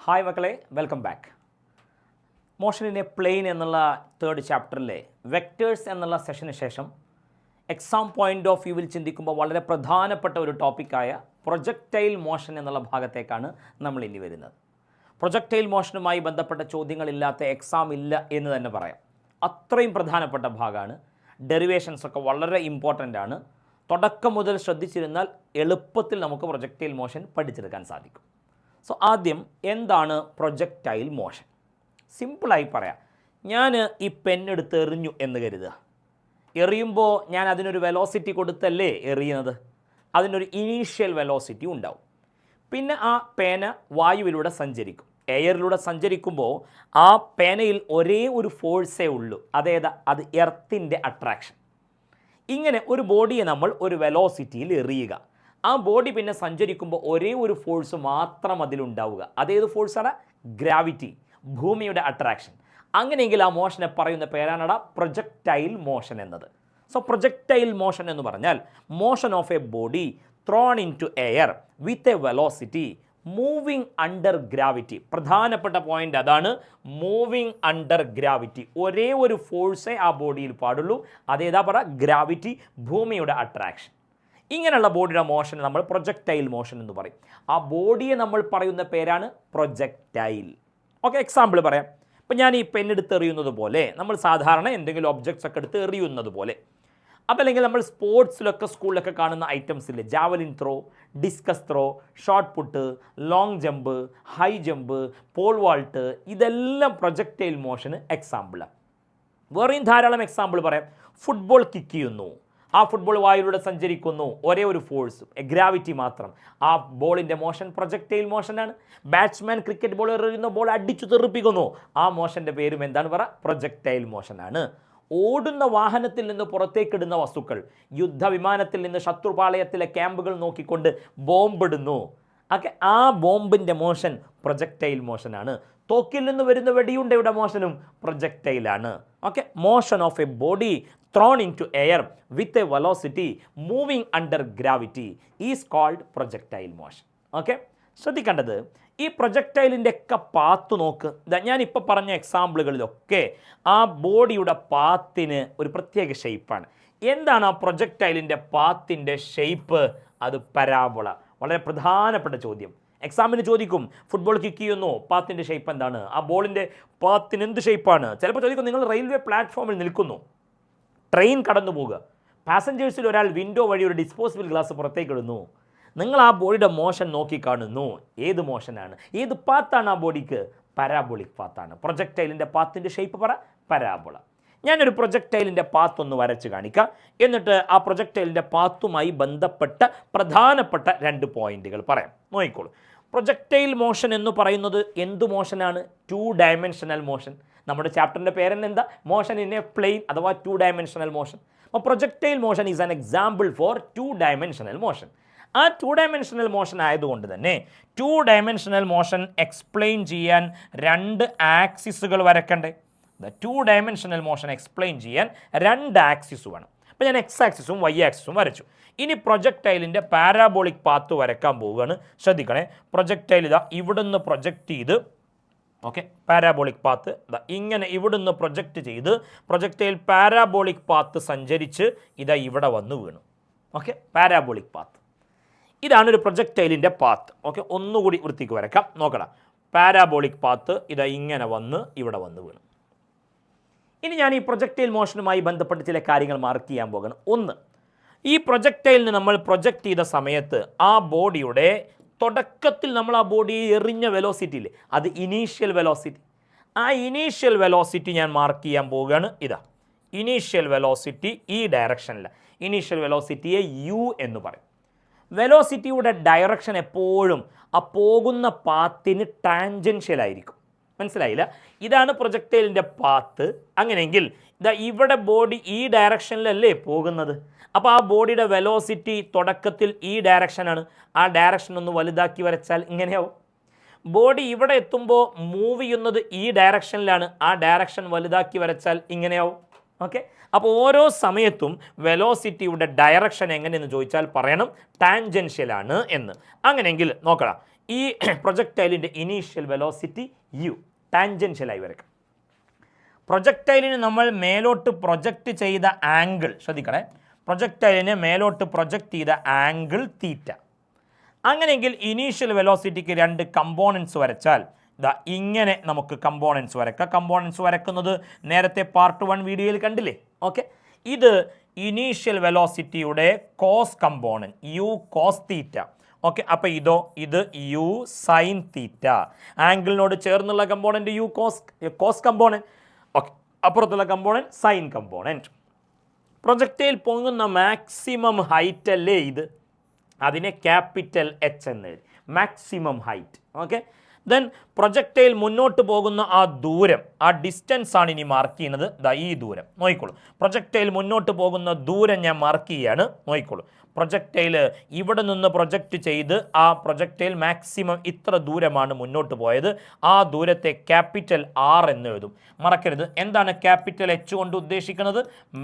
Hi മക്കളെ, welcome back. Motion in a plane എന്നുള്ള third ചാപ്റ്ററിലെ വെക്ടേഴ്സ് എന്നുള്ള സെഷന് ശേഷം എക്സാം പോയിൻ്റ് ഓഫ് വ്യൂവിൽ ചിന്തിക്കുമ്പോൾ വളരെ പ്രധാനപ്പെട്ട ഒരു ടോപ്പിക്കായ പ്രൊജക്റ്റൈൽ മോഷൻ എന്നുള്ള ഭാഗത്തേക്കാണ് നമ്മൾ ഇനി വരുന്നത്. പ്രൊജക്റ്റൈൽ മോഷനുമായി ബന്ധപ്പെട്ട ചോദ്യങ്ങളില്ലാത്ത എക്സാം ഇല്ല എന്ന് തന്നെ പറയാം. അത്രയും പ്രധാനപ്പെട്ട ഭാഗമാണ്. ഡെറിവേഷൻസൊക്കെ വളരെ ഇമ്പോർട്ടൻ്റ് ആണ്. തുടക്കം മുതൽ ശ്രദ്ധിച്ചിരുന്നാൽ എളുപ്പത്തിൽ നമുക്ക് പ്രൊജക്റ്റൈൽ മോഷൻ പഠിച്ചെടുക്കാൻ സാധിക്കും. സോ ആദ്യം എന്താണ് പ്രൊജക്റ്റൈൽ മോഷൻ? സിമ്പിളായി പറയാം. ഞാൻ ഈ പെന്നെടുത്ത് എറിഞ്ഞു എന്ന് കരുതുക. എറിയുമ്പോൾ ഞാൻ അതിനൊരു വെലോസിറ്റി കൊടുത്തല്ലേ എറിയുന്നത്. അതിനൊരു ഇനീഷ്യൽ വെലോസിറ്റി ഉണ്ടാവും. പിന്നെ ആ പേന വായുവിലൂടെ സഞ്ചരിക്കും. എയറിലൂടെ സഞ്ചരിക്കുമ്പോൾ ആ പേനയിൽ ഒരേ ഒരു ഫോഴ്സേ ഉള്ളൂ. അത് എർത്തിൻ്റെ അട്രാക്ഷൻ. ഇങ്ങനെ ഒരു ബോഡിയെ നമ്മൾ ഒരു വെലോസിറ്റിയിൽ എറിയുക. ആ ബോഡി പിന്നെ സഞ്ചരിക്കുമ്പോൾ ഒരേ ഒരു ഫോഴ്സ് മാത്രം അതിലുണ്ടാവുക. അതേത് ഫോഴ്സാണ്? ഗ്രാവിറ്റി, ഭൂമിയുടെ അട്രാക്ഷൻ. അങ്ങനെയെങ്കിൽ ആ മോഷനെ പറയുന്ന പേരാണ് പ്രൊജക്റ്റൈൽ മോഷൻ എന്നത്. സോ പ്രൊജക്റ്റൈൽ മോഷൻ എന്ന് പറഞ്ഞാൽ motion of a body thrown into air with a velocity moving under gravity. പ്രധാനപ്പെട്ട പോയിന്റ് അതാണ്, മൂവിങ് അണ്ടർ ഗ്രാവിറ്റി. ഒരേ ഒരു ഫോഴ്സേ ആ ബോഡിയിൽ പാടുള്ളൂ. അതേതാ പറ? ഗ്രാവിറ്റി, ഭൂമിയുടെ അട്രാക്ഷൻ. ഇങ്ങനെയുള്ള ബോഡിയുടെ മോഷൻ നമ്മൾ പ്രൊജക്റ്റൈൽ മോഷൻ എന്ന് പറയും. ആ ബോഡിയെ നമ്മൾ പറയുന്ന പേരാണ് പ്രൊജക്റ്റൈൽ. ഓക്കെ, എക്സാമ്പിൾ പറയാം. ഇപ്പം ഞാൻ ഈ പെണ്ണെടുത്ത് എറിയുന്നത് പോലെ, നമ്മൾ സാധാരണ എന്തെങ്കിലും ഒബ്ജക്ട്സ് ഒക്കെ എടുത്ത് എറിയുന്നത് പോലെ, അതല്ലെങ്കിൽ നമ്മൾ സ്പോർട്സിലൊക്കെ സ്കൂളിലൊക്കെ കാണുന്ന ഐറ്റംസ് ഇല്ലേ, javelin throw, discus throw, shot put, long jump, high jump, pole vault, ഇതെല്ലാം പ്രൊജക്റ്റൈൽ മോഷന് എക്സാമ്പിളാണ്. വേറെയും ധാരാളം എക്സാമ്പിൾ പറയാം. ഫുട്ബോൾ കിക്ക് ചെയ്യുന്നു, ആ ഫുട്ബോൾ വായുവിലൂടെ സഞ്ചരിക്കുന്നു, ഒരേ ഒരു ഫോഴ്സ്, ഗ്രാവിറ്റി മാത്രം. ആ ബോളിൻ്റെ മോഷൻ പ്രൊജക്റ്റൈൽ മോഷനാണ്. ബാറ്റ്സ്മാൻ ക്രിക്കറ്റ് ബോൾ എറിയുന്ന ബോൾ അടിച്ചു തെറിപ്പിക്കുന്നു, ആ മോഷൻ്റെ പേരും എന്താണ് പറ? പ്രൊജക്റ്റൈൽ മോഷനാണ്. ഓടുന്ന വാഹനത്തിൽ നിന്ന് പുറത്തേക്കിടുന്ന വസ്തുക്കൾ, യുദ്ധവിമാനത്തിൽ നിന്ന് ശത്രുപാളയത്തിലെ ക്യാമ്പുകൾ നോക്കിക്കൊണ്ട് ബോംബിടുന്നു, ഓക്കെ, ആ ബോംബിൻ്റെ മോഷൻ പ്രൊജക്റ്റൈൽ മോഷനാണ്. തോക്കിൽ നിന്ന് വരുന്ന വെടിയുണ്ടയുടെ മോഷനും പ്രൊജക്റ്റൈലാണ്. Okay, motion of a body thrown into air with a velocity moving under gravity is called projectile motion. Okay, ശ്രദ്ധിക്കേണ്ടത് ഈ പ്രൊജക്റ്റൈലിൻ്റെ ഒക്കെ പാത്ത് നോക്ക്. ഞാനിപ്പോൾ പറഞ്ഞ എക്സാമ്പിളുകളിലൊക്കെ ആ ബോഡിയുടെ പാത്തിന് ഒരു പ്രത്യേക ഷേപ്പാണ്. എന്താണ് ആ പ്രൊജക്റ്റൈലിൻ്റെ പാത്തിൻ്റെ ഷേപ്പ്? അത് പരാബോള. വളരെ പ്രധാനപ്പെട്ട ചോദ്യം. എക്സാമിന് ചോദിക്കും, ഫുട്ബോൾ കിക്ക് ചെയ്യുന്നു, പാത്തിൻ്റെ ഷേപ്പ് എന്താണ്? ആ ബോളിൻ്റെ പാത്തിന് എന്ത് ഷേപ്പാണ്? ചിലപ്പോൾ ചോദിക്കും, നിങ്ങൾ റെയിൽവേ പ്ലാറ്റ്ഫോമിൽ നിൽക്കുന്നു, ട്രെയിൻ കടന്നു പോവുക, പാസഞ്ചേഴ്സിൽ ഒരാൾ വിൻഡോ വഴി ഒരു ഡിസ്പോസിബിൾ ഗ്ലാസ് പുറത്തേക്ക് ഇടുന്നു, നിങ്ങൾ ആ ബോഡിയുടെ മോഷൻ നോക്കി കാണുന്നു. ഏത് മോഷനാണ്? ഏത് പാത്താണ് ആ ബോഡിക്ക്? പരാബോളിക് പാത്താണ്. പ്രൊജക്റ്റൈലിൻ്റെ പാത്തിൻ്റെ ഷേപ്പ് പറ? പരാബോള. ഞാനൊരു പ്രൊജക്റ്റൈലിൻ്റെ പാത്ത് ഒന്ന് വരച്ച് കാണിക്കാം. എന്നിട്ട് ആ പ്രൊജക്റ്റൈലിൻ്റെ പാത്തുമായി ബന്ധപ്പെട്ട പ്രധാനപ്പെട്ട 2 പോയിന്റുകൾ പറയാം. നോക്കിക്കോളൂ. പ്രൊജക്റ്റൈൽ മോഷൻ എന്ന് പറയുന്നത് എന്ത് മോഷനാണ്? 2 ഡയമെൻഷണൽ മോഷൻ. നമ്മുടെ ചാപ്റ്ററിൻ്റെ പേരെന്താ? മോഷൻ ഇൻ എ പ്ലെയിൻ അഥവാ 2 ഡയമെൻഷണൽ മോഷൻ. അപ്പോൾ projectile motion is an example for 2 dimensional motion. ആ 2 ഡയമെൻഷണൽ മോഷൻ ആയതുകൊണ്ട് തന്നെ 2 ഡയമെൻഷണൽ മോഷൻ എക്സ്പ്ലെയിൻ ചെയ്യാൻ 2 ആക്സിസുകൾ വരക്കണ്ടേ? 2 ഡയമെൻഷണൽ മോഷൻ എക്സ്പ്ലെയിൻ ചെയ്യാൻ 2 ആക്സിസ് വേണം. അപ്പോൾ ഞാൻ എക്സ് ആക്സിസും വൈ ആക്സിസും വരച്ചു. ഇനി പ്രൊജക്റ്റൈലിൻ്റെ പാരാബോളിക് പാത്ത് വരക്കാൻ പോവുകയാണ്. ശ്രദ്ധിക്കണേ, പ്രൊജക്റ്റൈൽ ഇതാ ഇവിടുന്ന് പ്രൊജക്റ്റ് ചെയ്ത്, ഓക്കെ, പാരാബോളിക് പാത്ത് ഇങ്ങനെ ഇവിടുന്ന് പ്രൊജക്റ്റ് ചെയ്ത് പ്രൊജക്റ്റൈൽ പാരാബോളിക് പാത്ത് സഞ്ചരിച്ച് ഇതാ ഇവിടെ വന്ന് വീണു. Okay, parabolic path. ഇതാണ് ഒരു പ്രൊജക്റ്റൈലിൻ്റെ പാത്ത്. ഓക്കെ, ഒന്നുകൂടി വൃത്തിക്ക് വരക്കാം. നോക്കണം, പാരാബോളിക് പാത്ത് ഇതാ ഇങ്ങനെ വന്ന് ഇവിടെ വന്ന് വീണു. ഇനി ഞാൻ ഈ പ്രൊജക്റ്റൈൽ മോഷനുമായി ബന്ധപ്പെട്ട് ചില കാര്യങ്ങൾ മാർക്ക് ചെയ്യാൻ പോകണം. ഒന്ന്, ഈ പ്രൊജക്റ്റൈലിന് നമ്മൾ പ്രൊജക്റ്റ് ചെയ്ത സമയത്ത് ആ ബോഡിയുടെ തുടക്കത്തിൽ നമ്മൾ ആ ബോഡിയെ എറിഞ്ഞ വെലോസിറ്റി ഇല്ലേ, അത് ഇനീഷ്യൽ വെലോസിറ്റി. ആ ഇനീഷ്യൽ വെലോസിറ്റി ഞാൻ മാർക്ക് ചെയ്യാൻ പോവുകയാണ്. ഇതാ ഇനീഷ്യൽ വെലോസിറ്റി ഈ ഡയറക്ഷനില്ല. ഇനീഷ്യൽ വെലോസിറ്റിയെ യു എന്ന് പറയും. വെലോസിറ്റിയുടെ ഡയറക്ഷൻ എപ്പോഴും ആ പോകുന്ന പാത്തിന് ടാൻജൻഷ്യൽ ആയിരിക്കും. മനസ്സിലായില്ല? ഇതാണ് പ്രൊജക്റ്റൈലിൻ്റെ പാത്ത്. അങ്ങനെയെങ്കിൽ ഇതാ ഇവിടെ ബോഡി ഈ ഡയറക്ഷനിലല്ലേ പോകുന്നത്. അപ്പോൾ ആ ബോഡിയുടെ വെലോസിറ്റി തുടക്കത്തിൽ ഈ ഡയറക്ഷനാണ്. ആ ഡയറക്ഷൻ ഒന്ന് വലുതാക്കി വരച്ചാൽ ഇങ്ങനെയാവും. ബോഡി ഇവിടെ എത്തുമ്പോൾ മൂവ് ചെയ്യുന്നത് ഈ ഡയറക്ഷനിലാണ്. ആ ഡയറക്ഷൻ വലുതാക്കി വരച്ചാൽ ഇങ്ങനെയാവും. ഓക്കെ, അപ്പോൾ ഓരോ സമയത്തും വെലോസിറ്റിയുടെ ഡയറക്ഷൻ എങ്ങനെയെന്ന് ചോദിച്ചാൽ പറയണം ടാൻജൻഷ്യലാണ് എന്ന്. അങ്ങനെയെങ്കിൽ നോക്കണം, ഈ പ്രൊജക്ടൈലിൻ്റെ ഇനീഷ്യൽ വെലോസിറ്റി യു ടാൻജൻഷ്യലായി വരയ്ക്കും. പ്രൊജക്ടൈലിന് നമ്മൾ മേലോട്ട് പ്രൊജക്റ്റ് ചെയ്ത ആംഗിൾ ശ്രദ്ധിക്കണേ, പ്രൊജക്ടൈലിനെ മേലോട്ട് പ്രൊജക്റ്റ് ചെയ്ത ആംഗിൾ തീറ്റ. അങ്ങനെയെങ്കിൽ ഇനീഷ്യൽ വെലോസിറ്റിക്ക് രണ്ട് കമ്പോണൻസ് വരച്ചാൽ ദാ ഇങ്ങനെ നമുക്ക് കമ്പോണൻസ് വരക്കാം. കമ്പോണൻസ് വരക്കുന്നത് നേരത്തെ പാർട്ട് 1 വീഡിയോയിൽ കണ്ടില്ലേ? ഓക്കെ, ഇത് ഇനീഷ്യൽ വെലോസിറ്റിയുടെ cos component u cos theta. Okay, അപ്പോൾ ഇത് യു സൈൻ തീറ്റ. ആംഗിളിനോട് ചേർന്നുള്ള component u cos component. Okay, അപ്പുറത്തുള്ള കമ്പോണൻറ്റ് സൈൻ കമ്പോണൻറ്റ്. പ്രൊജക്റ്റൈൽ പൊങ്ങുന്ന മാക്സിമം ഹൈറ്റ് അല്ലേ ഇത്, അതിനെ ക്യാപിറ്റൽ എച്ച് എന്ന് എഴുതി, maximum height. Okay, then projectile മുന്നോട്ട് പോകുന്ന ആ ദൂരം, ആ ഡിസ്റ്റൻസ് ആണ് ഇനി മാർക്ക് ചെയ്യുന്നത്. ദാ ഈ ദൂരം നോക്കിക്കോളൂ. പ്രൊജക്റ്റൈൽ മുന്നോട്ട് പോകുന്ന ദൂരം ഞാൻ മാർക്ക് ചെയ്യുകയാണ്. നോക്കിക്കോളൂ, പ്രൊജക്റ്റൈൽ ഇവിടെ നിന്ന് പ്രൊജക്റ്റ് ചെയ്ത് ആ പ്രൊജക്റ്റൈൽ മാക്സിമം ഇത്ര ദൂരമാണ് മുന്നോട്ട് പോയത്. ആ ദൂരത്തെ ക്യാപിറ്റൽ ആർ എന്ന് എഴുതും. മറക്കരുത്, എന്താണ് ക്യാപിറ്റൽ എച്ച് കൊണ്ട് ഉദ്ദേശിക്കുന്നത്?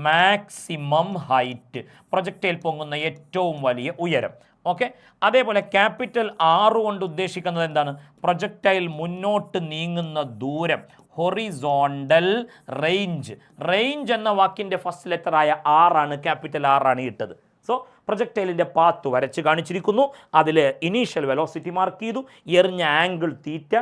മാക്സിമം ഹൈറ്റ്, പ്രൊജക്റ്റൈൽ പൊങ്ങുന്ന ഏറ്റവും വലിയ ഉയരം. ഓക്കെ, അതേപോലെ ക്യാപിറ്റൽ ആർ കൊണ്ട് ഉദ്ദേശിക്കുന്നത് എന്താണ്? പ്രൊജക്ടൈൽ മുന്നോട്ട് നീങ്ങുന്ന ദൂരം, ഹൊറിസോണ്ടൽ റേഞ്ച്. റേഞ്ച് എന്ന വാക്കിൻ്റെ ഫസ്റ്റ് ലെറ്റർ ആയ ആറാണ്, ക്യാപിറ്റൽ ആറാണ് ഇട്ടത്. സോ പ്രൊജക്ടൈലിൻ്റെ പാത്ത് വരച്ച് കാണിച്ചിരിക്കുന്നു. അതിൽ ഇനീഷ്യൽ വെലോസിറ്റി മാർക്ക് ചെയ്തു, എറിഞ്ഞ angle theta,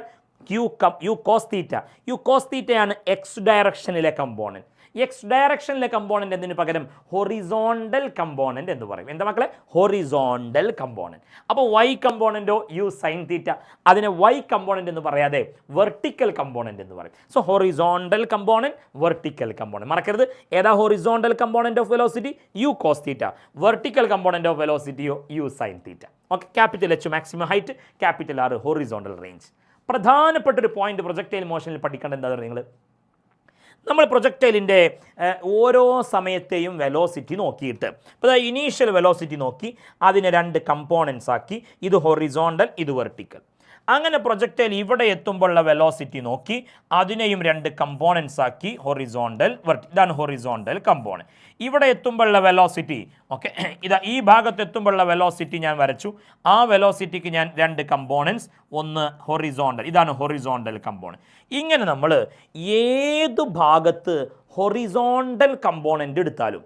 u cos theta. U cos തീറ്റയാണ് എക്സ് ഡയറക്ഷനിലെ കമ്പോണൻറ്റ്. എക്സ് ഡയറക്ഷനിലെ കമ്പോണൻറ്റ് എന്നതിന് പകരം ഹൊറിസോണ്ടൽ കമ്പോണൻറ്റ് എന്ന് പറയും. എന്താ മക്കളെ? Horizontal component. അപ്പോൾ വൈ കമ്പോണൻറ്റോ യു സൈൻ തീറ്റ, അതിനെ വൈ കമ്പോണൻറ്റ് എന്ന് പറയാതെ വെർട്ടിക്കൽ കമ്പോണൻറ്റ് എന്ന് പറയും. So horizontal component, vertical component. മറക്കരുത്, ഏതാ horizontal component of velocity? U cos theta. Vertical component of വെലോസിറ്റിയോ u sine theta. Okay, capital H maximum height, capital R horizontal range. പ്രധാനപ്പെട്ടൊരു point projectile മോഷനിൽ പഠിക്കേണ്ടത് എന്താണ്? നിങ്ങൾ നമ്മൾ പ്രൊജക്ടൈലിൻ്റെ ഓരോ സമയത്തെയും വെലോസിറ്റി നോക്കിയിട്ട്, ഇപ്പോൾ ഇനീഷ്യൽ വെലോസിറ്റി നോക്കി അതിനെ രണ്ട് കമ്പോണൻസ് ആക്കി, ഇത് ഹൊറിസോണ്ടൽ, ഇത് വെർട്ടിക്കൽ. അങ്ങനെ പ്രൊജക്ടൈൽ ഇവിടെ എത്തുമ്പോഴുള്ള വെലോസിറ്റി നോക്കി അതിനെയും രണ്ട് കമ്പോണൻസ് ആക്കി, ഹൊറിസോണ്ടൽ, ഇതാണ് ഹൊറിസോണ്ടൽ കമ്പോണൻറ്റ്. ഇവിടെ എത്തുമ്പോഴുള്ള വെലോസിറ്റി, ഓക്കെ, ഇതാ ഈ ഭാഗത്ത് എത്തുമ്പോഴുള്ള വെലോസിറ്റി ഞാൻ വരച്ചു. ആ വെലോസിറ്റിക്ക് ഞാൻ രണ്ട് കമ്പോണൻസ്, ഒന്ന് ഹൊറിസോണ്ടൽ, ഇതാണ് ഹൊറിസോണ്ടൽ കമ്പോണൻറ്റ്. ഇങ്ങനെ നമ്മൾ ഏത് ഭാഗത്ത് ഹൊറിസോണ്ടൽ കമ്പോണൻ്റ് എടുത്താലും,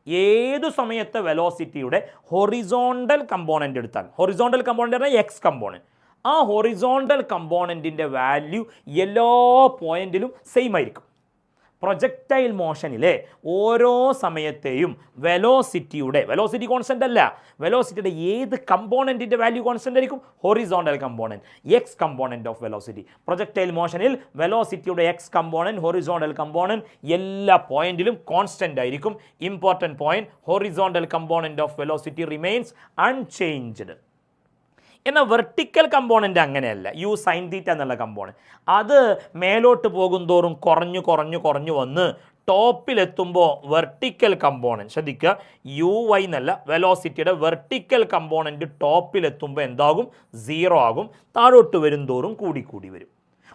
ഏതു സമയത്തെ വെലോസിറ്റിയുടെ ഹൊറിസോണ്ടൽ കമ്പോണൻ്റ് എടുത്താലും, ഹൊറിസോണ്ടൽ കമ്പോണൻ്റ് പറഞ്ഞാൽ എക്സ് കമ്പോണൻറ്റ്, ആ ഹൊറിസോണ്ടൽ കമ്പോണൻറ്റിൻ്റെ വാല്യൂ എല്ലാ പോയിന്റിലും സെയിം ആയിരിക്കും. പ്രൊജക്ടൈൽ മോഷനിലെ ഓരോ സമയത്തെയും വെലോസിറ്റി കോൺസ്റ്റൻ്റ് അല്ല, വെലോസിറ്റിയുടെ ഏത് കമ്പോണൻറ്റിൻ്റെ വാല്യൂ കോൺസ്റ്റൻ്റ് ആയിരിക്കും? Horizontal component, x component of velocity. Projectile മോഷനിൽ വെലോസിറ്റിയുടെ എക്സ് കമ്പോണൻറ്റ്, ഹൊറിസോണ്ടൽ കമ്പോണൻറ്റ് എല്ലാ പോയിന്റിലും കോൺസ്റ്റൻ്റ് ആയിരിക്കും. Important point, horizontal component of velocity remains unchanged. എന്നാൽ വെർട്ടിക്കൽ കമ്പോണൻ്റ് അങ്ങനെയല്ല. യു സൈൻ തീറ്റ എന്നുള്ള കമ്പോണൻറ്റ് അത് മേലോട്ട് പോകും തോറും കുറഞ്ഞു വന്ന് ടോപ്പിലെത്തുമ്പോൾ വെർട്ടിക്കൽ കമ്പോണൻറ്റ്, ശ്രദ്ധിക്കുക, യു വൈ എന്നല്ല, വെലോസിറ്റിയുടെ വെർട്ടിക്കൽ കമ്പോണൻറ്റ് ടോപ്പിലെത്തുമ്പോൾ എന്താകും? 0 ആകും. താഴോട്ട് വരും തോറും കൂടി വരും.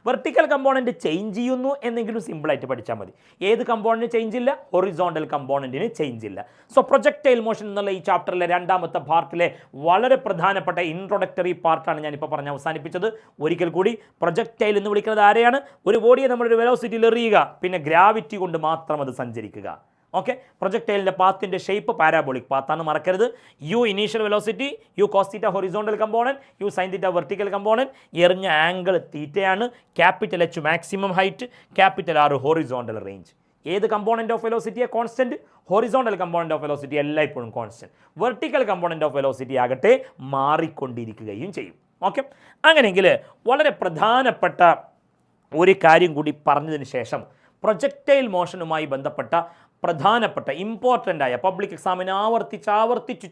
വെർട്ടിക്കൽ കമ്പോണൻറ്റ് ചേഞ്ച് ചെയ്യുന്നു എന്നെങ്കിലും സിമ്പിളായിട്ട് പഠിച്ചാൽ മതി. ഏത് കമ്പോണൻറ്റ് ചേഞ്ച് ഇല്ല? ഹൊറിസോണ്ടൽ കമ്പോണൻറ്റിന് ചേഞ്ച് ഇല്ല. സോ പ്രൊജക്ടൈൽ മോഷൻ എന്നുള്ള ഈ ചാപ്റ്ററിലെ രണ്ടാമത്തെ പാർട്ടിലെ വളരെ പ്രധാനപ്പെട്ട ഇൻട്രൊഡക്ടറി പാർട്ടാണ് ഞാനിപ്പോൾ പറഞ്ഞ് അവസാനിപ്പിച്ചത്. ഒരിക്കൽ കൂടി, പ്രൊജക്ടൈൽ എന്ന് വിളിക്കുന്നത് ആരെയാണ്? ഒരു ബോഡിയെ നമ്മളൊരു വെലോസിറ്റിയിൽ എറിയുക, പിന്നെ ഗ്രാവിറ്റി കൊണ്ട് മാത്രം അത് സഞ്ചരിക്കുക. ഓക്കെ, പ്രൊജക്ടൈലിൻ്റെ പാത്തിൻ്റെ ഷേപ്പ് പാരാബോളിക് പാത്താണ്, മറക്കരുത്. U initial velocity, u cos theta horizontal component, u sine theta vertical component, എറിഞ്ഞ ആംഗിൾ തീറ്റയാണ്, capital H maximum height, capital R horizontal range. ഏത് കമ്പോണൻറ്റ് ഓഫ് വെലോസിറ്റിയെ constant? Horizontal component of velocity എല്ലായ്പ്പോഴും constant. Vertical component of velocity ആകട്ടെ മാറിക്കൊണ്ടിരിക്കുകയും ചെയ്യും. Okay, അങ്ങനെയെങ്കിൽ വളരെ പ്രധാനപ്പെട്ട ഒരു കാര്യം കൂടി പറഞ്ഞതിന് ശേഷം പ്രൊജക്ടൈൽ മോഷനുമായി ബന്ധപ്പെട്ട പ്രധാനപ്പെട്ട ഇമ്പോർട്ടൻ്റ് ആയ പബ്ലിക് എക്സാമിന് ആവർത്തിച്ച്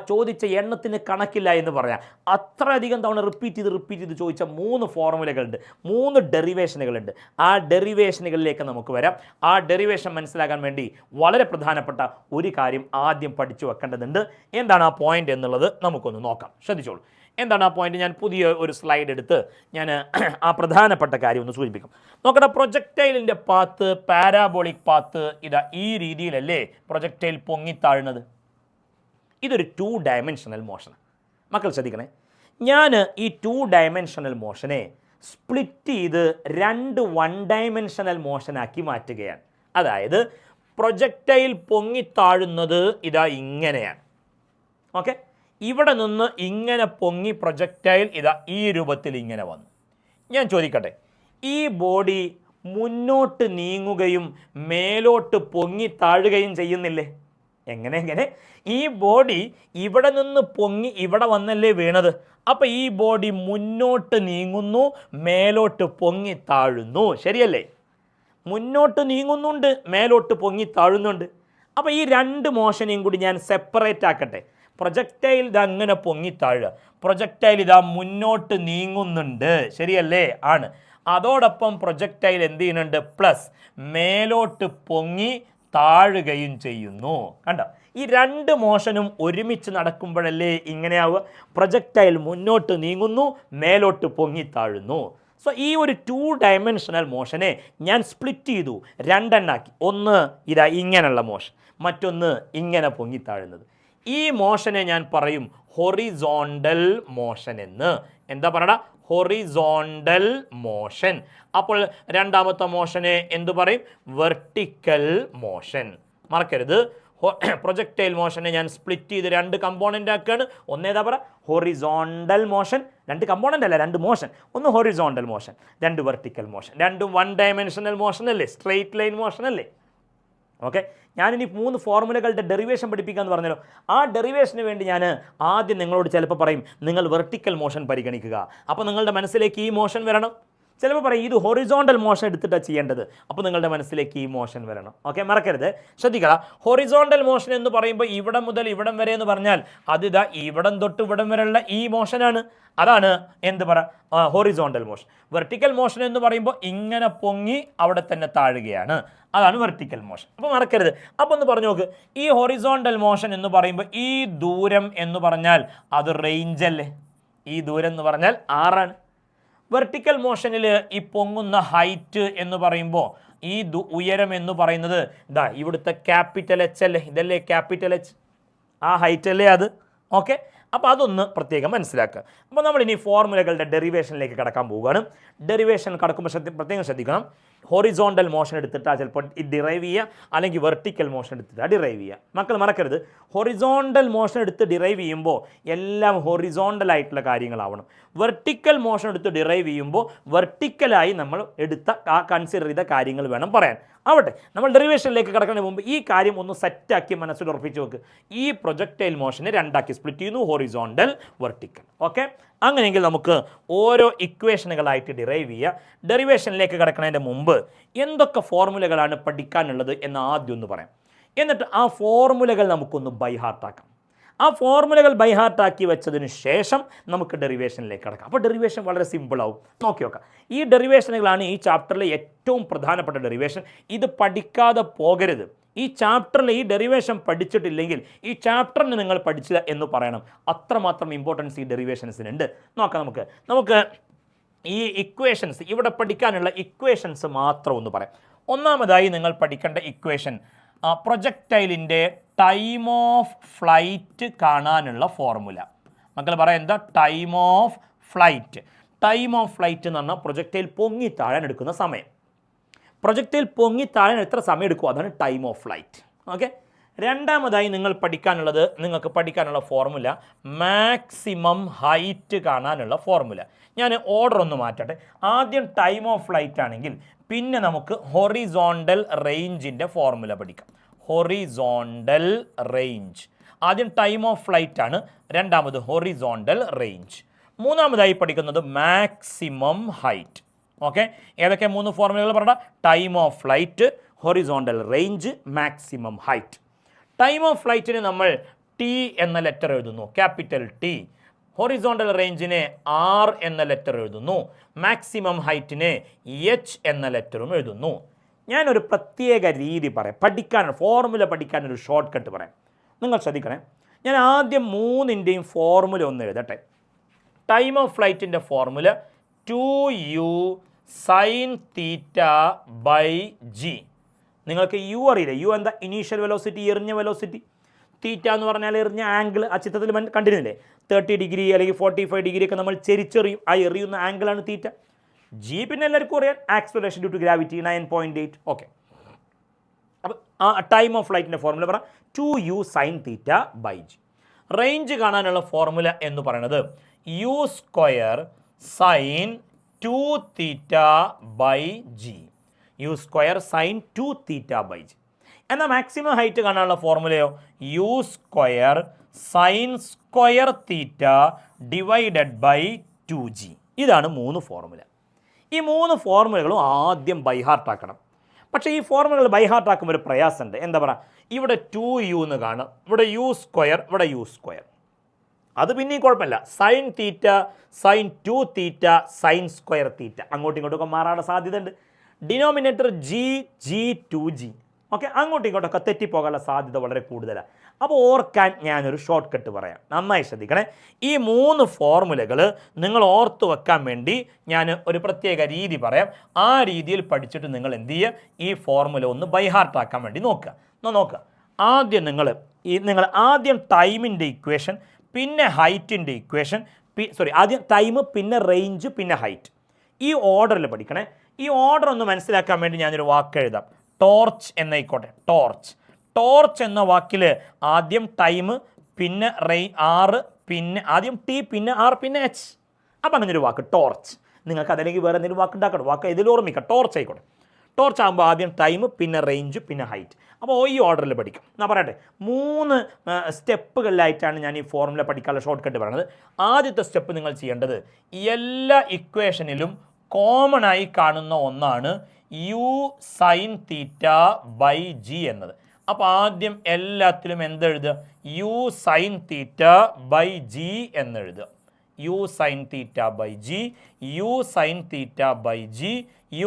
ചോദിച്ച എണ്ണത്തിന് കണക്കില്ല എന്ന് പറയാം. അത്രയധികം തവണ റിപ്പീറ്റ് ചെയ്ത് ചോദിച്ച 3 ഫോർമുലകളുണ്ട്, 3 ഡെറിവേഷനുകളുണ്ട്. ആ ഡെറിവേഷനുകളിലേക്ക് നമുക്ക് വരാം. ആ ഡെറിവേഷൻ മനസ്സിലാക്കാൻ വേണ്ടി വളരെ പ്രധാനപ്പെട്ട ഒരു കാര്യം ആദ്യം പഠിച്ചു വെക്കേണ്ടതുണ്ട്. എന്താണ് ആ പോയിന്റ് എന്നുള്ളത് നമുക്കൊന്ന് നോക്കാം. ശ്രദ്ധിച്ചോളൂ. എന്താണ് ആ പോയിന്റ്? ഞാൻ പുതിയ ഒരു സ്ലൈഡ് എടുത്ത് ഞാൻ ആ പ്രധാനപ്പെട്ട കാര്യം ഒന്ന് സൂചിപ്പിക്കും. നോക്കട്ടെ, പ്രൊജക്ടൈലിൻ്റെ പാത്ത്, പാരാബോളിക് പാത്ത് ഇതാ ഈ രീതിയിലല്ലേ പ്രൊജക്ടൈൽ പൊങ്ങിത്താഴുന്നത്. ഇതൊരു 2 ഡയമെൻഷണൽ മോഷനാണ്. മക്കൾ ശ്രദ്ധിക്കണേ, ഞാൻ ഈ 2 ഡയമെൻഷണൽ മോഷനെ സ്പ്ലിറ്റ് ചെയ്ത് 2 1 ഡയമെൻഷണൽ മോഷനാക്കി മാറ്റുകയാണ്. അതായത് പ്രൊജക്ടൈൽ പൊങ്ങിത്താഴുന്നത് ഇതാ ഇങ്ങനെയാണ്. ഓക്കെ, ഇവിടെ നിന്ന് ഇങ്ങനെ പൊങ്ങി പ്രൊജക്ടൈൽ ഇതാ ഈ രൂപത്തിൽ ഇങ്ങനെ വന്നു. ഞാൻ ചോദിക്കട്ടെ, ഈ ബോഡി മുന്നോട്ട് നീങ്ങുകയും മേലോട്ട് പൊങ്ങി താഴുകയും ചെയ്യുന്നില്ലേ? എങ്ങനെ? ഈ ബോഡി ഇവിടെ നിന്ന് പൊങ്ങി ഇവിടെ വന്നല്ലേ വീണത്. അപ്പോൾ ഈ ബോഡി മുന്നോട്ട് നീങ്ങുന്നു, മേലോട്ട് പൊങ്ങി താഴുന്നു, ശരിയല്ലേ? മുന്നോട്ട് നീങ്ങുന്നുണ്ട്, മേലോട്ട് പൊങ്ങി താഴുന്നുണ്ട്. അപ്പോൾ ഈ 2 മോഷനെയും കൂടി ഞാൻ സെപ്പറേറ്റ് ആക്കട്ടെ. പ്രൊജക്ടൈൽ ഇത് അങ്ങനെ പൊങ്ങിത്താഴുക, പ്രൊജക്ടൈൽ ഇതാ മുന്നോട്ട് നീങ്ങുന്നുണ്ട്, ശരിയല്ലേ? ആണ്. അതോടൊപ്പം പ്രൊജക്ടൈൽ എന്ത് ചെയ്യുന്നുണ്ട്? പ്ലസ് മേലോട്ട് പൊങ്ങി താഴുകയും ചെയ്യുന്നു. കണ്ടോ? ഈ 2 മോഷനും ഒരുമിച്ച് നടക്കുമ്പോഴല്ലേ ഇങ്ങനെയാവുക? പ്രൊജക്ടൈൽ മുന്നോട്ട് നീങ്ങുന്നു, മേലോട്ട് പൊങ്ങി താഴുന്നു. സോ ഈ ഒരു 2 ഡയമെൻഷണൽ മോഷനെ ഞാൻ സ്പ്ലിറ്റ് ചെയ്തു, 2 എണ്ണാക്കി. ഒന്ന് ഇതാ ഇങ്ങനെയുള്ള മോഷൻ, മറ്റൊന്ന് ഇങ്ങനെ പൊങ്ങിത്താഴുന്നത്. ഈ മോഷനെ ഞാൻ പറയും ഹൊറിസോണ്ടൽ മോഷൻ എന്ന്. എന്താ പറയണ? Horizontal motion. അപ്പോൾ രണ്ടാമത്തെ മോഷനെ എന്തു പറയും? Vertical motion. മറക്കരുത്, പ്രൊജക്ടൈൽ മോഷനെ ഞാൻ സ്പ്ലിറ്റ് ചെയ്ത് 2 കമ്പോണൻ്റ് ആക്കുകയാണ്. ഒന്നേതാ പറ? Horizontal motion. 2 കമ്പോണൻ്റ് അല്ല, 2 മോഷൻ. ഒന്ന് ഹൊറിസോണ്ടൽ മോഷൻ, 2 വെർട്ടിക്കൽ മോഷൻ. രണ്ടും 1 ഡയമെൻഷണൽ മോഷൻ അല്ലേ, സ്ട്രെയിറ്റ് ലൈൻ മോഷൻ അല്ലേ? ഓക്കെ, ഞാനിനി 3 ഫോർമുലകളുടെ ഡെറിവേഷൻ പഠിപ്പിക്കാമെന്ന് പറഞ്ഞല്ലോ. ആ ഡെറിവേഷന് വേണ്ടി ഞാൻ ആദ്യം നിങ്ങളോട് ചിലപ്പോൾ പറയും നിങ്ങൾ വെർട്ടിക്കൽ മോഷൻ പരിഗണിക്കുക. അപ്പോൾ നിങ്ങളുടെ മനസ്സിലേക്ക് ഈ മോഷൻ വരണം. ചിലപ്പോൾ പറയും ഇത് ഹൊറിസോണ്ടൽ മോഷൻ എടുത്തിട്ടാണ് ചെയ്യേണ്ടത്, അപ്പോൾ നിങ്ങളുടെ മനസ്സിലേക്ക് ഈ മോഷൻ വരണം. ഓക്കെ, മറക്കരുത്, ശ്രദ്ധിക്കുക. ഹൊറിസോണ്ടൽ മോഷൻ എന്ന് പറയുമ്പോൾ ഇവിടം മുതൽ ഇവിടം വരെ എന്ന് പറഞ്ഞാൽ അതിതാ ഇവിടം തൊട്ട് ഇവിടം വരെയുള്ള ഈ മോഷനാണ്. അതാണ് എന്ത് പറ ഹൊറിസോണ്ടൽ മോഷൻ. വെർട്ടിക്കൽ മോഷൻ എന്ന് പറയുമ്പോൾ ഇങ്ങനെ പൊങ്ങി അവിടെ തന്നെ താഴുകയാണ്, അതാണ് വെർട്ടിക്കൽ മോഷൻ. അപ്പോൾ മറക്കരുത്. അപ്പോൾ ഒന്ന് പറഞ്ഞു നോക്ക്, ഈ ഹൊറിസോണ്ടൽ മോഷൻ എന്ന് പറയുമ്പോൾ ഈ ദൂരം എന്ന് പറഞ്ഞാൽ അത് റേഞ്ച് അല്ലേ? ഈ ദൂരം എന്ന് പറഞ്ഞാൽ ആറാണ്. വെർട്ടിക്കൽ മോഷനിൽ ഈ പൊങ്ങുന്ന ഹൈറ്റ് എന്ന് പറയുമ്പോൾ ഈ ഉയരം എന്ന് പറയുന്നത് ഇതാ ഇവിടുത്തെ ക്യാപിറ്റൽ എച്ച് അല്ലേ? ഇതല്ലേ ക്യാപിറ്റൽ എച്ച്? ആ ഹൈറ്റ് അല്ലേ അത്? ഓക്കെ, അപ്പോൾ അതൊന്ന് പ്രത്യേകം മനസ്സിലാക്കുക. അപ്പോൾ നമ്മളിനി ഫോർമുലകളുടെ ഡെറിവേഷനിലേക്ക് കടക്കാൻ പോവുകയാണ്. ഡെറിവേഷൻ കടക്കുമ്പോൾ പ്രത്യേകം ശ്രദ്ധിക്കണം. ഹൊറിസോണ്ടൽ മോഷൻ എടുത്തിട്ടാണ് ചിലപ്പോൾ ഡിറൈവ് ചെയ്യുക, അല്ലെങ്കിൽ വെർട്ടിക്കൽ മോഷൻ എടുത്തിട്ടാണ് ഡിറൈവ് ചെയ്യുക. മക്കൾ മറക്കരുത്, ഹൊറിസോണ്ടൽ മോഷൻ എടുത്ത് ഡിറൈവ് ചെയ്യുമ്പോൾ എല്ലാം ഹൊറിസോണ്ടൽ ആയിട്ടുള്ള കാര്യങ്ങളാവണം. വെർട്ടിക്കൽ മോഷൻ എടുത്ത് ഡിറൈവ് ചെയ്യുമ്പോൾ വെർട്ടിക്കലായി നമ്മൾ എടുത്ത കൺസിഡർ ചെയ്ത കാര്യങ്ങൾ വേണം പറയാൻ. ആവട്ടെ, നമ്മൾ ഡെറിവേഷനിലേക്ക് കിടക്കുന്നതിന് മുമ്പ് ഈ കാര്യം ഒന്ന് സെറ്റാക്കി മനസ്സിൽ ഉറപ്പിച്ച് വെക്ക്. ഈ പ്രൊജക്ടൈൽ മോഷനെ 2 ആക്കി സ്പ്ലിറ്റ് ചെയ്യുന്നു, ഹൊറിസോണ്ടൽ, വെർട്ടിക്കൽ. ഓക്കെ, അങ്ങനെയെങ്കിൽ നമുക്ക് ഓരോ ഇക്വേഷനുകളായിട്ട് ഡിറൈവ് ചെയ്യുക. ഡെറിവേഷനിലേക്ക് കിടക്കുന്നതിൻ്റെ മുമ്പ് എന്തൊക്കെ ഫോർമുലകളാണ് പഠിക്കാനുള്ളത് എന്ന് ആദ്യം ഒന്ന് പറയാം. എന്നിട്ട് ആ ഫോർമുലകൾ നമുക്കൊന്ന് ബൈ ഹാർട്ടാക്കാം. ആ ഫോർമുലകൾ ബൈ ഹാർട്ടാക്കി വെച്ചതിന് ശേഷം നമുക്ക് ഡെറിവേഷനിലേക്ക് കിടക്കാം. അപ്പോൾ ഡെറിവേഷൻ വളരെ സിമ്പിളാവും. നോക്കി നോക്കാം. ഈ ഡെറിവേഷനുകളാണ് ഈ ചാപ്റ്ററിലെ ഏറ്റവും പ്രധാനപ്പെട്ട ഡെറിവേഷൻ. ഇത് പഠിക്കാതെ പോകരുത്. ഈ ചാപ്റ്ററിൽ ഈ ഡെറിവേഷൻ പഠിച്ചിട്ടില്ലെങ്കിൽ ഈ ചാപ്റ്ററിന് നിങ്ങൾ പഠിച്ചില്ല എന്ന് പറയണം. അത്രമാത്രം ഇമ്പോർട്ടൻസ് ഈ ഡെറിവേഷൻസിനുണ്ട്. നോക്കാം, നമുക്ക് ഈ ഇക്വേഷൻസ്, ഇവിടെ പഠിക്കാനുള്ള ഇക്വേഷൻസ് മാത്രം ഒന്ന് പറയാം. ഒന്നാമതായി നിങ്ങൾ പഠിക്കേണ്ട ഇക്വേഷൻ പ്രൊജക്ടൈലിൻ്റെ ടൈം ഓഫ് ഫ്ലൈറ്റ് കാണാനുള്ള ഫോർമുല. മക്കൾ പറയാം, എന്താ time of flight? Time of flight എന്ന് പറഞ്ഞാൽ പ്രൊജക്ടൈൽ പൊങ്ങി താഴാൻ എടുക്കുന്ന സമയം. പ്രൊജക്ടൈൽ പൊങ്ങി താഴാൻ എത്ര സമയം എടുക്കും, അതാണ് ടൈം ഓഫ് ഫ്ലൈറ്റ്. ഓക്കെ, രണ്ടാമതായി നിങ്ങൾക്ക് പഠിക്കാനുള്ള ഫോർമുല മാക്സിമം ഹൈറ്റ് കാണാനുള്ള ഫോർമുല. ഞാൻ ഓർഡർ ഒന്ന് മാറ്റട്ടെ. ആദ്യം ടൈം ഓഫ് ഫ്ലൈറ്റ് ആണെങ്കിൽ പിന്നെ നമുക്ക് ഹൊറിസോണ്ടൽ റേഞ്ചിൻ്റെ ഫോർമുല പഠിക്കാം. Horizontal range. ആദ്യം ടൈം ഓഫ് ഫ്ലൈറ്റ് ആണ്, രണ്ടാമത് ഹൊറിസോണ്ടൽ റേഞ്ച്. മൂന്നാമതായി പഠിക്കുന്നത് മാക്സിമം ഹൈറ്റ്. ഓക്കെ, ഏതൊക്കെ 3 ഫോർമുലകൾ പറഞ്ഞ? Time of flight, horizontal range, maximum height. Time of ഫ്ലൈറ്റിന് നമ്മൾ ടി എന്ന ലെറ്റർ എഴുതുന്നു, ക്യാപിറ്റൽ ടി. ഹൊറിസോണ്ടൽ റേഞ്ചിനെ ആർ എന്ന ലെറ്റർ എഴുതുന്നു. മാക്സിമം ഹൈറ്റിനെ എച്ച് എന്ന ലെറ്ററും എഴുതുന്നു. ഞാനൊരു പ്രത്യേക രീതി പറയാം, ഫോർമുല പഠിക്കാനൊരു ഷോർട്ട് കട്ട് പറയാം. നിങ്ങൾ ശ്രദ്ധിക്കണേ. ഞാൻ ആദ്യം 3ൻ്റെയും ഫോർമുല ഒന്ന് എഴുതട്ടെ. ടൈം ഓഫ് ഫ്ലൈറ്റിൻ്റെ ഫോർമുല 2u sin θ/g. നിങ്ങൾക്ക് യു അറിയില്ല. യു എന്താ? ഇനീഷ്യൽ വെലോസിറ്റി, എറിഞ്ഞ വെലോസിറ്റി. തീറ്റ എന്ന് പറഞ്ഞാൽ എറിഞ്ഞ ആംഗിൾ. ആ ചിത്രത്തിൽ കണ്ടിരുന്നില്ലേ? 30 ഡിഗ്രി അല്ലെങ്കിൽ 45 ഡിഗ്രി ഒക്കെ നമ്മൾ ചെരിച്ചെറിയും. ആ എറിയുന്ന ആംഗിളാണ് തീറ്റ. ജി പിന്നെ എല്ലാവർക്കും അറിയാം, acceleration due to gravity 9.8. Okay, അപ്പോൾ ആ ടൈം ഓഫ് ഫ്ലൈറ്റിൻ്റെ ഫോർമുല പറ 2u sin θ/g. റേഞ്ച് കാണാനുള്ള ഫോർമുല എന്ന് പറയുന്നത് u² sin 2θ/g. u² sin 2θ/g. എന്നാൽ മാക്സിമം ഹൈറ്റ് കാണാനുള്ള ഫോർമുലയോ u² sin square theta divided by 2g. ഇതാണ് 3 ഫോർമുല. ഈ 3 ഫോർമുലകളും ആദ്യം ബൈഹാർട്ട് ആക്കണം. പക്ഷേ ഈ ഫോർമുലകൾ ബൈഹാർട്ട് ആക്കുമ്പോൾ ഒരു പ്രയാസമുണ്ട്. എന്താ പറയുക, ഇവിടെ 2u എന്ന് കാണും, ഇവിടെ u², ഇവിടെ u². അത് പിന്നെയും കുഴപ്പമില്ല. Sine theta, sine 2θ, sine square theta അങ്ങോട്ടും ഇങ്ങോട്ടൊക്കെ മാറാനുള്ള സാധ്യത ഉണ്ട്. Denominator g 2g. ഓക്കെ, അങ്ങോട്ടും ഇങ്ങോട്ടൊക്കെ തെറ്റിപ്പോകാനുള്ള സാധ്യത വളരെ കൂടുതലാണ്. അപ്പോൾ ഓർക്കാൻ ഞാനൊരു ഷോർട്ട് കട്ട് പറയാം, നന്നായി ശ്രദ്ധിക്കണേ. ഈ 3 ഫോർമുലകൾ നിങ്ങൾ ഓർത്ത് വെക്കാൻ വേണ്ടി ഞാൻ ഒരു പ്രത്യേക രീതി പറയാം. ആ രീതിയിൽ പഠിച്ചിട്ട് നിങ്ങൾ എന്ത് ചെയ്യുക, ഈ ഫോർമുല ഒന്ന് ബൈഹാർട്ടാക്കാൻ വേണ്ടി നോക്കുക. ആദ്യം നിങ്ങൾ ആദ്യം ടൈമിൻ്റെ ഇക്വേഷൻ, പിന്നെ ഹൈറ്റിൻ്റെ ഇക്വേഷൻ, ആദ്യം ടൈം, പിന്നെ റേഞ്ച്, പിന്നെ ഹൈറ്റ്. ഈ ഓർഡറിൽ പഠിക്കണേ. ഈ ഓർഡർ ഒന്ന് മനസ്സിലാക്കാൻ വേണ്ടി ഞാനൊരു വാക്ക് എഴുതാം. ടോർച്ച് എന്നായിക്കോട്ടെ. ടോർച്ച് എന്ന വാക്കിൽ ആദ്യം ടൈം, പിന്നെ ആറ്, പിന്നെ ആദ്യം ടി, പിന്നെ ആർ, പിന്നെ എച്ച്. അപ്പം അങ്ങനെ ഒരു വാക്ക് ടോർച്ച്. നിങ്ങൾക്ക് അതല്ലെങ്കിൽ വേറെ എന്തെങ്കിലും വാക്ക് ഉണ്ടാക്കണം. വാക്ക് ഇതിൽ ഓർമ്മിക്കുക, ടോർച്ച് ആയിക്കോട്ടെ. ടോർച്ച് ആകുമ്പോൾ ആദ്യം ടൈം, പിന്നെ റേഞ്ച്, പിന്നെ ഹൈറ്റ്. അപ്പോൾ ഈ ഓർഡറിൽ പഠിക്കും. ഞാൻ പറയട്ടെ, 3 സ്റ്റെപ്പുകളിലായിട്ടാണ് ഞാൻ ഈ ഫോർമുല പഠിക്കാനുള്ള ഷോർട്ട് കട്ട് പറയുന്നത്. ആദ്യത്തെ സ്റ്റെപ്പ് നിങ്ങൾ ചെയ്യേണ്ടത്, എല്ലാ ഇക്വേഷനിലും കോമൺ ആയി കാണുന്ന ഒന്നാണ് u sin θ/g എന്നത്. അപ്പോൾ ആദ്യം എല്ലാത്തിലും എന്തെഴുതുക, u sin θ/g എന്നെഴുതുക. u sin θ/g, u sin θ/g,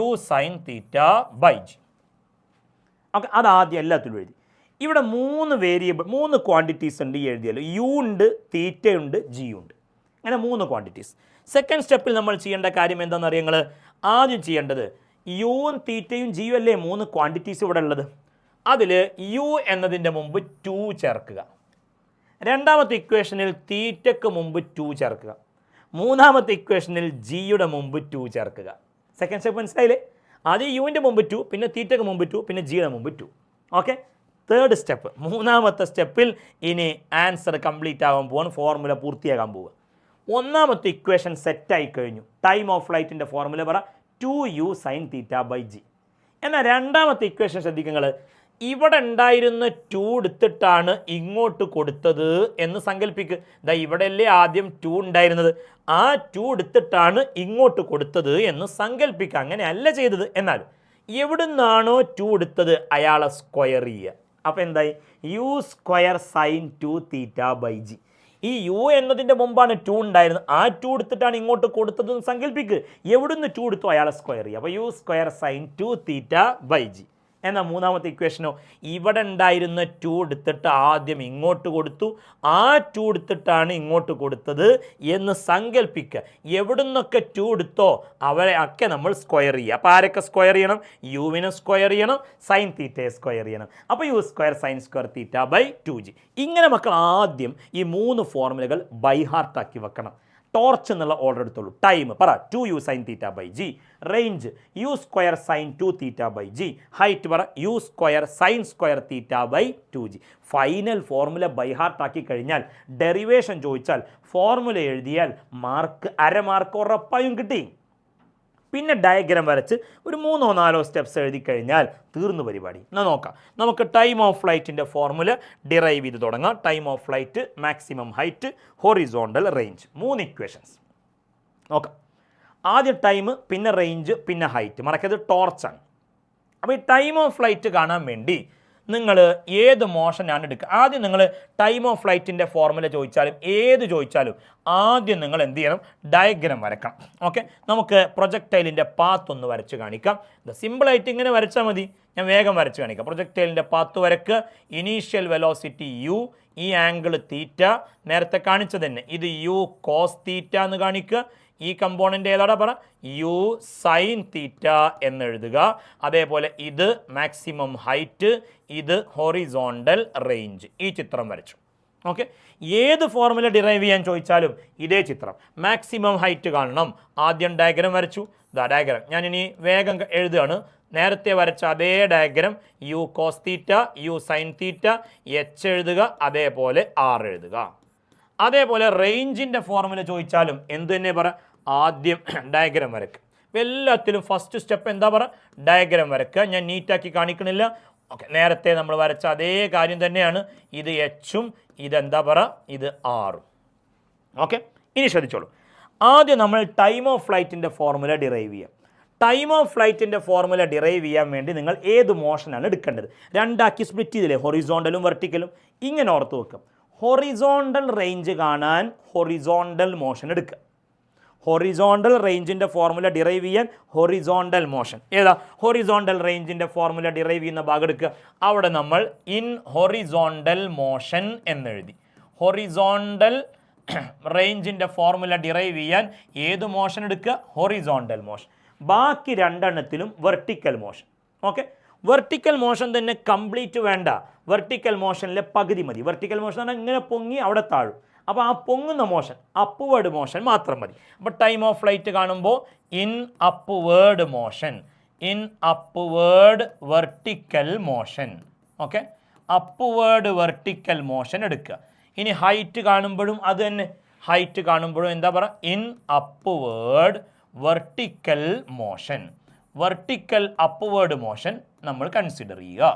u sin θ/g. Okay, അതാദ്യം എല്ലാത്തിലും എഴുതി. ഇവിടെ 3 വേരിയബിൾ, 3 ക്വാണ്ടിറ്റീസ് ഉണ്ട് ഈ എഴുതിയല്ലോ. യു ഉണ്ട്, തീറ്റ ഉണ്ട്, ജി ഉണ്ട്. അങ്ങനെ 3 ക്വാണ്ടിറ്റീസ്. സെക്കൻഡ് സ്റ്റെപ്പിൽ നമ്മൾ ചെയ്യേണ്ട കാര്യം എന്താണെന്ന് അറിയാം നിങ്ങൾ? ആദ്യം ചെയ്യേണ്ടത് യുവും തീറ്റയും ജിയും അല്ലേ 3 ക്വാണ്ടിറ്റീസ് ഇവിടെ ഉള്ളത്. അതിൽ യു എന്നതിൻ്റെ മുമ്പ് 2 ചേർക്കുക. രണ്ടാമത്തെ ഇക്വേഷനിൽ തീറ്റയ്ക്ക് മുമ്പ് 2 ചേർക്കുക. മൂന്നാമത്തെ ഇക്വേഷനിൽ ജിയുടെ മുമ്പ് 2 ചേർക്കുക. സെക്കൻഡ് സ്റ്റെപ്പ് മനസ്സിലായില്ലേ? ആദ്യം യുവിൻ്റെ മുമ്പ് 2, പിന്നെ തീറ്റയ്ക്ക് മുമ്പ് 2, പിന്നെ ജിയുടെ മുമ്പ് 2. ഓക്കെ, തേർഡ് സ്റ്റെപ്പ്, മൂന്നാമത്തെ സ്റ്റെപ്പിൽ ഇനി ആൻസർ കംപ്ലീറ്റ് ആകാൻ പോവാണ്, ഫോർമുല പൂർത്തിയാകാൻ പോവുക. ഒന്നാമത്തെ ഇക്വേഷൻ സെറ്റായി കഴിഞ്ഞു. ടൈം ഓഫ് ഫ്ലൈറ്റിൻ്റെ ഫോർമുല പറ 2u sin θ/g. എന്നാൽ രണ്ടാമത്തെ ഇക്വേഷൻ ശ്രദ്ധിക്കുക. ഇവിടെ ഉണ്ടായിരുന്ന 2 എടുത്തിട്ടാണ് ഇങ്ങോട്ട് കൊടുത്തത് എന്ന് സങ്കല്പിക്കുക. ദാ ഇവിടെയല്ലേ ആദ്യം 2 ഉണ്ടായിരുന്നത്, ആ 2 എടുത്തിട്ടാണ് ഇങ്ങോട്ട് കൊടുത്തത് എന്ന് സങ്കല്പിക്കുക. അങ്ങനെയല്ല ചെയ്തത്. എന്നാലും എവിടുന്നാണോ 2 എടുത്തത് അയാളെ സ്ക്വയർ ചെയ്യുക. അപ്പോൾ എന്തായി? u² sin 2θ/g. ഈ യു എന്നതിൻ്റെ മുമ്പാണ് 2 ഉണ്ടായിരുന്നത്, ആ 2 എടുത്തിട്ടാണ് ഇങ്ങോട്ട് കൊടുത്തതെന്ന് സങ്കല്പിക്കുക. എവിടുന്ന് 2 എടുത്തോ അയാളെ സ്ക്വയർ ചെയ്യുക. അപ്പോൾ u² sin 2θ/g. എന്നാൽ മൂന്നാമത്തെ ഇക്വേഷനോ, ഇവിടെ ഉണ്ടായിരുന്ന 2 എടുത്തിട്ട് ആദ്യം ഇങ്ങോട്ട് കൊടുത്തു, ആ 2 എടുത്തിട്ടാണ് ഇങ്ങോട്ട് കൊടുത്തത് എന്ന് സങ്കല്പിക്കുക. എവിടുന്നൊക്കെ 2 എടുത്തോ അവരെ ഒക്കെ നമ്മൾ സ്ക്വയർ ചെയ്യുക. അപ്പോൾ ആരൊക്കെ സ്ക്വയർ ചെയ്യണം? യുവിനെ സ്ക്വയർ ചെയ്യണം, സൈൻ തീറ്റയെ സ്ക്വയർ ചെയ്യണം. അപ്പോൾ u² sin സ്ക്വയർ θ/2g. ഇങ്ങനെ മക്കൾ ആദ്യം ഈ 3 ഫോർമുലകൾ ബൈഹാർട്ടാക്കി വെക്കണം. ടോർച്ച് എന്നുള്ള ഓർഡർ എടുത്തോളൂ. ടൈം പറ 2u sin θ/g. Range u² sin 2θ/g. Height പറ u² sin square θ/2g. Final formula ബൈഹാർട്ടാക്കി കഴിഞ്ഞാൽ ഡെറിവേഷൻ ചോദിച്ചാൽ ഫോർമുല എഴുതിയാൽ മാർക്ക്, അരമാർക്ക് ഉറപ്പായും കിട്ടി. പിന്നെ ഡയഗ്രാം വരച്ച് ഒരു 3-4 സ്റ്റെപ്സ് എഴുതി കഴിഞ്ഞാൽ തീർന്നു പരിപാടി. എന്നാൽ നോക്കാം, നമുക്ക് ടൈം ഓഫ് ഫ്ലൈറ്റിൻ്റെ ഫോർമുല ഡിറൈവ് ചെയ്ത് തുടങ്ങാം. Time of flight, maximum height, horizontal, range. 3 equations നോക്കാം. ആദ്യം ടൈം, പിന്നെ റേഞ്ച്, പിന്നെ ഹൈറ്റ്. മറക്കരുത് ടോർച്ചാണ്. അപ്പോൾ ഈ ടൈം ഓഫ് ഫ്ലൈറ്റ് കാണാൻ വേണ്ടി നിങ്ങൾ ഏത് മോഷനാണ് എടുക്കുക? ആദ്യം നിങ്ങൾ ടൈം ഓഫ് ഫ്ലൈറ്റിൻ്റെ ഫോർമുല ചോദിച്ചാലും ഏത് ചോദിച്ചാലും ആദ്യം നിങ്ങൾ എന്ത് ചെയ്യണം? ഡയഗ്രം വരക്കണം. ഓക്കെ, നമുക്ക് പ്രൊജക്ടൈലിൻ്റെ പാത്ത് ഒന്ന് വരച്ച് കാണിക്കാം. ഇത് സിമ്പിളായിട്ട് ഇങ്ങനെ വരച്ചാൽ മതി. ഞാൻ വേഗം വരച്ച് കാണിക്കാം. പ്രൊജക്ടൈലിൻ്റെ പാത്ത് വരക്ക്. ഇനീഷ്യൽ വെലോസിറ്റി യു, ഈ ആംഗിൾ തീറ്റ, നേരത്തെ കാണിച്ചത് തന്നെ ഇത് യു കോസ് തീറ്റ എന്ന് കാണിക്കുക. ഈ കമ്പോണൻ്റ് ഏതാടാ പറ? യു സൈൻ തീറ്റ എന്നെഴുതുക. അതേപോലെ ഇത് മാക്സിമം ഹൈറ്റ്, ഇത് ഹൊറിസോണ്ടൽ റേഞ്ച്. ഈ ചിത്രം വരച്ചു. ഓക്കെ, ഏത് ഫോർമുല ഡിറൈവ് ചെയ്യാൻ ചോദിച്ചാലും ഇതേ ചിത്രം. മാക്സിമം ഹൈറ്റ് കാണണം. ആദ്യം ഡയഗ്രം വരച്ചു. ഡയഗ്രം ഞാനിനി വേഗം എഴുതുകയാണ്. നേരത്തെ വരച്ച അതേ diagram u cos theta, u sine theta, H എഴുതുക, അതേപോലെ ആർ എഴുതുക. അതേപോലെ റേഞ്ചിൻ്റെ ഫോർമുല ചോദിച്ചാലും എന്ത് തന്നെ പറ? ആദ്യം ഡയഗ്രം വരക്കുക. എല്ലാത്തിലും ഫസ്റ്റ് സ്റ്റെപ്പ് എന്താ പറ? ഡയഗ്രം വരക്കുക. ഞാൻ നീറ്റാക്കി കാണിക്കണില്ല. ഓക്കെ, നേരത്തെ നമ്മൾ വരച്ച അതേ കാര്യം തന്നെയാണ്. ഇത് എച്ചും ഇതെന്താ പറ? ഇത് ആറും. ഓക്കെ, ഇനി ശ്രദ്ധിച്ചോളൂ. ആദ്യം നമ്മൾ ടൈം ഓഫ് ഫ്ലൈറ്റിൻ്റെ ഫോർമുല ഡിറൈവ് ചെയ്യാം. ടൈം ഓഫ് ഫ്ലൈറ്റിൻ്റെ ഫോർമുല ഡിറൈവ് ചെയ്യാൻ വേണ്ടി നിങ്ങൾ ഏത് മോഷനാണ് എടുക്കേണ്ടത്? രണ്ടാക്കി സ്പ്ലിറ്റ് ചെയ്തില്ലേ, ഹൊറിസോണ്ടലും വെർട്ടിക്കലും. ഇങ്ങനെ ഓർത്ത് വെക്കാം. ഹൊറിസോണ്ടൽ റേഞ്ച് കാണാൻ ഹൊറിസോണ്ടൽ മോഷൻ എടുക്കുക. ഹൊറിസോണ്ടൽ റേഞ്ചിൻ്റെ ഫോർമുല ഡിറൈവ് ചെയ്യാൻ ഹൊറിസോണ്ടൽ മോഷൻ ഏതാ? ഹൊറിസോണ്ടൽ റേഞ്ചിൻ്റെ ഫോർമുല ഡിറൈവ് ചെയ്യുന്ന ഭാഗം എടുക്കുക. അവിടെ നമ്മൾ ഇൻ ഹൊറിസോണ്ടൽ മോഷൻ എന്നെഴുതി. ഹൊറിസോണ്ടൽ റേഞ്ചിൻ്റെ ഫോർമുല ഡിറൈവ് ചെയ്യാൻ ഏത് മോഷൻ എടുക്കുക? Horizontal motion. ബാക്കി രണ്ടെണ്ണത്തിലും vertical motion. Okay, vertical motion തന്നെ കംപ്ലീറ്റ് വേണ്ട. വെർട്ടിക്കൽ മോഷനിലെ പകുതി മതി. വെർട്ടിക്കൽ മോഷൻ പറഞ്ഞാൽ ഇങ്ങനെ പൊങ്ങി അവിടെ താഴും. അപ്പോൾ ആ പൊങ്ങുന്ന മോഷൻ അപ്വേർഡ് മോഷൻ മാത്രം മതി. അപ്പോൾ ടൈം ഓഫ് ഫ്ലൈറ്റ് കാണുമ്പോൾ in upward motion, in upward vertical motion. Okay, upward vertical motion എടുക്കുക. ഇനി ഹൈറ്റ് കാണുമ്പോഴും അത് തന്നെ. ഹൈറ്റ് കാണുമ്പോഴും എന്താ പറയുക? In upward vertical motion. Vertical upward motion നമ്മൾ കൺസിഡർ ചെയ്യുക.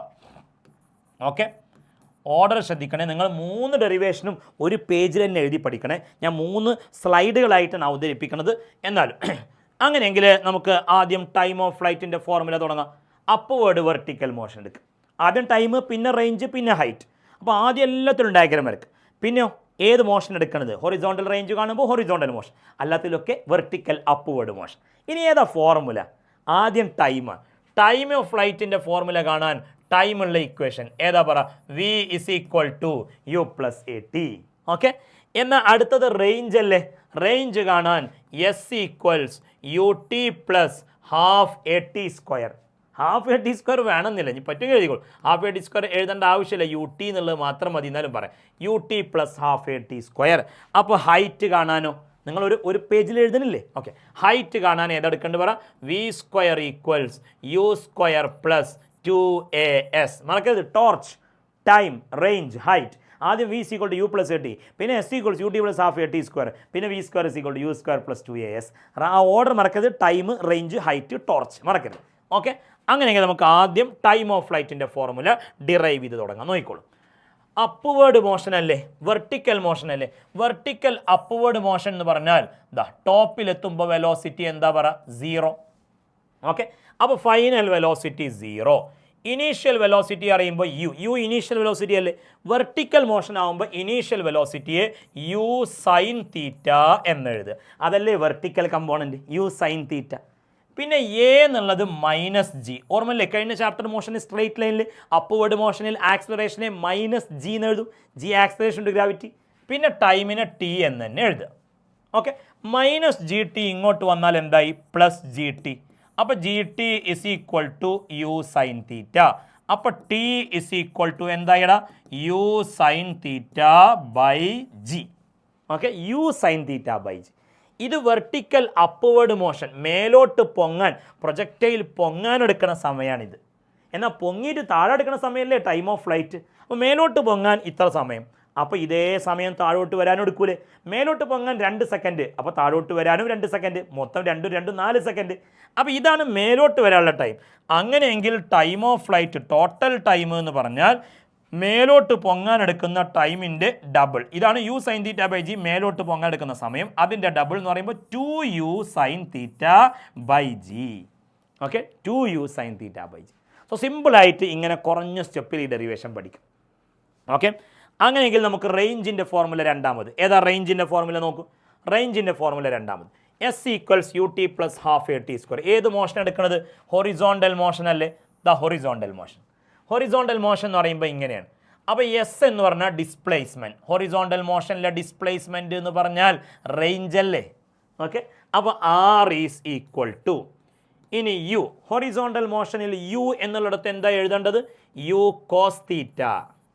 ഓക്കെ, ഓർഡർ ശ്രദ്ധിക്കണേ. നിങ്ങൾ 3 ഡെറിവേഷനും ഒരു പേജിൽ തന്നെ എഴുതി പഠിക്കണേ. ഞാൻ 3 സ്ലൈഡുകളായിട്ടാണ് അവതരിപ്പിക്കുന്നത്. എന്നാലും അങ്ങനെയെങ്കിൽ നമുക്ക് ആദ്യം ടൈം ഓഫ് ഫ്ലൈറ്റിൻ്റെ ഫോർമുല തുടങ്ങാം. അപ്വേർഡ് വെർട്ടിക്കൽ മോഷൻ എടുക്കുക. ആദ്യം ടൈം, പിന്നെ റേഞ്ച്, പിന്നെ ഹൈറ്റ്. അപ്പോൾ ആദ്യം എല്ലാത്തിലും ഡയഗ്രം വരക്കുക. പിന്നെയോ ഏത് മോഷൻ എടുക്കണത്? ഹൊറിസോണ്ടൽ റേഞ്ച് കാണുമ്പോൾ ഹൊറിസോണ്ടൽ മോഷൻ, അല്ലാത്തതിലൊക്കെ വെർട്ടിക്കൽ അപ്വേർഡ് മോഷൻ. ഇനി ഏതാ ഫോർമുല? ആദ്യം ടൈം. ടൈം ഓഫ് ഫ്ലൈറ്റിൻ്റെ ഫോർമുല കാണാൻ ടൈമുള്ള ഇക്വേഷൻ ഏതാ പറ? V is equal to u plus a t. Okay, എന്നാൽ അടുത്തത് റേഞ്ച് അല്ലേ? റേഞ്ച് കാണാൻ s equals u t plus half a t square. Half a t square വേണമെന്നില്ല, ഇനി പറ്റുമെങ്കിൽ എഴുതിക്കോളൂ. ഹാഫ് എ ടി സ്ക്വയർ എഴുതേണ്ട ആവശ്യമില്ല, യു ടി എന്നുള്ളത് മാത്രം മതി. എന്നാലും പറയാം u t plus half a t square. അപ്പോൾ ഹൈറ്റ് കാണാനോ നിങ്ങൾ ഒരു പേജിൽ എഴുതണില്ലേ? ഓക്കെ, ഹൈറ്റ് കാണാൻ ഏതെടുക്കേണ്ടി പറ? V square equals u square plus 2as. മറക്കരുത്, ടോർച്ച്, ടൈം, റേഞ്ച്, ഹൈറ്റ്. ആദ്യം v equal to u plus a t, പിന്നെ s equals u t plus half a t square, പിന്നെ v square is equal to u square plus 2as. ആ order മറക്കരുത്. Time, range, height, torch മറക്കരുത്. Okay, അങ്ങനെയെങ്കിൽ നമുക്ക് ആദ്യം time of ഫ്ലൈറ്റിൻ്റെ formula derive ചെയ്ത് തുടങ്ങാം. നോക്കിക്കോളൂ. അപ്വേർഡ് മോഷൻ അല്ലേ, വെർട്ടിക്കൽ മോഷൻ അല്ലേ? വെർട്ടിക്കൽ അപ്വേർഡ് മോഷൻ എന്ന് പറഞ്ഞാൽ ടോപ്പിലെത്തുമ്പോൾ വെലോസിറ്റി എന്താ പറ? 0. ഓക്കെ, അപ്പോൾ ഫൈനൽ വെലോസിറ്റി 0. ഇനീഷ്യൽ വെലോസിറ്റി അറിയുമ്പോൾ യു ഇനീഷ്യൽ വെലോസിറ്റി അല്ലേ? വെർട്ടിക്കൽ മോഷൻ ആകുമ്പോൾ ഇനീഷ്യൽ വെലോസിറ്റിയെ യു സൈൻ തീറ്റ എന്നെഴുതുക. അതല്ലേ vertical component, u sine theta. പിന്നെ എ എന്നുള്ളത് മൈനസ് ജി. ഓർമ്മല്ലേ, കഴിഞ്ഞ ചാപ്റ്റർ മോഷനിൽ സ്ട്രെയിറ്റ് ലൈനിൽ അപ്വേർഡ് മോഷനിൽ ആക്സിലറേഷനെ മൈനസ് ജി എന്ന് എഴുതും. G acceleration to gravity. പിന്നെ ടൈമിനെ ടി എന്ന് തന്നെ എഴുതുക. ഓക്കെ, മൈനസ് ജി ടി ഇങ്ങോട്ട് വന്നാൽ എന്തായി? Plus g t. അപ്പോൾ g t is equal to u sine theta. അപ്പോൾ ടി ഇസ് ഈക്വൽ ടു എന്തായിടാ? U sine theta by G. Okay, u sine theta by g. ഇത് വെർട്ടിക്കൽ അപ്വേർഡ് മോഷൻ, മേലോട്ട് പൊങ്ങാൻ, projectile പൊങ്ങാൻ എടുക്കുന്ന സമയമാണിത്. എന്നാൽ പൊങ്ങിയിട്ട് താഴെ എടുക്കുന്ന സമയമല്ലേ ടൈം ഓഫ് ഫ്ലൈറ്റ്. അപ്പോൾ മേലോട്ട് പൊങ്ങാൻ ഇത്ര സമയം, അപ്പോൾ ഇതേ സമയം താഴോട്ട് വരാനും എടുക്കൂലേ? മേലോട്ട് പൊങ്ങാൻ 2 സെക്കൻഡ്, അപ്പോൾ താഴോട്ട് വരാനും 2 സെക്കൻഡ്, മൊത്തം 2 4 സെക്കൻഡ്. അപ്പോൾ ഇതാണ് മേലോട്ട് വരാനുള്ള ടൈം. അങ്ങനെയെങ്കിൽ time of flight, total time എന്ന് പറഞ്ഞാൽ മേലോട്ട് പൊങ്ങാൻ എടുക്കുന്ന ടൈമിൻ്റെ ഡബിൾ. ഇതാണ് u sine theta by G, മേലോട്ട് പൊങ്ങാൻ എടുക്കുന്ന സമയം. അതിൻ്റെ ഡബിൾ എന്ന് പറയുമ്പോൾ 2u sine theta by G. Okay, 2u sine theta by G. So so സിമ്പിളായിട്ട് ഇങ്ങനെ കുറഞ്ഞ സ്റ്റെപ്പിൽ ഈ ഡെറിവേഷൻ പഠിക്കും. ഓക്കെ, അങ്ങനെയെങ്കിൽ നമുക്ക് റേഞ്ചിൻ്റെ ഫോർമുല രണ്ടാമത് ഏതാ? റേഞ്ചിൻ്റെ ഫോർമുല നോക്കൂ. റേഞ്ചിൻ്റെ ഫോർമുല രണ്ടാമത് S equals u t plus half a t square. ഏത് മോഷൻ എടുക്കുന്നത്? ഹൊറിസോണ്ടൽ മോഷൻ അല്ലേ? The horizontal motion. Horizontal motion എന്ന് പറയുമ്പോൾ ഇങ്ങനെയാണ്. അപ്പോൾ എസ് എന്ന് പറഞ്ഞാൽ ഡിസ്പ്ലേസ്മെൻറ്റ്. ഹൊറിസോണ്ടൽ മോഷനിലെ ഡിസ്പ്ലേസ്മെൻറ്റ് എന്ന് പറഞ്ഞാൽ റേഞ്ച് അല്ലേ? ഓക്കെ, അപ്പോൾ ആർ ഈസ് ഈക്വൽ ടു, ഇനി യു, ഹൊറിസോണ്ടൽ മോഷനിൽ യു എന്നുള്ളിടത്ത് എന്താ എഴുതേണ്ടത്? U cos theta.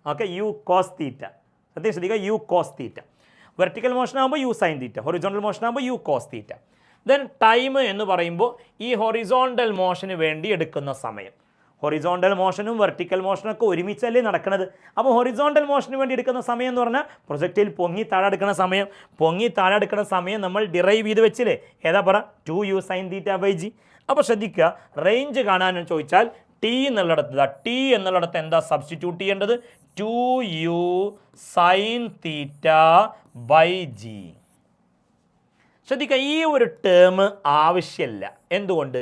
Okay, u cos theta. സത്യം ശ്രദ്ധിക്കുക, u cos theta. Vertical motion ആകുമ്പോൾ u sine theta, horizontal motion ആകുമ്പോൾ u cos theta. Then time എന്ന് പറയുമ്പോൾ ഈ ഹൊറിസോണ്ടൽ മോഷന് വേണ്ടി എടുക്കുന്ന സമയം. ഹൊറിസോണ്ടൽ മോഷനും വെർട്ടിക്കൽ മോഷനും ഒക്കെ ഒരുമിച്ചല്ലേ നടക്കുന്നത്. അപ്പോൾ ഹൊറിസോണ്ടൽ മോഷന് വേണ്ടി എടുക്കുന്ന സമയം എന്ന് പറഞ്ഞാൽ പ്രൊജക്റ്റിൽ പൊങ്ങി താഴെ എടുക്കുന്ന സമയം. പൊങ്ങി താഴെ എടുക്കുന്ന സമയം നമ്മൾ ഡിറൈവ് ചെയ്ത് വെച്ചില്ലേ? ഏതാ പറ? 2u sine theta by G. അപ്പോൾ ശ്രദ്ധിക്കുക, റേഞ്ച് കാണാൻ ചോദിച്ചാൽ ടി എന്നുള്ളിടത്ത്, ടി എന്നുള്ളിടത്ത് എന്താ സബ്സ്റ്റിറ്റ്യൂട്ട് ചെയ്യേണ്ടത്? 2u sine theta by G. ശ്രദ്ധിക്കുക, ഈ ഒരു ടേം ആവശ്യമില്ല. എന്തുകൊണ്ട്?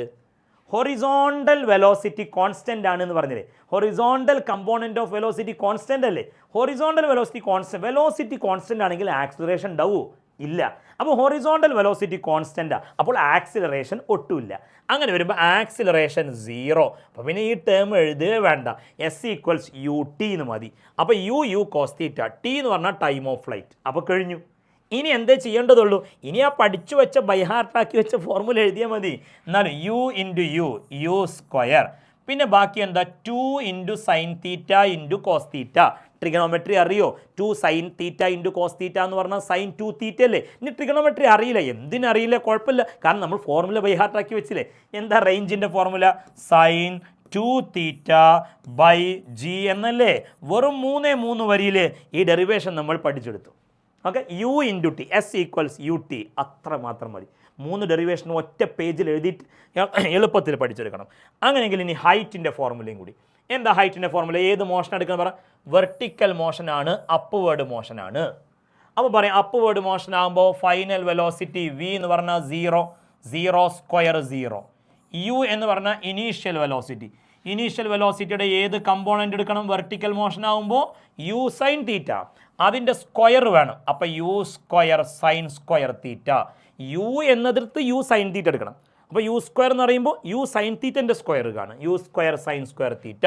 ഹൊറിസോണ്ടൽ വെലോസിറ്റി കോൺസ്റ്റൻ്റ് ആണെന്ന് പറഞ്ഞില്ലേ? Horizontal component of velocity constant അല്ലേ? ഹൊറിസോണ്ടൽ വെലോസിറ്റി കോൺസ്റ്റൻ്റ് ആണെങ്കിൽ ആക്സിലറേഷൻ ഉണ്ടാവുമോ? ഇല്ല. അപ്പോൾ ഹൊറിസോണ്ടൽ വെലോസിറ്റി കോൺസ്റ്റൻ്റാണ്, അപ്പോൾ ആക്സിലറേഷൻ ഒട്ടുമില്ല. അങ്ങനെ വരുമ്പോൾ ആക്സിലറേഷൻ 0. അപ്പോൾ പിന്നെ ഈ ടേം എഴുതുക വേണ്ട, എസ് ഈക്വൽസ് യു ടി എന്ന് മതി. അപ്പോൾ യു കോസ് തീറ്റ, ടി എന്ന് പറഞ്ഞാൽ ടൈം ഓഫ് ഫ്ലൈറ്റ്. അപ്പോൾ കഴിഞ്ഞു. ഇനി എന്തേ ചെയ്യേണ്ടതുള്ളൂ? ഇനി ആ പഠിച്ചു വെച്ച ബൈഹാർട്ടാക്കി വെച്ച ഫോർമുല എഴുതിയാൽ മതി. എന്നാലും യു ഇൻറ്റു യു സ്ക്വയർ, പിന്നെ ബാക്കി എന്താ? 2 into sine theta into cos theta. Trigonometry അറിയോ? 2 sine theta into cos theta എന്ന് പറഞ്ഞാൽ സൈൻ 2 തീറ്റ അല്ലേ? ഇനി ട്രിഗണോമെട്രി അറിയില്ല, എന്തിനറിയില്ല? കുഴപ്പമില്ല, കാരണം നമ്മൾ ഫോർമുല ബൈഹാർട്ടാക്കി വെച്ചില്ലേ. എന്താ റേഞ്ചിൻ്റെ formula? Sine 2 theta by g എന്നല്ലേ? വെറും 3 വരിയിൽ ഈ ഡെറിവേഷൻ നമ്മൾ പഠിച്ചെടുത്തു. Okay, u into t, s equals u t, അത്ര മാത്രം മതി. 3 ഡെറിവേഷൻ ഒറ്റ പേജിൽ എഴുതിയിട്ട് എളുപ്പത്തിൽ പഠിച്ചെടുക്കണം. അങ്ങനെയെങ്കിൽ ഇനി ഹൈറ്റിൻ്റെ ഫോർമുലയും കൂടി. എന്താ ഹൈറ്റിൻ്റെ ഫോർമുല? ഏത് മോഷൻ എടുക്കുന്നത് പറ? വെർട്ടിക്കൽ മോഷനാണ്, അപ്വേർഡ് മോഷനാണ്. അപ്പോൾ പറയാം, അപ്വേർഡ് മോഷൻ ആകുമ്പോൾ ഫൈനൽ വെലോസിറ്റി വി എന്ന് പറഞ്ഞാൽ 0 സ്ക്വയർ 0. യു എന്ന് പറഞ്ഞാൽ ഇനീഷ്യൽ വെലോസിറ്റി. ഇനീഷ്യൽ വെലോസിറ്റിയുടെ ഏത് കമ്പോണൻ്റ് എടുക്കണം? വെർട്ടിക്കൽ മോഷൻ ആകുമ്പോൾ യു സൈൻ തീറ്റ, അതിൻ്റെ സ്ക്വയർ വേണം. അപ്പോൾ u square sine square theta. U എന്നതിർത്ത് യു സൈൻ തീറ്റ എടുക്കണം. അപ്പോൾ യു സ്ക്വയർ എന്ന് പറയുമ്പോൾ യു സൈൻ തീറ്റൻ്റെ സ്ക്വയർ കാണും, u square sine square theta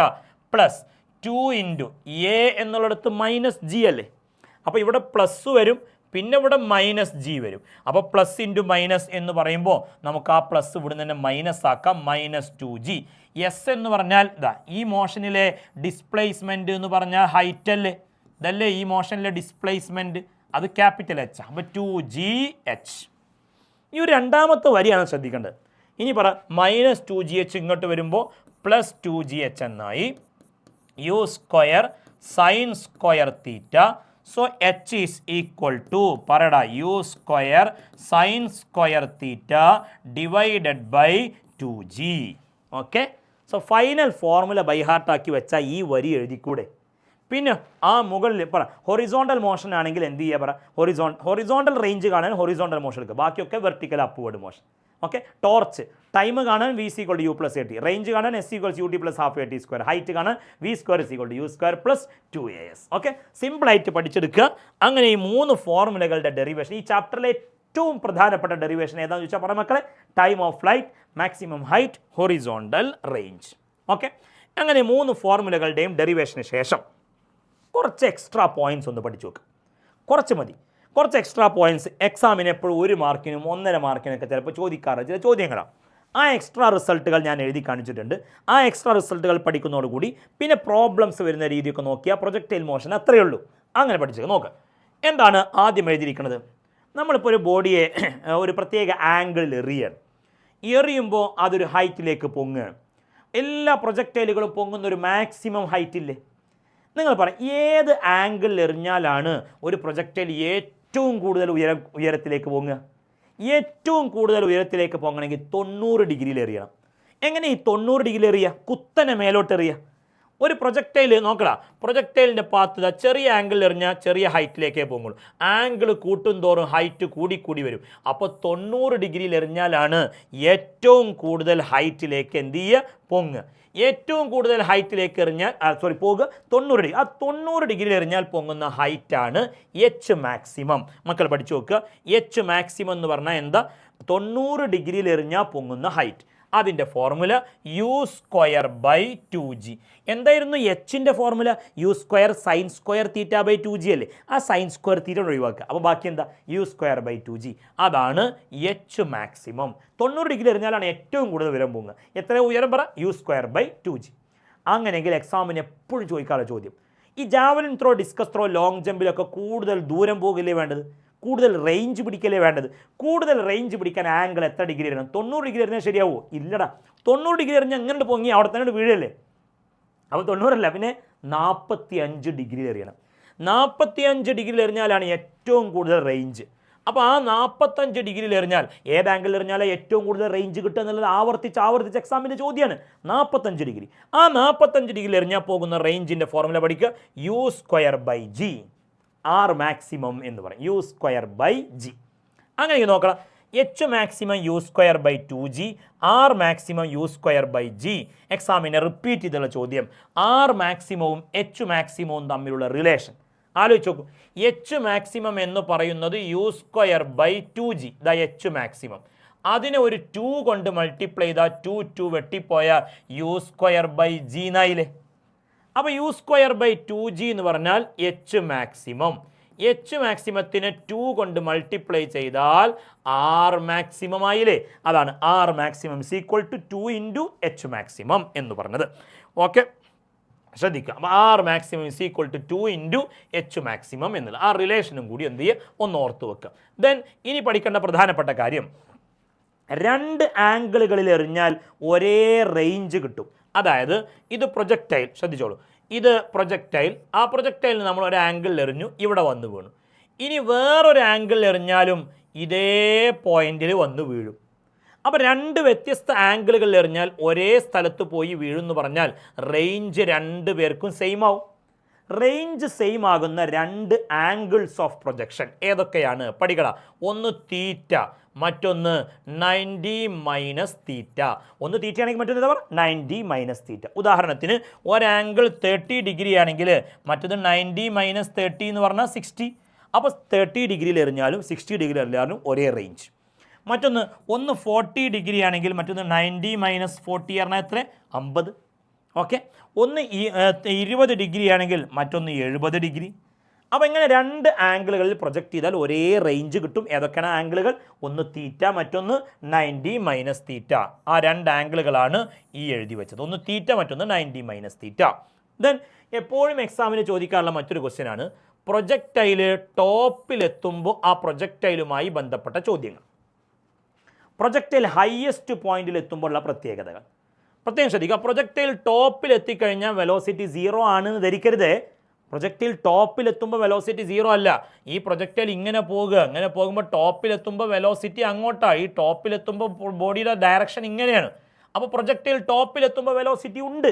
plus 2 into a എന്നുള്ളിടത്ത് മൈനസ് ജി അല്ലേ? അപ്പോൾ ഇവിടെ പ്ലസ് വരും, പിന്നെ ഇവിടെ മൈനസ് ജി വരും. അപ്പോൾ പ്ലസ് ഇൻറ്റു മൈനസ് എന്ന് പറയുമ്പോൾ നമുക്ക് ആ പ്ലസ് ഇവിടെ നിന്ന് മൈനസ് ആക്കാം, -2g. എസ് എന്ന് പറഞ്ഞാൽ ഇതാ ഈ മോഷനിലെ ഡിസ്പ്ലേസ്മെൻറ്റ് എന്ന് പറഞ്ഞാൽ ഹൈറ്റ് അല്ലേ? ഇതല്ലേ ഈ മോഷനിലെ ഡിസ്പ്ലേസ്മെൻറ്റ്, അത് ക്യാപിറ്റൽ എച്ച്. അപ്പോൾ 2gh. ഈ ഒരു രണ്ടാമത്തെ വരിയാണ് ശ്രദ്ധിക്കേണ്ടത്. ഇനി പറ, -2gh ഇങ്ങോട്ട് വരുമ്പോൾ +2gh എന്നായി. U square sine square theta. So H is equal to പറയടാ, u square sine square theta divided by 2g. Okay, so final formula ബൈഹാർട്ടാക്കി വെച്ചാൽ ഈ വരി എഴുതിക്കൂടെ? പിന്നെ ആ മുകളിൽ പറ, ഹൊറിസോണ്ടൽ മോഷൻ ആണെങ്കിൽ എന്ത് ചെയ്യുക പറ? ഹൊറിസോണ്ടൽ റേഞ്ച് കാണാൻ ഹൊറിസോണ്ടൽ മോഷൻ എടുക്കുക, ബാക്കിയൊക്കെ vertical upward motion. Okay, torch time കാണാൻ v = u + at, റേഞ്ച് കാണാൻ s = ut + ½ at square, height കാണാൻ v² = u² + 2as. ഓക്കെ, സിമ്പിളായിട്ട് പഠിച്ചെടുക്കുക. അങ്ങനെ ഈ 3 ഫോർമുലകളുടെ ഡെറിവേഷൻ, ഈ ചാപ്റ്ററിലെ ഏറ്റവും പ്രധാനപ്പെട്ട ഡെറിവേഷൻ ഏതാണെന്ന് ചോദിച്ചാൽ പറ മക്കളെ, time of flight, maximum height, horizontal range. Okay, അങ്ങനെ 3 ഫോർമുലകളുടെയും ഡെറിവേഷന് ശേഷം കുറച്ച് എക്സ്ട്രാ പോയിൻറ്റ്സ് ഒന്ന് പഠിച്ചു വെക്കുക. കുറച്ച് മതി, കുറച്ച് എക്സ്ട്രാ പോയിൻറ്റ്സ്. എക്സാമിന് എപ്പോഴും 1 മാർക്കിനും 1.5 മാർക്കിനൊക്കെ ചിലപ്പോൾ ചോദിക്കാറ് ചില ചോദ്യങ്ങളാണ്. ആ എക്സ്ട്രാ റിസൾട്ടുകൾ ഞാൻ എഴുതി കാണിച്ചിട്ടുണ്ട്. ആ എക്സ്ട്രാ റിസൾട്ടുകൾ പഠിക്കുന്നതോടുകൂടി പിന്നെ പ്രോബ്ലംസ് വരുന്ന രീതിയൊക്കെ നോക്കിയാൽ പ്രൊജക്റ്റൈൽ മോഷൻ അത്രയേ ഉള്ളൂ. അങ്ങനെ പഠിച്ചേക്ക് നോക്കുക. എന്താണ് ആദ്യം എഴുതിയിരിക്കുന്നത്? നമ്മളിപ്പോൾ ഒരു ബോഡിയെ ഒരു പ്രത്യേക ആംഗിളിൽ എറിയുമ്പോൾ അതൊരു ഹൈറ്റിലേക്ക് പൊങ്ങുകയാണ്. എല്ലാ പ്രൊജക്റ്റൈലുകളും പൊങ്ങുന്ന ഒരു മാക്സിമം ഹൈറ്റില്ലേ? നിങ്ങൾ പറ, ഏത് ആംഗിളിൽ എറിഞ്ഞാലാണ് ഒരു പ്രൊജക്റ്റൈൽ ഏറ്റവും കൂടുതൽ ഉയരത്തിലേക്ക് പൊങ്ങുക? ഏറ്റവും കൂടുതൽ ഉയരത്തിലേക്ക് പൊങ്ങണമെങ്കിൽ 90 ഡിഗ്രിയിൽ എറിയണം. എങ്ങനെ ഈ 90 ഡിഗ്രിയിൽ എറിയുക? കുത്തനെ മേലോട്ട് എറിയുക. ഒരു പ്രൊജക്ടൈൽ നോക്കടാ, പ്രൊജക്ടൈലിൻ്റെ പാത്ത് ചെറിയ ആംഗിളിൽ എറിഞ്ഞാൽ ചെറിയ ഹൈറ്റിലേക്കേ പോകുള്ളൂ. ആംഗിൾ കൂട്ടും തോറും ഹൈറ്റ് കൂടി വരും. അപ്പോൾ 90 ഡിഗ്രിയിൽ എറിഞ്ഞാലാണ് ഏറ്റവും കൂടുതൽ ഹൈറ്റിലേക്ക് എന്ത് ചെയ്യുക, പൊങ്ങുക. ഏറ്റവും കൂടുതൽ ഹൈറ്റിലേക്ക് എറിഞ്ഞാൽ പോകുക 90 ഡിഗ്രി. ആ 90 ഡിഗ്രിയിൽ എറിഞ്ഞാൽ പൊങ്ങുന്ന ഹൈറ്റാണ് എച്ച് മാക്സിമം. മക്കൾ പഠിച്ചു നോക്കുക. എച്ച് മാക്സിമം എന്ന് പറഞ്ഞാൽ എന്താ? 90 ഡിഗ്രിയിൽ എറിഞ്ഞാൽ പൊങ്ങുന്ന ഹൈറ്റ്. അതിൻ്റെ ഫോർമുല u²/2g. എന്തായിരുന്നു എച്ചിൻ്റെ ഫോർമുല? u² sin² θ/2g അല്ലേ? ആ sin² θ ഒഴിവാക്കുക. അപ്പോൾ ബാക്കി എന്താ? u²/2g. അതാണ് എച്ച് മാക്സിമം. 90 ഡിഗ്രി എറിഞ്ഞാലാണ് ഏറ്റവും കൂടുതൽ ഉയരം പോകുന്നത്. എത്ര ഉയരം പറ? u²/2g. അങ്ങനെയെങ്കിൽ എക്സാമിന് എപ്പോഴും ചോദിക്കാനുള്ള ചോദ്യം, ഈ javelin throw, discus throw, long ജമ്പിലൊക്കെ കൂടുതൽ ദൂരം പോകില്ലേ വേണ്ടത്? കൂടുതൽ റേഞ്ച് പിടിക്കലേ വേണ്ടത്? കൂടുതൽ റേഞ്ച് പിടിക്കാൻ ആംഗിൾ എത്ര ഡിഗ്രി എറിയണം? 90 ഡിഗ്രി എറിഞ്ഞാൽ ശരിയാവോ? ഇല്ലടാ. 90 ഡിഗ്രി എറിഞ്ഞാൽ എങ്ങനെ പൊങ്ങി അവിടെ തന്നെ വീഴല്ലേ? അപ്പോൾ 90 അല്ല, പിന്നെ 45 ഡിഗ്രി എറിയണം. 45 ഡിഗ്രിയിൽ എറിഞ്ഞാലാണ് ഏറ്റവും കൂടുതൽ റേഞ്ച്. അപ്പോൾ ആ 45 ഡിഗ്രിയിൽ എറിഞ്ഞാൽ ഏത് ആംഗിളിൽ എറിഞ്ഞാൽ ഏറ്റവും കൂടുതൽ റേഞ്ച് കിട്ടുക എന്നുള്ളത് ആവർത്തിച്ച് എക്സാമിൻ്റെ ചോദ്യമാണ്. 45 ഡിഗ്രി. ആ 45 ഡിഗ്രിയിൽ എറിഞ്ഞാൽ പോകുന്ന റേഞ്ചിൻ്റെ ഫോർമുല പഠിക്കുക. u²/g. ആർ മാക്സിമം എന്ന് പറയും. u²/g. അങ്ങനെ നോക്കണം. H maximum u²/2g, R maximum u²/g. എക്സാമിനെ റിപ്പീറ്റ് ചെയ്തുള്ള ചോദ്യം, ആർ മാക്സിമവും എച്ച് മാക്സിമവും തമ്മിലുള്ള റിലേഷൻ ആലോചിച്ച് നോക്കൂ. എച്ച് മാക്സിമം എന്ന് പറയുന്നത് u²/2g. The H maximum. അതിനെ ഒരു 2 കൊണ്ട് മൾട്ടിപ്ലൈ ചെയ്താൽ 2 വെട്ടിപ്പോയാൽ u²/g എന്നായില്ലേ? അപ്പോൾ u²/2g എന്ന് പറഞ്ഞാൽ എച്ച് മാക്സിമം. എച്ച് മാക്സിമത്തിന് 2 കൊണ്ട് മൾട്ടിപ്ലൈ ചെയ്താൽ ആർ മാക്സിമം ആയില്ലേ? അതാണ് ആർ മാക്സിമം = 2 × എച്ച് മാക്സിമം എന്ന് പറഞ്ഞത്. ഓക്കെ, ശ്രദ്ധിക്കുക. അപ്പോൾ ആർ മാക്സിമം = 2 × എച്ച് മാക്സിമം എന്നുള്ള ആ റിലേഷനും കൂടി എന്ത് ചെയ്യുക, ഒന്ന് ഓർത്ത് വെക്കുക. ദെൻ ഇനി പഠിക്കേണ്ട പ്രധാനപ്പെട്ട കാര്യം, 2 ആംഗിളുകളിൽ എറിഞ്ഞാൽ ഒരേ റേഞ്ച് കിട്ടും. അതായത് ഇത് പ്രൊജക്ടൈൽ, ശ്രദ്ധിച്ചോളൂ, ഇത് പ്രൊജക്ടൈൽ. ആ പ്രൊജക്ടൈലിന് നമ്മൾ ഒരു ആംഗിളിൽ എറിഞ്ഞു, ഇവിടെ വന്ന് വീണു. ഇനി വേറൊരു ആംഗിളിൽ എറിഞ്ഞാലും ഇതേ പോയിന്റിൽ വന്ന് വീഴും. അപ്പോൾ 2 വ്യത്യസ്ത ആംഗിളുകളിൽ എറിഞ്ഞാൽ ഒരേ സ്ഥലത്ത് പോയി വീഴുമെന്ന് പറഞ്ഞാൽ റേഞ്ച് 2 പേർക്കും സെയിം ആവും. റേഞ്ച് സെയിം ആകുന്ന 2 ആംഗിൾസ് ഓഫ് പ്രൊജക്ഷൻ ഏതൊക്കെയാണ്? പഠിക്കട. ഒന്ന് തീറ്റ, മറ്റൊന്ന് 90 - θ. ഒന്ന് തീറ്റ ആണെങ്കിൽ മറ്റൊന്ന് എന്താ പറയുക? 90 - θ. ഉദാഹരണത്തിന് ഒരു ആംഗിൾ 30 ഡിഗ്രി ആണെങ്കിൽ മറ്റൊന്ന് 90 - 30 എന്ന് പറഞ്ഞാൽ 60. അപ്പോൾ 30 ഡിഗ്രിയിൽ എറിഞ്ഞാലും 60 ഡിഗ്രി എറിഞ്ഞാലും ഒരേ റേഞ്ച്. മറ്റൊന്ന് 40 ഡിഗ്രി ആണെങ്കിൽ മറ്റൊന്ന് 90 - 40 പറഞ്ഞാൽ എത്ര? 50. ഓക്കെ. ഒന്ന് 20 ഡിഗ്രി ആണെങ്കിൽ മറ്റൊന്ന് 70 ഡിഗ്രി. അപ്പോൾ ഇങ്ങനെ 2 ആംഗിളുകളിൽ പ്രൊജക്റ്റ് ചെയ്താൽ ഒരേ റേഞ്ച് കിട്ടും. ഏതൊക്കെയാണ് ആംഗിളുകൾ? ഒന്ന് തീറ്റ, മറ്റൊന്ന് 90 - θ. ആ 2 ആംഗിളുകളാണ് ഈ എഴുതി വെച്ചത്. ഒന്ന് തീറ്റ, മറ്റൊന്ന് 90 - θ. ദെൻ എപ്പോഴും എക്സാമിന് ചോദിക്കാനുള്ള മറ്റൊരു ക്വസ്റ്റ്യൻ ആണ്, പ്രൊജക്ടൈൽ ടോപ്പിലെത്തുമ്പോൾ ആ പ്രൊജക്ടൈലുമായി ബന്ധപ്പെട്ട ചോദ്യങ്ങൾ. പ്രൊജക്ടൈൽ ഹയസ്റ്റ് പോയിന്റിൽ എത്തുമ്പോഴുള്ള പ്രത്യേകതകൾ പ്രത്യേകം ശ്രദ്ധിക്കുക. പ്രൊജക്ടൈൽ ടോപ്പിൽ എത്തിക്കഴിഞ്ഞാൽ വെലോസിറ്റി 0 ആണെന്ന് ധരിക്കരുത്. പ്രൊജക്ടൈൽ ടോപ്പിലെത്തുമ്പോൾ വെലോസിറ്റി 0 അല്ല. ഈ പ്രൊജക്ടൈൽ ഇങ്ങനെ പോകുക, ഇങ്ങനെ പോകുമ്പോൾ ടോപ്പിലെത്തുമ്പോൾ വെലോസിറ്റി അങ്ങോട്ടാണ്. ഈ ടോപ്പിലെത്തുമ്പോൾ ബോഡിയുടെ ഡയറക്ഷൻ ഇങ്ങനെയാണ്. അപ്പോൾ പ്രൊജക്ടൈൽ ടോപ്പിലെത്തുമ്പോൾ വെലോസിറ്റി ഉണ്ട്,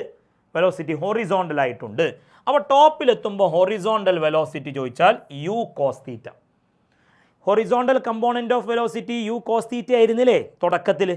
വെലോസിറ്റി ഹൊറിസോണ്ടൽ ആയിട്ടുണ്ട്. അപ്പോൾ ടോപ്പിലെത്തുമ്പോൾ ഹൊറിസോണ്ടൽ വെലോസിറ്റി ചോദിച്ചാൽ u cos θ. Horizontal component of velocity u cos θ ആയിരുന്നില്ലേ തുടക്കത്തിൽ?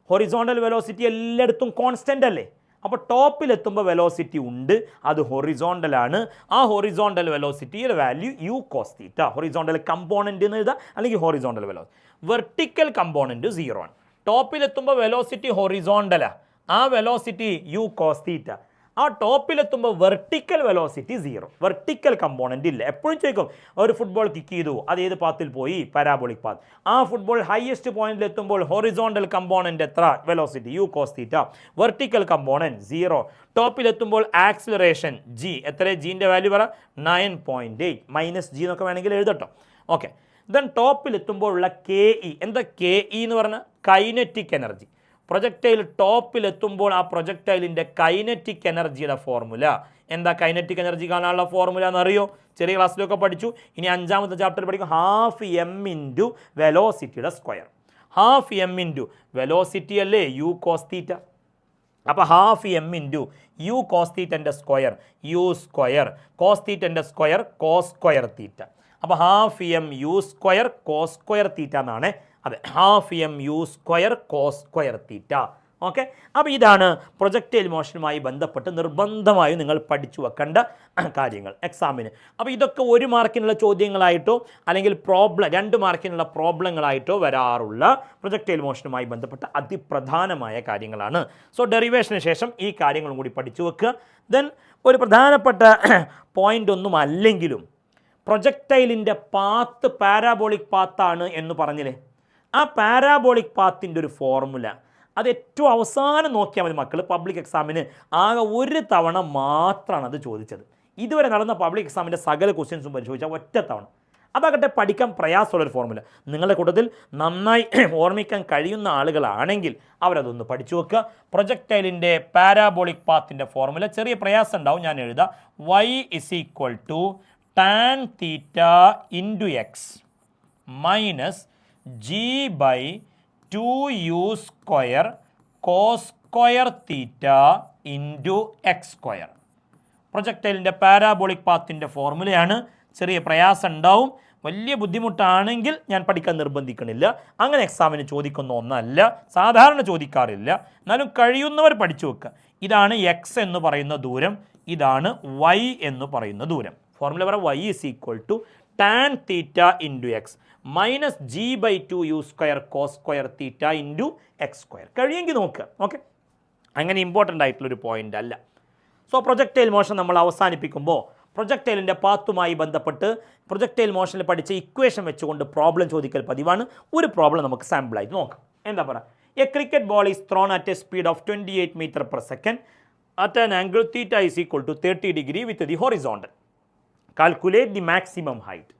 ഹൊറിസോണ്ടൽ വെലോസിറ്റി എല്ലായിടത്തും കോൺസ്റ്റൻ്റ് അല്ലേ? അപ്പോൾ ടോപ്പിലെത്തുമ്പോൾ വെലോസിറ്റി ഉണ്ട്, അത് ഹൊറിസോണ്ടലാണ്. ആ ഹൊറിസോണ്ടൽ വെലോസിറ്റിയുടെ value u cos θ. Horizontal component എന്ന് എഴുതാം, അല്ലെങ്കിൽ ഹൊറിസോണ്ടൽ വെലോസിറ്റി. വെർട്ടിക്കൽ കമ്പോണൻറ്റ് 0 ആണ്. ടോപ്പിലെത്തുമ്പോൾ വെലോസിറ്റി ഹൊറിസോണ്ടലാണ്, ആ വെലോസിറ്റി u cos θ. ആ ടോപ്പിലെത്തുമ്പോൾ വെർട്ടിക്കൽ വെലോസിറ്റി 0, വെർട്ടിക്കൽ കമ്പോണൻ്റ് ഇല്ല. എപ്പോഴും ചോദിക്കും, ഒരു ഫുട്ബോൾ കിക്ക് ചെയ്തു, അത് ഏത് പാത്തിൽ പോയി? Parabolic path. ആ ഫുട്ബോൾ ഹയസ്റ്റ് പോയിന്റിൽ എത്തുമ്പോൾ ഹൊറിസോണ്ടൽ കമ്പോണൻ്റ് എത്ര? Velocity u cos θ. Vertical component 0. ടോപ്പിലെത്തുമ്പോൾ ആക്സിലറേഷൻ g എത്ര? ജിൻ്റെ വാല്യൂ പറ. 9.8 - g എന്നൊക്കെ വേണമെങ്കിൽ എഴുതട്ടോ. ഓക്കെ. ദെൻ ടോപ്പിലെത്തുമ്പോഴുള്ള KE എന്താ? KE എന്ന് പറഞ്ഞാൽ കൈനറ്റിക് എനർജി. പ്രൊജക്ടൈൽ ടോപ്പിലെത്തുമ്പോൾ ആ പ്രൊജക്ടൈലിൻ്റെ കൈനറ്റിക് എനർജിയുടെ ഫോർമുല എന്താ? കൈനറ്റിക് എനർജി കാണാനുള്ള ഫോർമുല എന്നറിയോ? ചെറിയ ക്ലാസ്സിലൊക്കെ പഠിച്ചു. ഇനി 5ാമത്തെ ചാപ്റ്ററിൽ പഠിക്കും. ½ m × വെലോസിറ്റിയുടെ സ്ക്വയർ. ½ m × വെലോസിറ്റി അല്ലേ u cos θ. അപ്പോൾ half m into u cos തീറ്റൻ്റെ സ്ക്വയർ യു സ്ക്വയർ കോസ് തീറ്റൻ്റെ സ്ക്വയർ കോസ് സ്ക്വയർ തീറ്റ. അപ്പോൾ half m u square cos square theta എന്നാണ്. അതെ, half m u square cos square theta. Okay, അപ്പോൾ ഇതാണ് projectile മോഷനുമായി ബന്ധപ്പെട്ട് നിർബന്ധമായും നിങ്ങൾ പഠിച്ചു വെക്കേണ്ട കാര്യങ്ങൾ എക്സാമിന്. അപ്പോൾ ഇതൊക്കെ 1 മാർക്കിനുള്ള ചോദ്യങ്ങളായിട്ടോ അല്ലെങ്കിൽ 2 മാർക്കിനുള്ള പ്രോബ്ലങ്ങളായിട്ടോ വരാറുള്ള പ്രൊജക്റ്റൈൽ മോഷനുമായി ബന്ധപ്പെട്ട അതിപ്രധാനമായ കാര്യങ്ങളാണ്. സോ ഡെറിവേഷന് ശേഷം ഈ കാര്യങ്ങളും കൂടി പഠിച്ചു വെക്കുക. ദെൻ ഒരു പ്രധാനപ്പെട്ട പോയിൻ്റ് ഒന്നും അല്ലെങ്കിലും പ്രൊജക്റ്റൈലിൻ്റെ പാത്ത് പാരാബോളിക് പാത്താണ് എന്ന് പറഞ്ഞില്ലേ, ആ പാരാബോളിക് പാത്തിൻ്റെ ഒരു ഫോർമുല അത് ഏറ്റവും അവസാനം നോക്കിയാൽ മതി മക്കൾ. പബ്ലിക് എക്സാമിന് ആകെ 1 തവണ മാത്രമാണ് അത് ചോദിച്ചത്. ഇതുവരെ നടന്ന പബ്ലിക് എക്സാമിൻ്റെ സകല ക്വസ്റ്റ്യൻസും പരിശോധിച്ചാൽ ഒറ്റ തവണ. അതാകട്ടെ പഠിക്കാൻ പ്രയാസമുള്ളൊരു ഫോർമുല. നിങ്ങളുടെ കൂട്ടത്തിൽ നന്നായി ഓർമ്മിക്കാൻ കഴിയുന്ന ആളുകളാണെങ്കിൽ അവരതൊന്ന് പഠിച്ചു വെക്കുക. പ്രൊജക്റ്റൈലിൻ്റെ പാരാബോളിക് പാത്തിൻ്റെ ഫോർമുല ചെറിയ പ്രയാസം ഉണ്ടാവും, ഞാൻ എഴുതാം. y = tan θ into x minus g/2u square cos square theta into x square. പ്രൊജക്റ്റൈലിൻ്റെ പാരാബോളിക് പാത്തിൻ്റെ ഫോർമുലയാണ്. ചെറിയ പ്രയാസം ഉണ്ടാവും, വലിയ ബുദ്ധിമുട്ടാണെങ്കിൽ ഞാൻ പഠിക്കാൻ നിർബന്ധിക്കണില്ല. അങ്ങനെ എക്സാമിന് ചോദിക്കുന്ന ഒന്നല്ല, സാധാരണ ചോദിക്കാറില്ല. എന്നാലും കഴിയുന്നവർ പഠിച്ചു വെക്കുക. ഇതാണ് എക്സ് എന്ന് പറയുന്ന ദൂരം, ഇതാണ് വൈ എന്ന് പറയുന്ന ദൂരം. ഫോർമുല പറ y = tan θ into x minus g/2u square cos square theta into x square. കഴിയുമെങ്കിൽ നോക്കുക. ഓക്കെ, അങ്ങനെ ഇമ്പോർട്ടൻ്റ് ആയിട്ടുള്ളൊരു പോയിൻ്റ് അല്ല. സോ പ്രൊജക്റ്റൈൽ മോഷൻ നമ്മൾ അവസാനിപ്പിക്കുമ്പോൾ പ്രൊജക്റ്റൈലിൻ്റെ പാത്തുമായി ബന്ധപ്പെട്ട് പ്രൊജക്റ്റൈൽ മോഷനിൽ പഠിച്ച ഇക്വേഷൻ വെച്ചുകൊണ്ട് പ്രോബ്ലം ചോദിക്കൽ പതിവാണ്. ഒരു പ്രോബ്ലം നമുക്ക് സാമ്പിളായിട്ട് നോക്കാം. എന്താ പറയുക? A cricket ball is thrown at a speed of 28 m/s at an angle θ = 30 degree with the horizontal. Calculate the maximum height.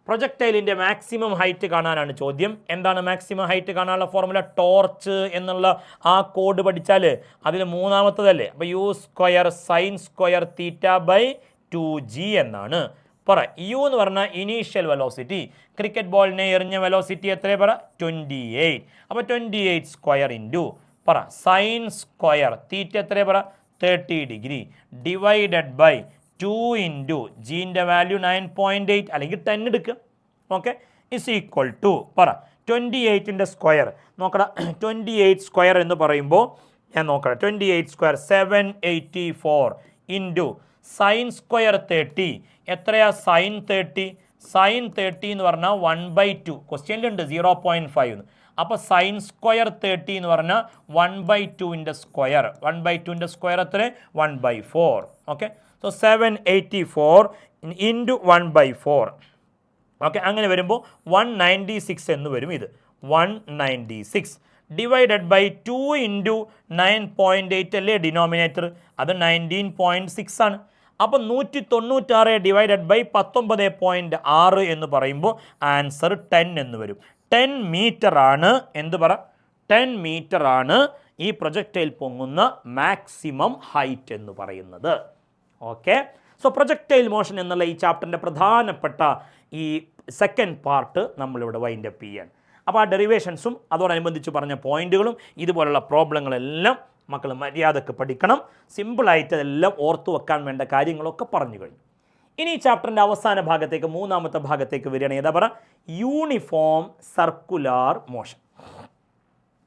പ്രൊജക്റ്റൈലിൻ്റെ മാക്സിമം ഹൈറ്റ് കാണാനാണ് ചോദ്യം. എന്താണ് മാക്സിമം ഹൈറ്റ് കാണാനുള്ള ഫോർമുല? ടോർച്ച് എന്നുള്ള ആ കോഡ് പഠിച്ചാൽ അതിൽ 3ാമത്തതല്ലേ. അപ്പോൾ u square sine square θ/2g എന്നാണ്. പറ യു എന്ന് പറഞ്ഞാൽ ഇനീഷ്യൽ വെലോസിറ്റി. ക്രിക്കറ്റ് ബോളിനെ എറിഞ്ഞ വെലോസിറ്റി എത്രയാണ്? പറ 28. അപ്പോൾ 28 സ്ക്വയർ ഇൻറ്റു പറ സൈൻ സ്ക്വയർ തീറ്റ എത്രയാണ്? പറ 30 ഡിഗ്രി ഡിവൈഡഡ് ബൈ 2 ഇൻറ്റു ജീൻ്റെ വാല്യൂ 9.8 അല്ലെങ്കിൽ 10 എടുക്കുക. ഓക്കെ, ഇസ് ഈക്വൽ ടു പറ 28ൻ്റെ സ്ക്വയർ നോക്കടാ. 28 സ്ക്വയർ എന്ന് പറയുമ്പോൾ ഞാൻ നോക്കട്ടെ. 28 സ്ക്വയർ 784 ഇൻറ്റു സൈൻ സ്ക്വയർ 30 എത്രയാ? സൈൻ 30. സൈൻ 30 എന്ന് പറഞ്ഞാൽ 1/2. ക്വസ്റ്റ്യനിലുണ്ട് 0.5. അപ്പോൾ സൈൻ സ്ക്വയർ 30 എന്ന് പറഞ്ഞാൽ 1/2ൻ്റെ സ്ക്വയർ. 1/2ൻ്റെ സ്ക്വയർ എത്ര? 1/4. Okay, so 784 into 1/4. ഓക്കെ, അങ്ങനെ വരുമ്പോൾ 196 എന്ന് വരും. ഇത് 196 ഡിവൈഡഡ് ബൈ 2 ഇൻറ്റു 9.8 അല്ലേ ഡിനോമിനേറ്റർ, അത് 19.6 ആണ്. അപ്പോൾ 196 ഡിവൈഡഡ് ബൈ 19.6 എന്ന് പറയുമ്പോൾ ആൻസർ 10 എന്ന് വരും. 10 മീറ്റർ ആണ്. എന്ത് പറ? 10 മീറ്റർ ആണ് ഈ പ്രൊജക്റ്റൈൽ പൊങ്ങുന്ന മാക്സിമം ഹൈറ്റ് എന്ന് പറയുന്നത്. ഓക്കെ, സോ പ്രൊജക്റ്റൈൽ മോഷൻ എന്നുള്ള ഈ ചാപ്റ്ററിൻ്റെ പ്രധാനപ്പെട്ട ഈ സെക്കൻഡ് പാർട്ട് നമ്മളിവിടെ വൈൻഡ് അപ്പ് ചെയ്യാൻ. അപ്പോൾ ആ ഡെറിവേഷൻസും അതോടനുബന്ധിച്ച് പറഞ്ഞ പോയിന്റുകളും ഇതുപോലുള്ള പ്രോബ്ലങ്ങളെല്ലാം മക്കൾ മര്യാദക്ക് പഠിക്കണം. സിമ്പിളായിട്ട് അതെല്ലാം ഓർത്തു വെക്കാൻ വേണ്ട കാര്യങ്ങളൊക്കെ പറഞ്ഞു കഴിഞ്ഞു. ഇനി ഈ ചാപ്റ്ററിൻ്റെ അവസാന ഭാഗത്തേക്ക് 3ാമത്തെ ഭാഗത്തേക്ക് വരികയാണെങ്കിൽ ഏതാ പറ? Uniform circular motion.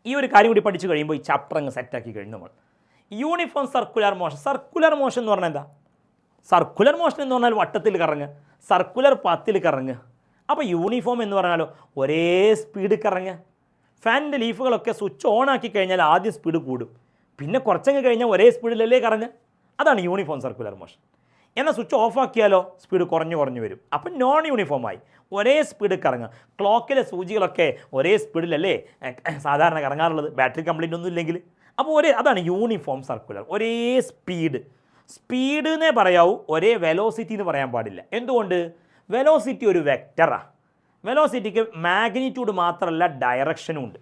ഈ ഒരു കാര്യം കൂടി പഠിച്ചു കഴിയുമ്പോൾ ഈ ചാപ്റ്റർ അങ്ങ് സെറ്റാക്കി കഴിഞ്ഞു നമ്മൾ. Uniform circular motion. Circular motion എന്ന് പറഞ്ഞാൽ എന്താ? സർക്കുലർ മോഷൻ എന്ന് പറഞ്ഞാൽ വട്ടത്തിൽ കറങ്ങുക, സർക്കുലർ പാത്തിൽ കറങ്ങുക. അപ്പോൾ യൂണിഫോം എന്ന് പറഞ്ഞാലോ ഒരേ സ്പീഡ് കറങ്ങുക. ഫാനിൻ്റെ ലീഫുകളൊക്കെ സ്വിച്ച് ഓൺ ആക്കി കഴിഞ്ഞാൽ ആദ്യം സ്പീഡ് കൂടും, പിന്നെ കുറച്ചങ്ങ് കഴിഞ്ഞാൽ ഒരേ സ്പീഡിലല്ലേ കറങ്ങുക. അതാണ് യൂണിഫോം സർക്കുലർ മോഷൻ. എന്നാൽ സ്വിച്ച് ഓഫ് ആക്കിയാലോ സ്പീഡ് കുറഞ്ഞു വരും. അപ്പം നോൺ യൂണിഫോമായി ഒരേ സ്പീഡ് കറങ്ങുക. ക്ലോക്കിലെ സൂചികളൊക്കെ ഒരേ സ്പീഡിലല്ലേ സാധാരണ കറങ്ങാറുള്ളത്, ബാറ്ററി കംപ്ലൈൻ്റ് ഒന്നും ഇല്ലെങ്കിൽ. അപ്പോൾ അതാണ് യൂണിഫോം സർക്കുലർ. ഒരേ സ്പീഡ് എന്നേ പറയാവൂ, ഒരേ വെലോസിറ്റി എന്ന് പറയാൻ പാടില്ല. എന്തുകൊണ്ട്? വെലോസിറ്റി ഒരു വെക്റ്ററാണ്. വെലോസിറ്റിക്ക് മാഗ്നിറ്റ്യൂഡ് മാത്രമല്ല ഡയറക്ഷനും ഉണ്ട്.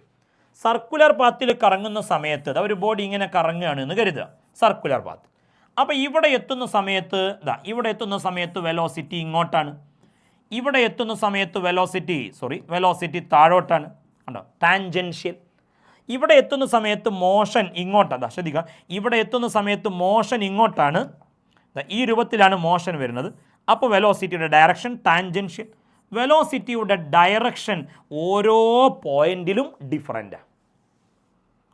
സർക്കുലർ പാത്തിൽ കറങ്ങുന്ന സമയത്ത് ഒരു ബോഡി ഇങ്ങനെ കറങ്ങുകയാണ് എന്ന് കരുതുക, സർക്കുലർ പാത്ത്. അപ്പോൾ ഇവിടെ എത്തുന്ന സമയത്ത് വെലോസിറ്റി ഇങ്ങോട്ടാണ്, ഇവിടെ എത്തുന്ന സമയത്ത് വെലോസിറ്റി താഴോട്ടാണ്. കണ്ടോ? ടാൻജൻഷ്യൽ. ഇവിടെ എത്തുന്ന സമയത്ത് മോഷൻ ഇങ്ങോട്ടാണ്, ശ്രദ്ധിക്കുക, ഇവിടെ എത്തുന്ന സമയത്ത് മോഷൻ ഇങ്ങോട്ടാണ്, ഈ രൂപത്തിലാണ് മോഷൻ വരുന്നത്. അപ്പോൾ വെലോസിറ്റിയുടെ ഡയറക്ഷൻ ടാൻജൻഷ്യൽ, വെലോസിറ്റിയുടെ ഡയറക്ഷൻ ഓരോ പോയിന്റിലും ഡിഫറൻറ്റാണ്.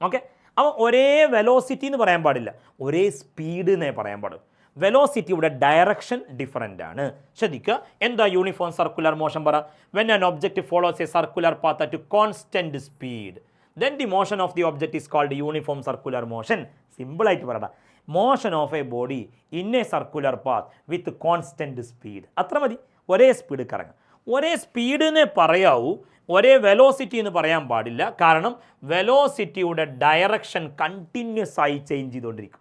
ഓക്കെ, അപ്പോൾ ഒരേ വെലോസിറ്റി എന്ന് പറയാൻ പാടില്ല, ഒരേ സ്പീഡ് എന്നേ പറയാൻ പാടുള്ളൂ. വെലോസിറ്റിയുടെ ഡയറക്ഷൻ ഡിഫറൻ്റ് ആണ്. ശ്രദ്ധിക്കുക, എന്താ യൂണിഫോം സർക്കുലർ മോഷൻ പറ? When an object follows a circular path at constant speed then the motion of the object is called uniform circular motion. സിമ്പിളായിട്ട് പറയണ്ട, motion of a body in a circular path with constant speed. അത്ര മതി, ഒരേ speed കറങ്ങുക. ഒരേ speed എന്നേ പറയാവൂ, ഒരേ velocity എന്ന് പറയാൻ പാടില്ല. കാരണം വെലോസിറ്റിയുടെ ഡയറക്ഷൻ കണ്ടിന്യൂസ് ആയി ചേഞ്ച് ചെയ്തുകൊണ്ടിരിക്കും.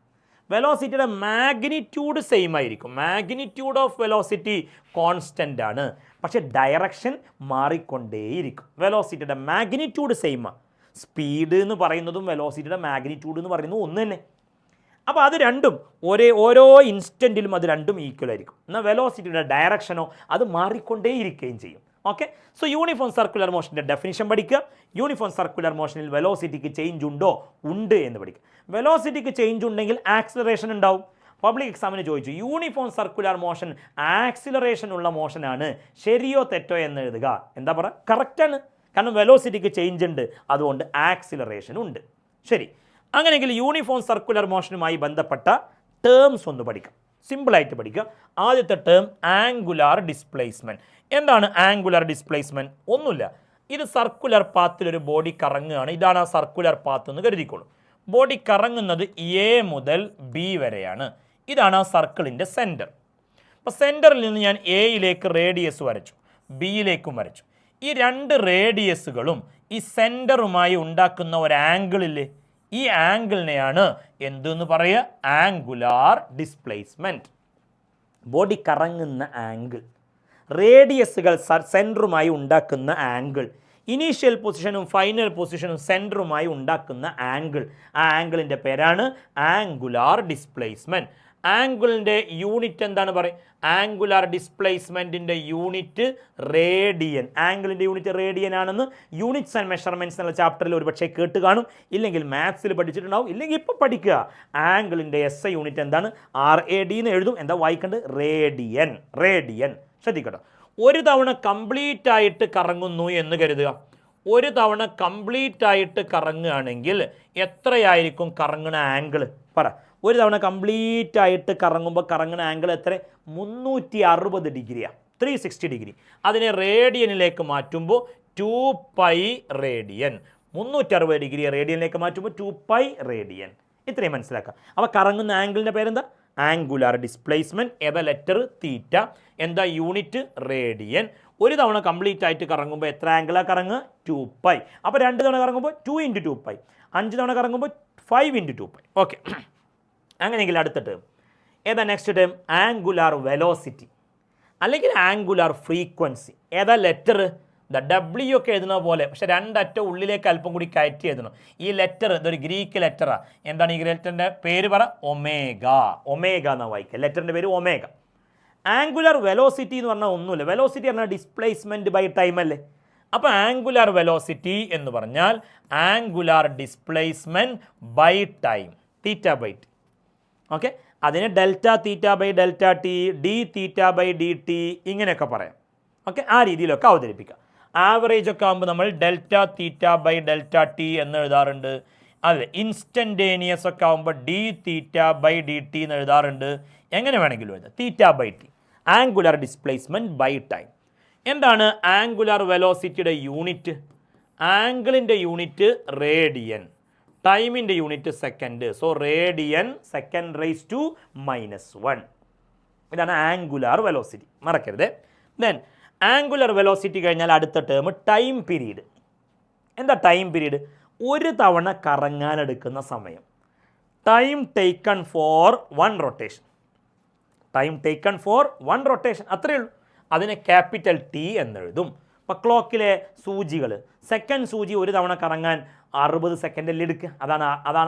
വെലോസിറ്റിയുടെ മാഗ്നിറ്റ്യൂഡ് സെയിം ആയിരിക്കും, മാഗ്നിറ്റ്യൂഡ് ഓഫ് വെലോസിറ്റി കോൺസ്റ്റൻ്റ് ആണ്, പക്ഷേ ഡയറക്ഷൻ മാറിക്കൊണ്ടേയിരിക്കും. വെലോസിറ്റിയുടെ മാഗ്നിറ്റ്യൂഡ് സെയിമാണ്, സ്പീഡ് എന്ന് പറയുന്നതും വെലോസിറ്റിയുടെ മാഗ്നിറ്റ്യൂഡ് എന്ന് പറയുന്നതും ഒന്ന് തന്നെ. അപ്പോൾ അത് രണ്ടും ഓരോ ഇൻസ്റ്റൻറ്റിലും അത് രണ്ടും ഈക്വൽ ആയിരിക്കും. എന്നാൽ വെലോസിറ്റിയുടെ ഡയറക്ഷനോ അത് മാറിക്കൊണ്ടേയിരിക്കുകയും ചെയ്യും. ഓക്കെ, സോ യൂണിഫോം സർക്കുലർ മോഷൻ്റെ ഡെഫിനിഷൻ പഠിക്കുക. യൂണിഫോം സർക്കുലർ മോഷനിൽ വെലോസിറ്റിക്ക് ചേഞ്ച് ഉണ്ടോ? ഉണ്ട് എന്ന് പഠിക്കുക. വെലോസിറ്റിക്ക് ചേഞ്ച് ഉണ്ടെങ്കിൽ ആക്സിലറേഷൻ ഉണ്ടാവും. പബ്ലിക് എക്സാമിന് ചോദിച്ചു, യൂണിഫോം സർക്കുലർ മോഷൻ ആക്സിലറേഷൻ ഉള്ള മോഷനാണ്, ശരിയോ തെറ്റോ എന്ന് എഴുതുക. എന്താ പറയുക? കറക്റ്റാണ്, കാരണം വെലോസിറ്റിക്ക് ചേഞ്ച് ഉണ്ട്, അതുകൊണ്ട് ആക്സിലറേഷൻ ഉണ്ട്. ശരി, അങ്ങനെയെങ്കിൽ യൂണിഫോം സർക്കുലർ മോഷനുമായി ബന്ധപ്പെട്ട ടേംസ് ഒന്ന് പഠിക്കാം, സിമ്പിളായിട്ട് പഠിക്കുക. ആദ്യത്തെ ടേം ആംഗുലാർ ഡിസ്പ്ലേസ്മെൻറ്റ്. എന്താണ് ആംഗുലാർ ഡിസ്പ്ലേസ്മെൻറ്റ്? ഒന്നുമില്ല, ഇത് സർക്കുലർ പാത്തിലൊരു ബോഡി കറങ്ങുകയാണ്. ഇതാണ് ആ സർക്കുലർ പാത്ത് എന്ന് കരുതിക്കോളൂ. ബോഡി കറങ്ങുന്നത് എ മുതൽ ബി വരെയാണ്. ഇതാണ് ആ സർക്കിളിൻ്റെ സെൻറ്റർ. അപ്പോൾ സെൻറ്ററിൽ നിന്ന് ഞാൻ എയിലേക്ക് റേഡിയസ് വരച്ചു, ബിയിലേക്കും വരച്ചു. ഈ രണ്ട് റേഡിയസുകളും ഈ സെൻറ്ററുമായി ഉണ്ടാക്കുന്ന ഒരു ആംഗിളില്ലേ, ഈ ആംഗിളിനെയാണ് എന്തെന്ന് പറയുക? Angular displacement. ബോഡി കറങ്ങുന്ന ആംഗിൾ, റേഡിയസുകൾ സെൻറ്ററുമായി ഉണ്ടാക്കുന്ന ആംഗിൾ, ഇനീഷ്യൽ പൊസിഷനും ഫൈനൽ പൊസിഷനും സെൻറ്ററുമായി ഉണ്ടാക്കുന്ന ആംഗിൾ, ആ ആംഗിളിൻ്റെ പേരാണ് ആംഗുലാർ ഡിസ്പ്ലേസ്മെൻറ്റ്. ആംഗിളിൻ്റെ യൂണിറ്റ് എന്താണ് പറയുക? ആംഗുലാർ ഡിസ്പ്ലേസ്മെൻറ്റിൻ്റെ യൂണിറ്റ് റേഡിയൻ. ആംഗിളിൻ്റെ യൂണിറ്റ് റേഡിയൻ ആണെന്ന് യൂണിറ്റ്സ് ആൻഡ് മെഷർമെൻറ്റ്സ് എന്നുള്ള ചാപ്റ്ററിൽ ഒരു പക്ഷേ കേട്ട് കാണും, ഇല്ലെങ്കിൽ മാത്സിൽ പഠിച്ചിട്ടുണ്ടാവും, ഇല്ലെങ്കിൽ ഇപ്പോൾ പഠിക്കുക. ആംഗിളിൻ്റെ SI യൂണിറ്റ് എന്താണ്? RAD എന്ന് എഴുതും. എന്താ വായിക്കേണ്ടത്? റേഡിയൻ. റേഡിയൻ. ശ്രദ്ധിക്കട്ടോ, ഒരു തവണ കംപ്ലീറ്റ് ആയിട്ട് കറങ്ങുന്നു എന്ന് കരുതുക. ഒരു തവണ കംപ്ലീറ്റ് ആയിട്ട് കറങ്ങുകയാണെങ്കിൽ എത്രയായിരിക്കും കറങ്ങുന്ന ആംഗിൾ? പറ. ഒരു തവണ കംപ്ലീറ്റ് ആയിട്ട് കറങ്ങുമ്പോൾ കറങ്ങുന്ന ആംഗിൾ എത്ര? 360 ഡിഗ്രിയാണ്, 360 ഡിഗ്രി. അതിനെ റേഡിയനിലേക്ക് മാറ്റുമ്പോൾ 2π റേഡിയൻ. 360 ഡിഗ്രി റേഡിയനിലേക്ക് മാറ്റുമ്പോൾ 2π റേഡിയൻ. ഇത്രയും മനസ്സിലാക്കാം. അപ്പോൾ കറങ്ങുന്ന ആംഗിളിൻ്റെ പേരെന്താ? Angular displacement. ഏതാ ലെറ്റർ? തീറ്റ. എന്താ യൂണിറ്റ്? റേഡിയൻ. ഒരു തവണ കംപ്ലീറ്റ് ആയിട്ട് കറങ്ങുമ്പോൾ എത്ര ആംഗിളാണ് കറങ്ങുക? 2π. അപ്പോൾ 2 തവണ കറങ്ങുമ്പോൾ 2 × 2π. 5 തവണ കറങ്ങുമ്പോൾ 5 × 2π. ഓക്കെ, അങ്ങനെയെങ്കിൽ അടുത്ത ടേം ഏതാ? നെക്സ്റ്റ് ടേം ആംഗുലാർ വെലോസിറ്റി അല്ലെങ്കിൽ ആംഗുലാർ ഫ്രീക്വൻസി. ഏതാ ലെറ്റർ? W ഒക്കെ എഴുതുന്ന പോലെ, പക്ഷേ രണ്ടറ്റം ഉള്ളിലേക്ക് അല്പം കൂടി കയറ്റി എഴുതണം. ഈ ലെറ്റർ ഇതൊരു ഗ്രീക്ക് ലെറ്ററാണ്. എന്താണ് ഈ ലെറ്ററിൻ്റെ പേര്? പറ. ഒമേഗ. ഒമേഗ എന്നാണ് വായിക്കുക. ലെറ്ററിൻ്റെ പേര് ഒമേഗ. ആംഗുലാർ വെലോസിറ്റി എന്ന് പറഞ്ഞാൽ ഒന്നുമില്ല, വെലോസിറ്റി പറഞ്ഞാൽ ഡിസ്പ്ലേസ്മെൻറ്റ് ബൈ ടൈം അല്ലേ. അപ്പോൾ ആംഗുലാർ വെലോസിറ്റി എന്ന് പറഞ്ഞാൽ angular displacement by time, theta by t. Okay, അതിന് delta theta by delta t, d theta by d t, ഇങ്ങനെയൊക്കെ പറയാം. ഓക്കെ, ആ രീതിയിലൊക്കെ അവതരിപ്പിക്കാം. ആവറേജ് ഒക്കെ ആകുമ്പോൾ നമ്മൾ delta theta by delta t എന്ന് എഴുതാറുണ്ട്. അതെ, ഇൻസ്റ്റൻറ്റേനിയസ് ഒക്കെ ആകുമ്പോൾ d theta by d t എന്ന് എഴുതാറുണ്ട്. എങ്ങനെ വേണമെങ്കിലും എഴുതാം, theta by t. Angular displacement by time. എന്താണ് ആംഗുലാർ വെലോസിറ്റിയുടെ യൂണിറ്റ്? ആംഗിളിൻ്റെ യൂണിറ്റ് റേഡിയൻ, ടൈമിൻ്റെ unit second. So radian second raise to -1. ഇതാണ് ആംഗുലാർ വെലോസിറ്റി, മറക്കരുത്. ദെൻ ആംഗുലർ വെലോസിറ്റി കഴിഞ്ഞാൽ അടുത്ത ടേം ടൈം പീരീഡ്. എന്താ ടൈം പീരീഡ്? ഒരു തവണ കറങ്ങാനെടുക്കുന്ന സമയം. Time taken four 1 rotation. Time taken four 1 rotation, അത്രയേ ഉള്ളൂ. അതിനെ ക്യാപിറ്റൽ T എന്നെഴുതും. ഇപ്പോൾ ക്ലോക്കിലെ സൂചികൾ, സെക്കൻഡ് സൂചി ഒരു തവണ കറങ്ങാൻ 60 സെക്കൻഡല്ലേ എടുക്കുക, അതാണ്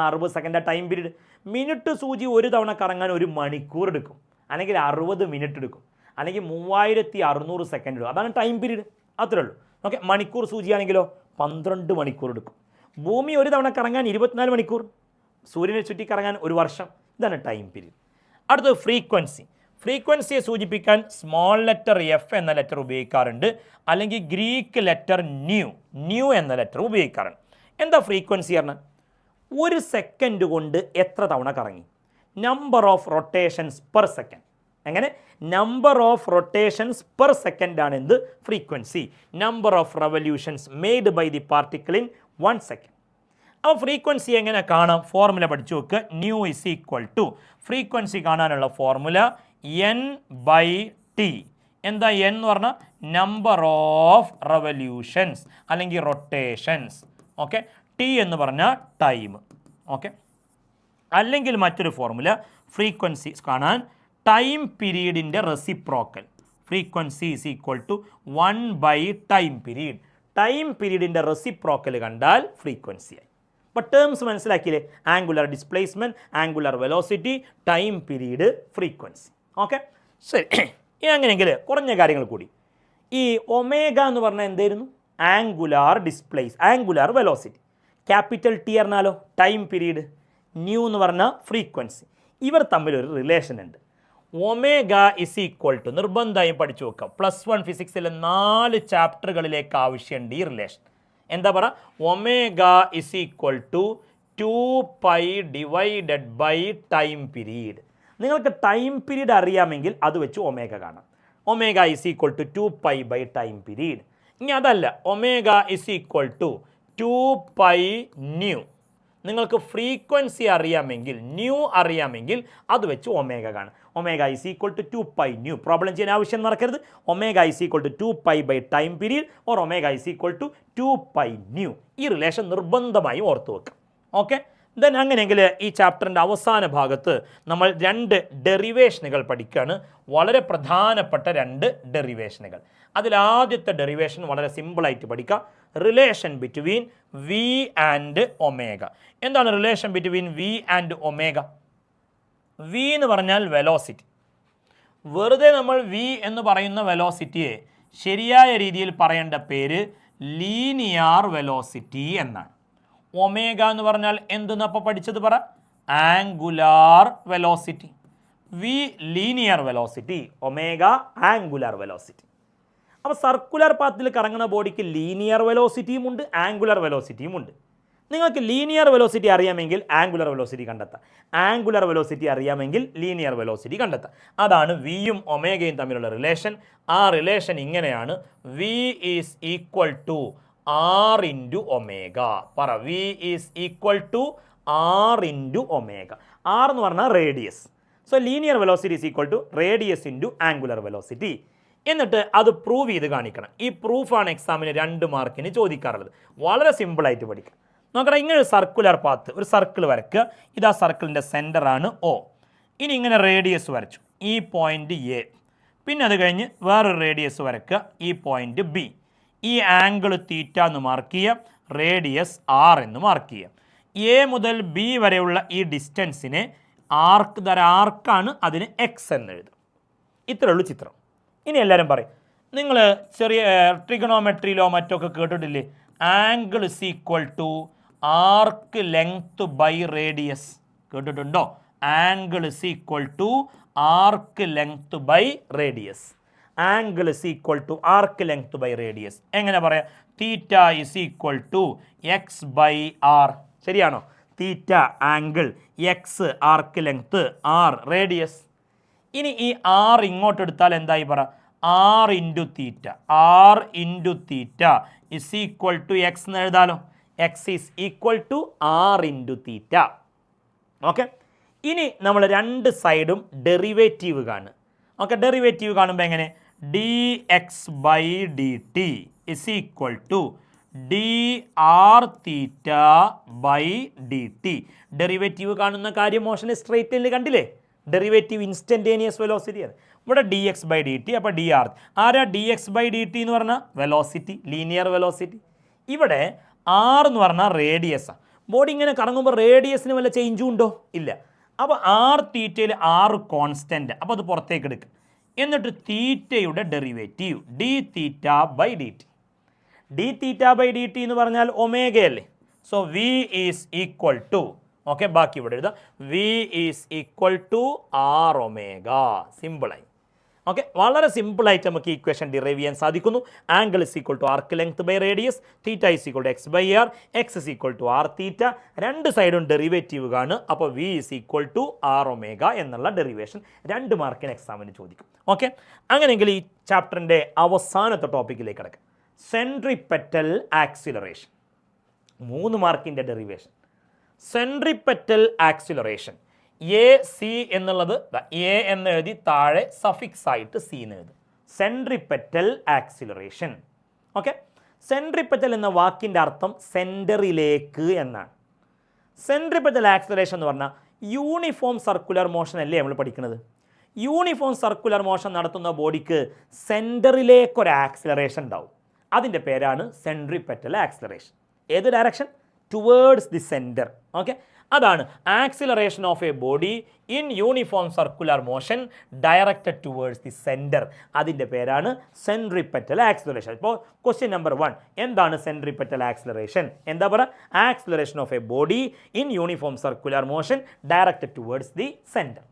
60 സെക്കൻഡ് ടൈം പീരീഡ്. മിനിറ്റ് സൂചി ഒരു തവണ കറങ്ങാൻ 1 മണിക്കൂർ എടുക്കും, അല്ലെങ്കിൽ 60 മിനിറ്റ് എടുക്കും, അല്ലെങ്കിൽ 3600 സെക്കൻഡ് എടുക്കും. അതാണ് ടൈം പീരീഡ്, അത്രേ ഉള്ളൂ. ഓക്കെ, മണിക്കൂർ സൂചിയാണെങ്കിലോ 12 മണിക്കൂർ എടുക്കും. ഭൂമി ഒരു തവണ കറങ്ങാൻ 24 മണിക്കൂർ, സൂര്യനെ ചുറ്റി കറങ്ങാൻ 1 വർഷം. ഇതാണ് ടൈം പീരീഡ്. അടുത്തത് ഫ്രീക്വൻസി. ഫ്രീക്വൻസിയെ സൂചിപ്പിക്കാൻ സ്മോൾ ലെറ്റർ എഫ് എന്ന ലെറ്റർ ഉപയോഗിക്കാറുണ്ട്, അല്ലെങ്കിൽ ഗ്രീക്ക് ലെറ്റർ ന്യൂ എന്ന ലെറ്റർ ഉപയോഗിക്കാറുണ്ട്. എന്താ ഫ്രീക്വൻസി പറഞ്ഞാൽ? 1 സെക്കൻഡ് കൊണ്ട് എത്ര തവണ കറങ്ങി, number of rotations per second. എങ്ങനെ? Number of rotations per second ആണ് എന്ത്? Frequency. Number of revolutions made by the particle in 1 second. അപ്പോൾ ഫ്രീക്വൻസി എങ്ങനെ കാണാം? ഫോർമുല പഠിച്ചു വെക്കുക. Nu is equal to, frequency കാണാനുള്ള ഫോർമുല n/t. എന്താ n എന്ന് പറഞ്ഞാൽ? നമ്പർ ഓഫ് റെവല്യൂഷൻസ് അല്ലെങ്കിൽ റൊട്ടേഷൻസ്. ഓക്കെ, ടി എന്ന് പറഞ്ഞാൽ ടൈം. ഓക്കെ, അല്ലെങ്കിൽ മറ്റൊരു ഫോർമുല ഫ്രീക്വൻസി കാണാൻ ടൈം പീരീഡിൻ്റെ reciprocal. Frequency is equal to 1/ടൈം period. Time പീരീഡിൻ്റെ റെസിപ്രോക്കൽ കണ്ടാൽ ഫ്രീക്വൻസി ആയി. അപ്പോൾ ടേംസ് മനസ്സിലാക്കിയില്ലേ? Angular displacement, angular velocity, time period, frequency. Okay, ശരി. ഇനി അങ്ങനെയെങ്കിൽ കുറഞ്ഞ കാര്യങ്ങൾ കൂടി. ഈ ഒമേഗ എന്ന് പറഞ്ഞാൽ എന്തായിരുന്നു? Angular velocity. ക്യാപിറ്റൽ ടി പറഞ്ഞാലോ ടൈം പീരീഡ്, ന്യൂ എന്ന് പറഞ്ഞാൽ ഫ്രീക്വൻസി. ഇവർ തമ്മിലൊരു റിലേഷൻ ഉണ്ട്. ഒമേഗ ഇസ് ഈക്വൽ ടു, നിർബന്ധമായും പഠിച്ചു വെക്കാം, +1 ഫിസിക്സിലെ 4 ചാപ്റ്ററുകളിലേക്ക് ആവശ്യമുണ്ട് ഈ റിലേഷൻ. എന്താ പറയുക? Omega is equal to 2π divided by time period. നിങ്ങൾക്ക് ടൈം പീരീഡ് അറിയാമെങ്കിൽ അത് വെച്ച് ഒമേഗ കാണാം. Omega is equal to 2π by time period. ഇനി അതല്ല, omega is equal to 2π nu. നിങ്ങൾക്ക് ഫ്രീക്വൻസി അറിയാമെങ്കിൽ, ന്യൂ അറിയാമെങ്കിൽ അത് വെച്ച് ഒമേഗ കാണാം. Omega is equal to 2π nu. Problem ചെയ്യാൻ ആവശ്യം നടക്കരുത്. Omega is equal to 2π by time period or omega is equal to 2π new. ഈ റിലേഷൻ നിർബന്ധമായും ഓർത്ത് വെക്കാം. ഓക്കെ, ദെൻ അങ്ങനെയെങ്കിൽ ഈ ചാപ്റ്ററിൻ്റെ അവസാന ഭാഗത്ത് നമ്മൾ 2 ഡെറിവേഷനുകൾ പഠിക്കുകയാണ്. വളരെ പ്രധാനപ്പെട്ട 2 ഡെറിവേഷനുകൾ. അതിലാദ്യത്തെ ഡെറിവേഷൻ വളരെ സിമ്പിളായിട്ട് പഠിക്കാം. Relation between v and omega. എന്താണ് relation between v and omega? V എന്ന് പറഞ്ഞാൽ വെലോസിറ്റി. വെറുതെ നമ്മൾ വി എന്ന് പറയുന്ന വെലോസിറ്റിയെ ശരിയായ രീതിയിൽ പറയേണ്ട പേര് ലീനിയർ വെലോസിറ്റി എന്നാണ്. ഒമേഗ എന്ന് പറഞ്ഞാൽ എന്തെന്നപ്പോൾ പഠിച്ചത് പറ? Angular velocity. V linear velocity, omega angular velocity. അപ്പോൾ സർക്കുലർ പാത്തിൽ കറങ്ങുന്ന ബോഡിക്ക് ലീനിയർ വെലോസിറ്റിയും ഉണ്ട്, ആംഗുലർ വെലോസിറ്റിയും ഉണ്ട്. നിങ്ങൾക്ക് ലീനിയർ വെലോസിറ്റി അറിയാമെങ്കിൽ ആംഗുലർ വെലോസിറ്റി കണ്ടെത്താം, ആംഗുലർ വെലോസിറ്റി അറിയാമെങ്കിൽ ലീനിയർ വെലോസിറ്റി കണ്ടെത്താം. അതാണ് വിയും ഒമേഗയും തമ്മിലുള്ള റിലേഷൻ. ആ റിലേഷൻ ഇങ്ങനെയാണ്: v is equal to r into omega. പറ, v is equal to r into omega. R എന്ന് പറഞ്ഞാൽ radius. So linear velocity is equal to radius into angular velocity. എന്നിട്ട് അത് പ്രൂവ് ചെയ്ത് കാണിക്കണം. ഈ പ്രൂഫാണ് എക്സാമിന് 2 മാർക്കിന് ചോദിക്കാറുള്ളത്. വളരെ സിമ്പിളായിട്ട് പഠിക്കാം. നോക്കണം, ഇങ്ങനെ ഒരു സർക്കുലർ പാത്ത്, ഒരു സർക്കിൾ വരയ്ക്കുക. ഇതാ സർക്കിളിൻ്റെ സെൻറ്ററാണ് O. ഇനി ഇങ്ങനെ റേഡിയസ് വരച്ചു, ഈ പോയിൻ്റ് A. പിന്നെ അത് കഴിഞ്ഞ് വേറൊരു റേഡിയസ് വരയ്ക്കുക, ഈ പോയിൻ്റ് B. ഈ ആംഗിൾ തീറ്റ എന്ന് മാർക്ക് ചെയ്യുക, റേഡിയസ് R എന്ന് മാർക്ക് ചെയ്യുക. A മുതൽ B വരെയുള്ള ഈ ഡിസ്റ്റൻസിനെ ആർക്കാണ്, അതിന് X എന്ന് എഴുതും. ഇത്രയേ ഉള്ളൂ ചിത്രം. ഇനി എല്ലാവരും പറയും, നിങ്ങൾ ചെറിയ ട്രിഗണോമെട്രിയിലോ മറ്റൊക്കെ കേട്ടിട്ടില്ലേ? Angle is equal to arc length by radius. കേട്ടിട്ടുണ്ടോ? Angle is equal to arc length by radius. Angle is equal to arc length by radius. എങ്ങനെ പറയാം? Theta is equal to x by r. ശരിയാണോ? Theta angle, x arc length, r radius. ഇനി ഈ r ഇങ്ങോട്ട് എടുത്താൽ എന്തായി പറ? R into theta. R into theta is equal to x എന്ന് എഴുതാലോ. X is equal to r into theta. Okay, ഇനി നമ്മൾ 2 സൈഡും ഡെറിവേറ്റീവ് കാണുക. ഓക്കെ, ഡെറിവേറ്റീവ് കാണുമ്പോൾ എങ്ങനെ? D x by d t is equal to d r theta by d t. Derivative കാണുന്ന കാര്യം മോഷൻ സ്ട്രേറ്റ് ലൈനിൽ കണ്ടില്ലേ? ഡെറിവേറ്റീവ് ഇൻസ്റ്റൻറ്റേനിയസ് വെലോസിറ്റിയാണ്. ഇവിടെ d x by d t, അപ്പോൾ ഡി ആർ. ആരാ d x by d t എന്ന് പറഞ്ഞാൽ? Velocity, linear velocity. ഇവിടെ ആർ എന്ന് പറഞ്ഞാൽ റേഡിയസാണ്. ബോഡി ഇങ്ങനെ കറങ്ങുമ്പോൾ റേഡിയസിന് വല്ല ചേഞ്ചും ഉണ്ടോ? ഇല്ല. അപ്പോൾ ആർ തീറ്റയിൽ ആർ കോൺസ്റ്റൻ്റ്, അപ്പോൾ അത് പുറത്തേക്ക് എടുക്കുക. എന്നിട്ട് തീറ്റയുടെ derivative d theta by d t. D theta by d t എന്ന് പറഞ്ഞാൽ ഒമേഗയല്ലേ? So v is equal to, okay, ബാക്കി ഇവിടെ എഴുതാം, v is equal to r omega. സിമ്പിളായി. ഓക്കെ, വളരെ സിമ്പിളായിട്ട് നമുക്ക് ഇക്വേഷൻ ഡിറൈവ് ചെയ്യാൻ സാധിക്കുന്നു. Angle is equal to arc length by radius, theta is equal to x by r, x is equal to r theta, രണ്ട് സൈഡും ഡെറിവേറ്റീവ് കാണും. അപ്പോൾ v is equal to r omega എന്നുള്ള ഡെറിവേഷൻ 2 മാർക്കിന് എക്സാമിന് ചോദിക്കും. ഓക്കെ, അങ്ങനെയെങ്കിൽ ഈ ചാപ്റ്ററിൻ്റെ അവസാനത്തെ ടോപ്പിക്കിലേക്ക് കിടക്കാം. സെൻട്രിപെറ്റൽ ആക്സിലറേഷൻ, 3 മാർക്കിൻ്റെ derivation. Centripetal acceleration, A C എന്നുള്ളത് എ എന്ന് എഴുതി താഴെ സഫിക്സ് ആയിട്ട് സി എന്ന് എഴുതും. Centripetal acceleration. ഓക്കെ, സെൻട്രിപെറ്റൽ എന്ന വാക്കിൻ്റെ അർത്ഥം സെൻറ്ററിലേക്ക് എന്നാണ്. സെൻട്രിപെറ്റൽ ആക്സിലറേഷൻ എന്ന് പറഞ്ഞാൽ യൂണിഫോം സർക്കുലർ മോഷൻ അല്ലേ നമ്മൾ പഠിക്കുന്നത്. യൂണിഫോം സർക്കുലർ മോഷൻ നടത്തുന്ന ബോഡിക്ക് സെൻറ്ററിലേക്കൊരു ആക്സിലറേഷൻ ഉണ്ടാവും. അതിൻ്റെ പേരാണ് സെൻട്രിപെറ്റൽ ആക്സിലറേഷൻ. ഏത് direction? Towards the centre. Okay, അതാണ് acceleration of a body in uniform circular motion directed towards the centre. അതിൻ്റെ പേരാണ് സെൻട്രിപെറ്റൽ ആക്സിലറേഷൻ. ഇപ്പോൾ ക്വസ്റ്റ്യൻ നമ്പർ 1, എന്താണ് സെൻട്രിപെറ്റൽ ആക്സിലറേഷൻ? എന്താ പറയുക? Acceleration of a body in uniform circular motion directed towards the centre.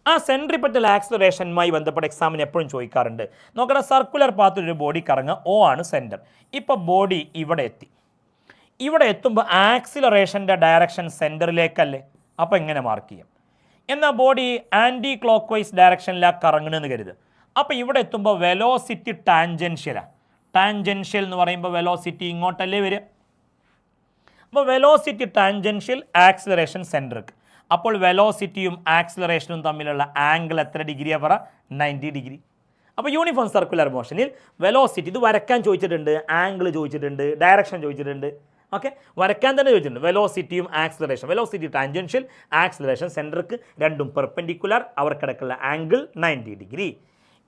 ആ centripetal ആക്സിലറേഷനുമായി ബന്ധപ്പെട്ട എക്സാമിന് എപ്പോഴും ചോദിക്കാറുണ്ട്. നോക്കണം, സർക്കുലർ പാത്തിൽ ഒരു ബോഡി കറങ്ങുക, O ആണ് സെൻറ്റർ. ഇപ്പോൾ ബോഡി ഇവിടെ എത്തി. ഇവിടെ എത്തുമ്പോൾ ആക്സിലറേഷൻ്റെ ഡയറക്ഷൻ സെൻറ്ററിലേക്കല്ലേ. അപ്പോൾ എങ്ങനെ മാർക്ക് ചെയ്യും? എന്നാൽ ബോഡി ആൻറ്റി ക്ലോക്ക് വൈസ് ഡയറക്ഷനിലാണ് കറങ്ങണമെന്ന് കരുത്. അപ്പോൾ ഇവിടെ എത്തുമ്പോൾ വെലോസിറ്റി ടാൻജൻഷ്യലാണ്. ടാൻജൻഷ്യൽ എന്ന് പറയുമ്പോൾ വെലോസിറ്റി ഇങ്ങോട്ടല്ലേ വരിക. അപ്പോൾ വെലോസിറ്റി ടാൻജൻഷ്യൽ, ആക്സിലറേഷൻ സെൻറ്റർക്ക്. അപ്പോൾ വെലോസിറ്റിയും ആക്സിലറേഷനും തമ്മിലുള്ള ആംഗിൾ എത്ര ഡിഗ്രിയാണ് പറ? 90 ഡിഗ്രി. അപ്പോൾ യൂണിഫോം സർക്കുലർ മോഷനിൽ വെലോസിറ്റി ഇത് വരയ്ക്കാൻ ചോദിച്ചിട്ടുണ്ട്, ആംഗിൾ ചോദിച്ചിട്ടുണ്ട്, ഡയറക്ഷൻ ചോദിച്ചിട്ടുണ്ട്. ഓക്കെ, വരയ്ക്കാൻ തന്നെ ചോദിച്ചിട്ടുണ്ട്. വെലോസിറ്റിയും ആക്സിലറേഷൻ, വെലോസിറ്റി ടാൻജൻഷ്യൽ, ആക്സിലറേഷൻ സെൻറ്റർക്ക്, രണ്ടും പെർപെൻഡിക്കുലർ, അവർക്കിടക്കുള്ള ആംഗിൾ 90 ഡിഗ്രി.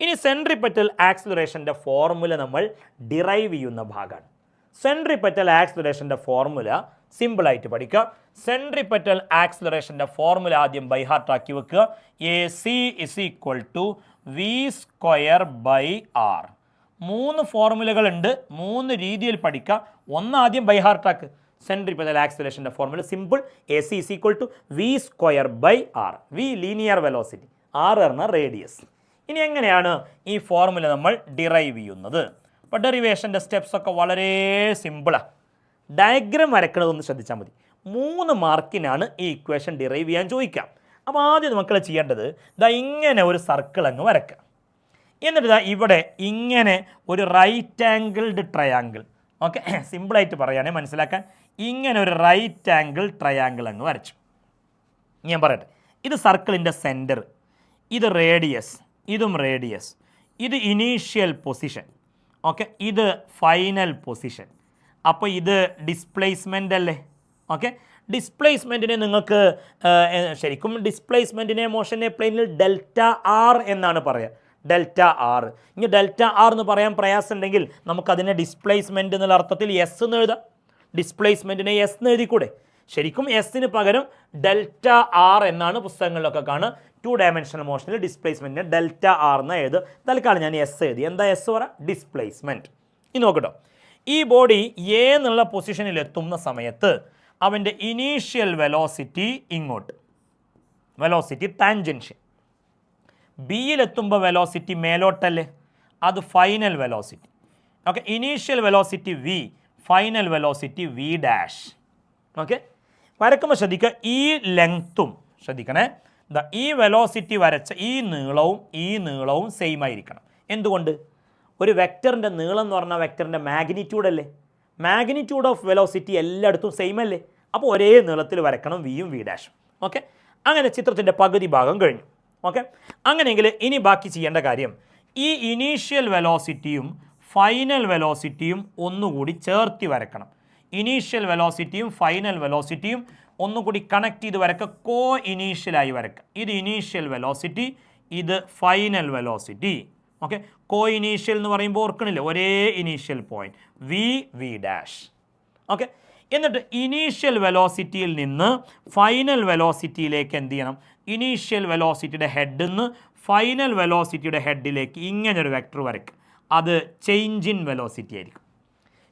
ഇനി സെൻട്രിപെറ്റൽ ആക്സിലറേഷൻ്റെ ഫോർമുല നമ്മൾ ഡിറൈവ് ചെയ്യുന്ന ഭാഗമാണ്. സെൻട്രിപെറ്റൽ ആക്സിലറേഷൻ്റെ ഫോർമുല സിമ്പിളായിട്ട് പഠിക്കുക. സെൻട്രിപെറ്റൽ ആക്സിലറേഷൻ്റെ ഫോർമുല ആദ്യം ബൈ ഹാർട്ട് ആക്കി വെക്കുക. A c is equal to V square by r. 3 ഫോർമുലകളുണ്ട്, 3 രീതിയിൽ പഠിക്കുക. ആദ്യം ബൈ ഹാർട്ടാക്ക്. സെൻട്രിപെറ്റൽ ആക്സിലറേഷൻ്റെ formula simple, a c is equal to V square by r. V linear velocity, R എന്ന റേഡിയസ്. ഇനി എങ്ങനെയാണ് ഈ ഫോർമുല നമ്മൾ ഡിറൈവ് ചെയ്യുന്നത്? അപ്പോൾ ഡെറിവേഷൻ്റെ സ്റ്റെപ്സ് ഒക്കെ വളരെ സിമ്പിളാണ്. ഡയഗ്രാം വരയ്ക്കണതൊന്ന് ശ്രദ്ധിച്ചാൽ മതി. 3 മാർക്കിനാണ് ഈ ഇക്വേഷൻ ഡിറൈവ് ചെയ്യാൻ ചോദിക്കാം. അപ്പോൾ ആദ്യം മക്കൾ ചെയ്യേണ്ടത് ഇങ്ങനെ ഒരു സർക്കിൾ അങ്ങ് വരയ്ക്കുക. എന്നിട്ട് ഇവിടെ ഇങ്ങനെ ഒരു റൈറ്റ് ആംഗിൾഡ് ട്രയാങ്കിൾ. ഓക്കെ, സിമ്പിളായിട്ട് പറയുകയാണെ മനസ്സിലാക്കാൻ, ഇങ്ങനെ ഒരു റൈറ്റ് ആംഗിൾ ട്രയാങ്കിൾ അങ്ങ് വരച്ചു. ഞാൻ പറയട്ടെ, ഇത് സർക്കിളിൻ്റെ സെൻറ്റർ, ഇത് റേഡിയസ്, ഇതും റേഡിയസ്, ഇത് ഇനീഷ്യൽ പൊസിഷൻ. ഓക്കെ, ഇത് ഫൈനൽ പൊസിഷൻ. അപ്പോൾ ഇത് ഡിസ്പ്ലേസ്മെൻ്റ് അല്ലേ. ഓക്കെ, ഡിസ്പ്ലേസ്മെൻറ്റിനെ നിങ്ങൾക്ക് ശരിക്കും ഡിസ്പ്ലേസ്മെൻറ്റിനെ മോഷനെ പ്ലെയിനിൽ ഡെൽറ്റ ആർ എന്നാണ് പറയുക. Delta R. ഇനി ഡെൽറ്റ ആർ എന്ന് പറയാൻ പ്രയാസമുണ്ടെങ്കിൽ നമുക്കതിനെ ഡിസ്പ്ലേസ്മെൻറ്റ് എന്നുള്ള അർത്ഥത്തിൽ എസ് എന്ന് എഴുതാം. ഡിസ്പ്ലേസ്മെൻറ്റിനെ എസ് എന്ന് എഴുതിക്കൂടെ? ശരിക്കും എസ്സിന് പകരം ഡെൽറ്റ ആർ എന്നാണ് പുസ്തകങ്ങളിലൊക്കെ കാണുക. 2 ഡയമെൻഷണൽ മോഷനിൽ ഡിസ്പ്ലേസ്മെൻറ്റിന് ഡെൽറ്റ ആർ എന്ന് എഴുതുക. തൽക്കാലം ഞാൻ എസ് എഴുതി. എന്താ എസ് പറ? ഡിസ്പ്ലേസ്മെൻറ്റ്. ഇനി നോക്കട്ടോ, ഈ ബോഡി എ എന്നുള്ള പൊസിഷനിൽ എത്തുന്ന സമയത്ത് അവൻ്റെ ഇനീഷ്യൽ വെലോസിറ്റി ഇങ്ങോട്ട്, വെലോസിറ്റി ടാൻജൻഷ്യൽ. ബിയിലെത്തുമ്പോൾ വെലോസിറ്റി മേലോട്ടല്ലേ, അത് final velocity. Okay, initial velocity v, final velocity v dash. Okay, വരക്കുമ്പോൾ ശ്രദ്ധിക്കുക, ഈ ലെങ്ത്തും ശ്രദ്ധിക്കണേ. ഈ വെലോസിറ്റി വരച്ച ഈ നീളവും സെയിം ആയിരിക്കണം. എന്തുകൊണ്ട്? ഒരു വെക്ടറിൻ്റെ നീളം എന്ന് പറഞ്ഞാൽ വെക്ടറിൻ്റെ മാഗ്നിറ്റ്യൂഡ് അല്ലേ. മാഗ്നിറ്റ്യൂഡ് ഓഫ് വെലോസിറ്റി എല്ലായിടത്തും സെയിം അല്ലേ. അപ്പോൾ ഒരേ നീളത്തിൽ വരക്കണം വിയും വി ഡാഷും. ഓക്കെ, അങ്ങനെ ചിത്രത്തിൻ്റെ പകുതി ഭാഗം കഴിഞ്ഞു. ഓക്കെ, അങ്ങനെയെങ്കിൽ ഇനി ബാക്കി ചെയ്യേണ്ട കാര്യം, ഈ ഇനീഷ്യൽ വെലോസിറ്റിയും ഫൈനൽ വെലോസിറ്റിയും ഒന്നുകൂടി ചേർത്തി വരക്കണം. ഇനീഷ്യൽ വെലോസിറ്റിയും ഫൈനൽ വെലോസിറ്റിയും ഒന്നുകൂടി കണക്ട് ചെയ്ത് വരക്കുക. കോ ഇനീഷ്യലായി വരക്കുക. ഇത് ഇനീഷ്യൽ വെലോസിറ്റി, ഇത് final velocity. Okay, coinitial എന്ന് പറയുമ്പോൾ ഓർക്കണില്ല, ഒരേ initial point V dash. Okay, എന്നിട്ട് ഇനീഷ്യൽ വെലോസിറ്റിയിൽ നിന്ന് ഫൈനൽ വെലോസിറ്റിയിലേക്ക് എന്ത് ചെയ്യണം? ഇനീഷ്യൽ വെലോസിറ്റിയുടെ ഹെഡിൽ നിന്ന് ഫൈനൽ വെലോസിറ്റിയുടെ ഹെഡിലേക്ക് ഇങ്ങനൊരു വെക്ടർ വരയ്ക്കുക. അത് ചേഞ്ച് ഇൻ വെലോസിറ്റി ആയിരിക്കും.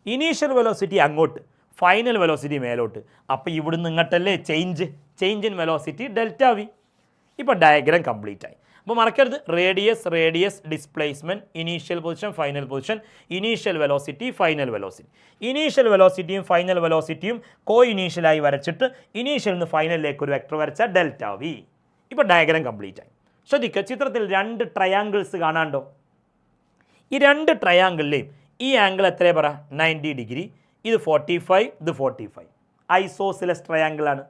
ഇനീഷ്യൽ വെലോസിറ്റി അങ്ങോട്ട്, ഫൈനൽ വെലോസിറ്റി മേലോട്ട്. അപ്പോൾ ഇവിടുന്ന് ഇങ്ങോട്ടല്ലേ change in velocity delta v. ഇപ്പോൾ ഡയഗ്രാം കംപ്ലീറ്റ് ആയി. അപ്പോൾ മറക്കരുത്, radius displacement, initial position, final position, initial velocity, final velocity. Initial വെലോസിറ്റിയും ഫൈനൽ വെലോസിറ്റിയും കോ ഇനീഷ്യലായി വരച്ചിട്ട് ഇനീഷ്യൽ നിന്ന് ഫൈനലിലേക്ക് ഒരു വെക്ടർ വരച്ചാൽ ഡെൽറ്റ വി. ഇപ്പോൾ ഡയഗ്രാം കംപ്ലീറ്റ് ആയി. ശ്രദ്ധിക്കുക, ചിത്രത്തിൽ 2 ട്രയാങ്കിൾസ് കാണാണ്ടോ? ഈ 2 ട്രയാങ്കിളിലെയും ഈ ആംഗിൾ എത്രയാണ് പറ? 90 ഡിഗ്രി. ഇത് 45, ഇത് 45. ഐസോസിലസ് ട്രയാങ്കിളാണ്.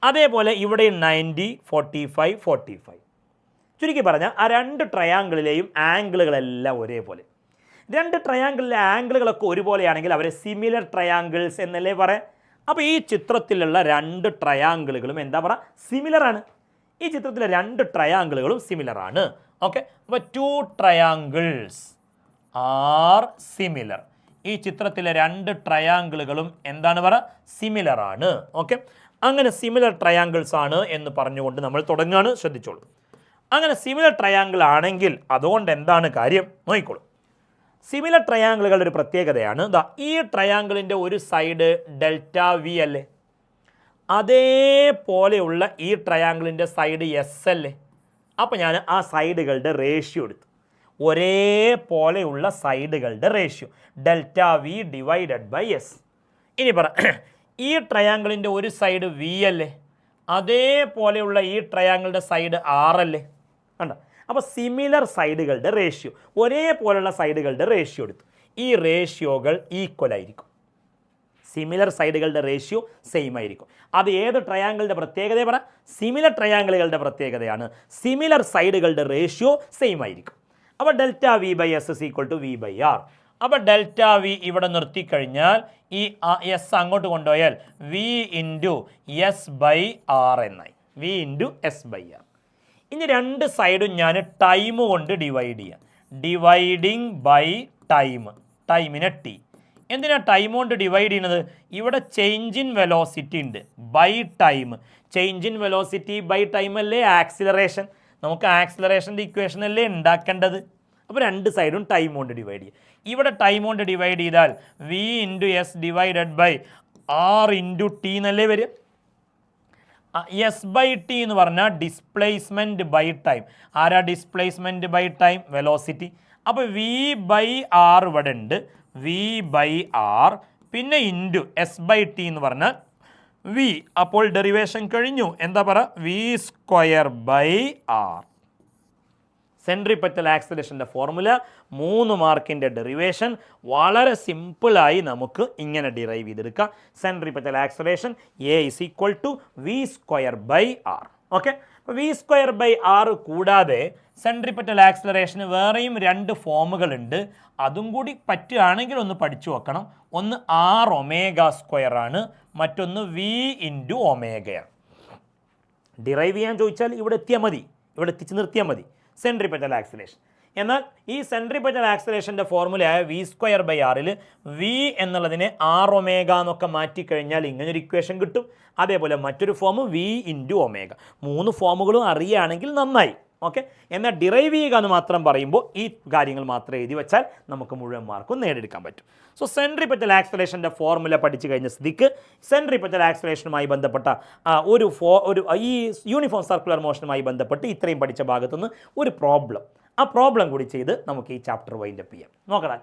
അതേപോലെ ഇവിടെ 90, 45, 45. ചുരുക്കി പറഞ്ഞാൽ ആ 2 ട്രയാങ്കിളിലെയും ആംഗിളുകളെല്ലാം ഒരേപോലെ. 2 ട്രയാങ്കിളിലെ ആംഗിളുകളൊക്കെ ഒരുപോലെയാണെങ്കിൽ അവരെ സിമിലർ ട്രയാങ്കിൾസ് എന്നല്ലേ പറയാം. അപ്പോൾ ഈ ചിത്രത്തിലുള്ള 2 ട്രയാങ്കിളുകളും എന്താ പറയുക? സിമിലറാണ്. ഈ ചിത്രത്തിലെ 2 ട്രയാങ്കിളുകളും സിമിലറാണ്. ഓക്കെ, അപ്പോൾ 2 ട്രയാങ്കിൾസ് ആർ സിമിലർ. ഈ ചിത്രത്തിലെ 2 ട്രയാങ്കിളുകളും എന്താണ് പറയുക? സിമിലറാണ്. ഓക്കെ, അങ്ങനെ സിമിലർ ട്രയാങ്കിൾസ് ആണ് എന്ന് പറഞ്ഞുകൊണ്ട് നമ്മൾ തുടങ്ങുകയാണ്. ശ്രദ്ധിച്ചോളൂ. അങ്ങനെ സിമിലർ ട്രയാങ്കിൾ ആണെങ്കിൽ അതുകൊണ്ട് എന്താണ് കാര്യം നോക്കിക്കോളൂ. സിമിലർ ട്രയാങ്കിളുകളുടെ ഒരു പ്രത്യേകതയാണ് ഈ ട്രയാങ്കിളിൻ്റെ ഒരു സൈഡ് ഡെൽറ്റ വി അല്ലേ, അതേപോലെയുള്ള ഈ ട്രയാങ്കിളിൻ്റെ സൈഡ് എസ് അല്ലേ. അപ്പോൾ ഞാൻ ആ സൈഡുകളുടെ റേഷ്യോ എടുത്തു. ഒരേപോലെയുള്ള സൈഡുകളുടെ ratio delta v divided by s. ഇനി പറ, ഈ ട്രയാങ്കിളിൻ്റെ ഒരു സൈഡ് വി അല്ലേ, അതേപോലെയുള്ള ഈ ട്രയാങ്കിളിൻ്റെ സൈഡ് ആർ അല്ലേ. കണ്ടോ? അപ്പോൾ സിമിലർ സൈഡുകളുടെ റേഷ്യോ, ഒരേപോലെയുള്ള സൈഡുകളുടെ റേഷ്യോ എടുത്തു. ഈ റേഷ്യോകൾ ഈക്വൽ ആയിരിക്കും. സിമിലർ സൈഡുകളുടെ റേഷ്യോ സെയിം ആയിരിക്കും. അത് ഏത് ട്രയാങ്കിളിൻ്റെ പ്രത്യേകത പറ? സിമിലർ ട്രയാങ്കിളുകളുടെ പ്രത്യേകതയാണ്. സിമിലർ സൈഡുകളുടെ റേഷ്യോ സെയിം ആയിരിക്കും. അപ്പോൾ delta v by s is equal to v by r. അപ്പോൾ ഡെൽറ്റ വി ഇവിടെ നിർത്തിക്കഴിഞ്ഞാൽ ഈ എസ് അങ്ങോട്ട് കൊണ്ടുപോയാൽ v into s by r എന്നായി. V into s by r. ഇനി 2 സൈഡും ഞാൻ ടൈം കൊണ്ട് ഡിവൈഡ് ചെയ്യാം. ഡിവൈഡിങ് ബൈ ടൈം, ടൈമിനെ ടി. എന്തിനാണ് ടൈം കൊണ്ട് ഡിവൈഡ് ചെയ്യുന്നത്? ഇവിടെ ചേഞ്ച് ഇൻ വെലോസിറ്റി ഉണ്ട് by time. Change in velocity by time അല്ലേ ആക്സിലറേഷൻ. നമുക്ക് ആക്സിലറേഷൻ്റെ ഇക്വേഷൻ അല്ലേ ഉണ്ടാക്കേണ്ടത്. അപ്പോൾ 2 സൈഡും ടൈം കൊണ്ട് ഡിവൈഡ് ചെയ്യുക. ഇവിടെ ടൈം കൊണ്ട് ഡിവൈഡ് ചെയ്താൽ v into s divided by r into t എന്നല്ലേ വരിക. എസ് ബൈ ടി എന്ന് പറഞ്ഞാൽ ഡിസ്പ്ലേസ്മെൻറ്റ് ബൈ ടൈം. ആരാ ഡിസ്പ്ലേസ്മെൻറ്റ് ബൈ ടൈം? വെലോസിറ്റി. അപ്പോൾ വി ബൈ ആർ ഇവിടെ ഉണ്ട്, വി ബൈ ആർ, പിന്നെ ഇൻറ്റു എസ് ബൈ ടി എന്ന് പറഞ്ഞാൽ വി. അപ്പോൾ ഡെറിവേഷൻ കഴിഞ്ഞു. എന്താ പറ? V square by r. Centripetal ആക്സിലറേഷൻ്റെ ഫോർമുല 3 മാർക്കിൻ്റെ ഡെറിവേഷൻ വളരെ സിമ്പിളായി നമുക്ക് ഇങ്ങനെ ഡിറൈവ് ചെയ്തെടുക്കാം. Centripetal acceleration a is equal to V square by R. Okay, അപ്പോൾ വി സ്ക്വയർ ബൈ ആർ കൂടാതെ സെൻട്രിപെറ്റൽ ആക്സിലറേഷന് വേറെയും 2 ഫോമുകളുണ്ട്. അതും കൂടി പറ്റുകയാണെങ്കിൽ ഒന്ന് പഠിച്ചു വെക്കണം. ഒന്ന് ആർ ഒമേഗ സ്ക്വയർ ആണ്, മറ്റൊന്ന് വി ഇൻറ്റു ഒമേഗയാണ്. ഡിറൈവ് ചെയ്യാൻ ചോദിച്ചാൽ ഇവിടെ എത്തിയാൽ മതി, ഇവിടെ എത്തിച്ച് നിർത്തിയാൽ മതി സെൻട്രിപെറ്റൽ ആക്സിലറേഷൻ. എന്നാൽ ഈ സെൻട്രിപെറ്റൽ ആക്സിലറേഷൻ്റെ ഫോർമുലയായ വി സ്ക്വയർ ബൈ ആറിൽ വി എന്നുള്ളതിനെ ആർ ഒമേഗ എന്നൊക്കെ മാറ്റിക്കഴിഞ്ഞാൽ ഇങ്ങനൊരു ഇക്വേഷൻ കിട്ടും. അതേപോലെ മറ്റൊരു ഫോം വി ഇൻറ്റു ഒമേഗ. 3 ഫോമുകളും അറിയുകയാണെങ്കിൽ നന്നായി. ഓക്കെ, എന്നാൽ ഡിറൈവ് ചെയ്യുക എന്ന് മാത്രം പറയുമ്പോൾ ഈ കാര്യങ്ങൾ മാത്രം എഴുതി വെച്ചാൽ നമുക്ക് മുഴുവൻ മാർക്കും നേടിയെടുക്കാൻ പറ്റും. സോ സെൻട്രിപെറ്റൽ ആക്സിലറേഷൻ്റെ ഫോർമുല പഠിച്ചു കഴിഞ്ഞ സ്ഥിതിക്ക് സെൻട്രിപെറ്റൽ ആക്സിലറേഷനുമായി ബന്ധപ്പെട്ട ഈ യൂണിഫോം സർക്കുലർ മോഷനുമായി ബന്ധപ്പെട്ട് ഇത്രയും പഠിച്ച ഭാഗത്തുനിന്ന് ഒരു പ്രോബ്ലം, ആ പ്രോബ്ലം കൂടി ചെയ്ത് നമുക്ക് ഈ ചാപ്റ്റർ വൈൻഡ് അപ്പ് ചെയ്യാം. നോക്കണം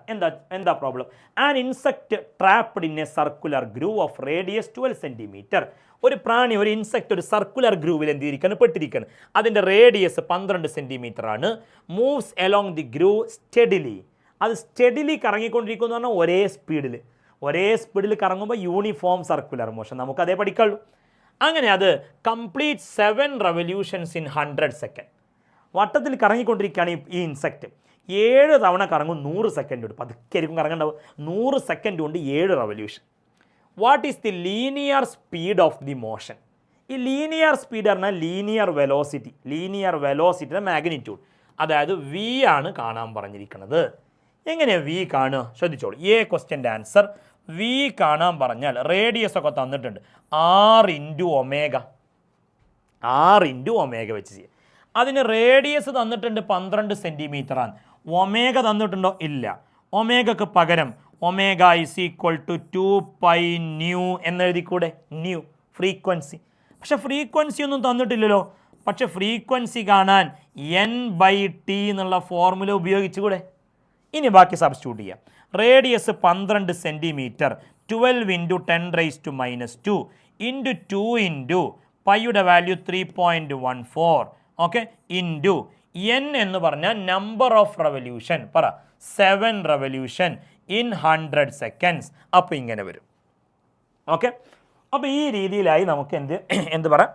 എന്താ problem. An insect trapped in a circular groove of radius 12 centimetre. ഒരു പ്രാണി, ഒരു ഇൻസെക്റ്റ് ഒരു സർക്കുലർ ഗ്രൂവിൽ എന്ത് ചെയ്തിരിക്കുകയാണ്? പെട്ടിരിക്കുകയാണ്. അതിൻ്റെ റേഡിയസ് 12 സെൻറ്റിമീറ്റർ ആണ്. Moves along the groove steadily. അത് സ്റ്റെഡിലി കറങ്ങിക്കൊണ്ടിരിക്കുന്നു എന്ന് പറഞ്ഞാൽ ഒരേ സ്പീഡിൽ കറങ്ങുമ്പോൾ യൂണിഫോം സർക്കുലർ മോഷൻ. നമുക്കതേ പഠിക്കുള്ളൂ. അങ്ങനെ അത് കംപ്ലീറ്റ് 7 റെവല്യൂഷൻസ് ഇൻ 100 സെക്കൻഡ്. വട്ടത്തിൽ കറങ്ങിക്കൊണ്ടിരിക്കുകയാണ് ഈ ഇൻസെക്റ്റ്. 7 തവണ കറങ്ങും 100 സെക്കൻഡ് കൊണ്ട്. പതുക്കെ ആയിരിക്കും കറങ്ങണ്ടാവും. 100 സെക്കൻഡ് കൊണ്ട് 7 revolution. What is the linear speed of the motion? ഈ ലീനിയർ സ്പീഡ് പറഞ്ഞാൽ ലീനിയർ വെലോസിറ്റിയുടെ മാഗ്നിറ്റ്യൂഡ്, അതായത് വി ആണ് കാണാൻ പറഞ്ഞിരിക്കുന്നത്. എങ്ങനെയാണ് വി കാണുക? ശ്രദ്ധിച്ചോളൂ. ക്വസ്റ്റ്യൻ്റെ ആൻസർ വി കാണാൻ പറഞ്ഞാൽ റേഡിയസ് ഒക്കെ തന്നിട്ടുണ്ട്. ആർ ഇൻറ്റു ഒമേഗ വെച്ച് ചെയ്യുക. അതിന് റേഡിയസ് തന്നിട്ടുണ്ട് 12 സെൻറ്റിമീറ്ററാണ്. ഒമേഗ തന്നിട്ടുണ്ടോ? ഇല്ല. ഒമേഗക്ക് പകരം omega is equal to 2π nu എന്നെഴുതിക്കൂടെ? Nu frequency. പക്ഷെ ഫ്രീക്വൻസി ഒന്നും തന്നിട്ടില്ലല്ലോ. പക്ഷെ ഫ്രീക്വൻസി കാണാൻ n/t എന്നുള്ള ഫോർമുല ഉപയോഗിച്ചുകൂടെ? ഇനി ബാക്കി സബ്സ്റ്റിറ്റ്യൂട്ട് ചെയ്യാം. Radius 12 centimetre, 12 into 10⁻² into 2 into പൈയുടെ വാല്യൂ 3.14, ഓക്കെ, ഇൻറ്റു n എന്ന് പറഞ്ഞാൽ നമ്പർ ഓഫ് റെവല്യൂഷൻ, പറ 7 റെവല്യൂഷൻ ഇൻ 100 സെക്കൻഡ്സ്. അപ്പോൾ ഇങ്ങനെ വരും. ഓക്കെ, അപ്പോൾ ഈ രീതിയിലായി നമുക്ക് എന്ത് പറയാം?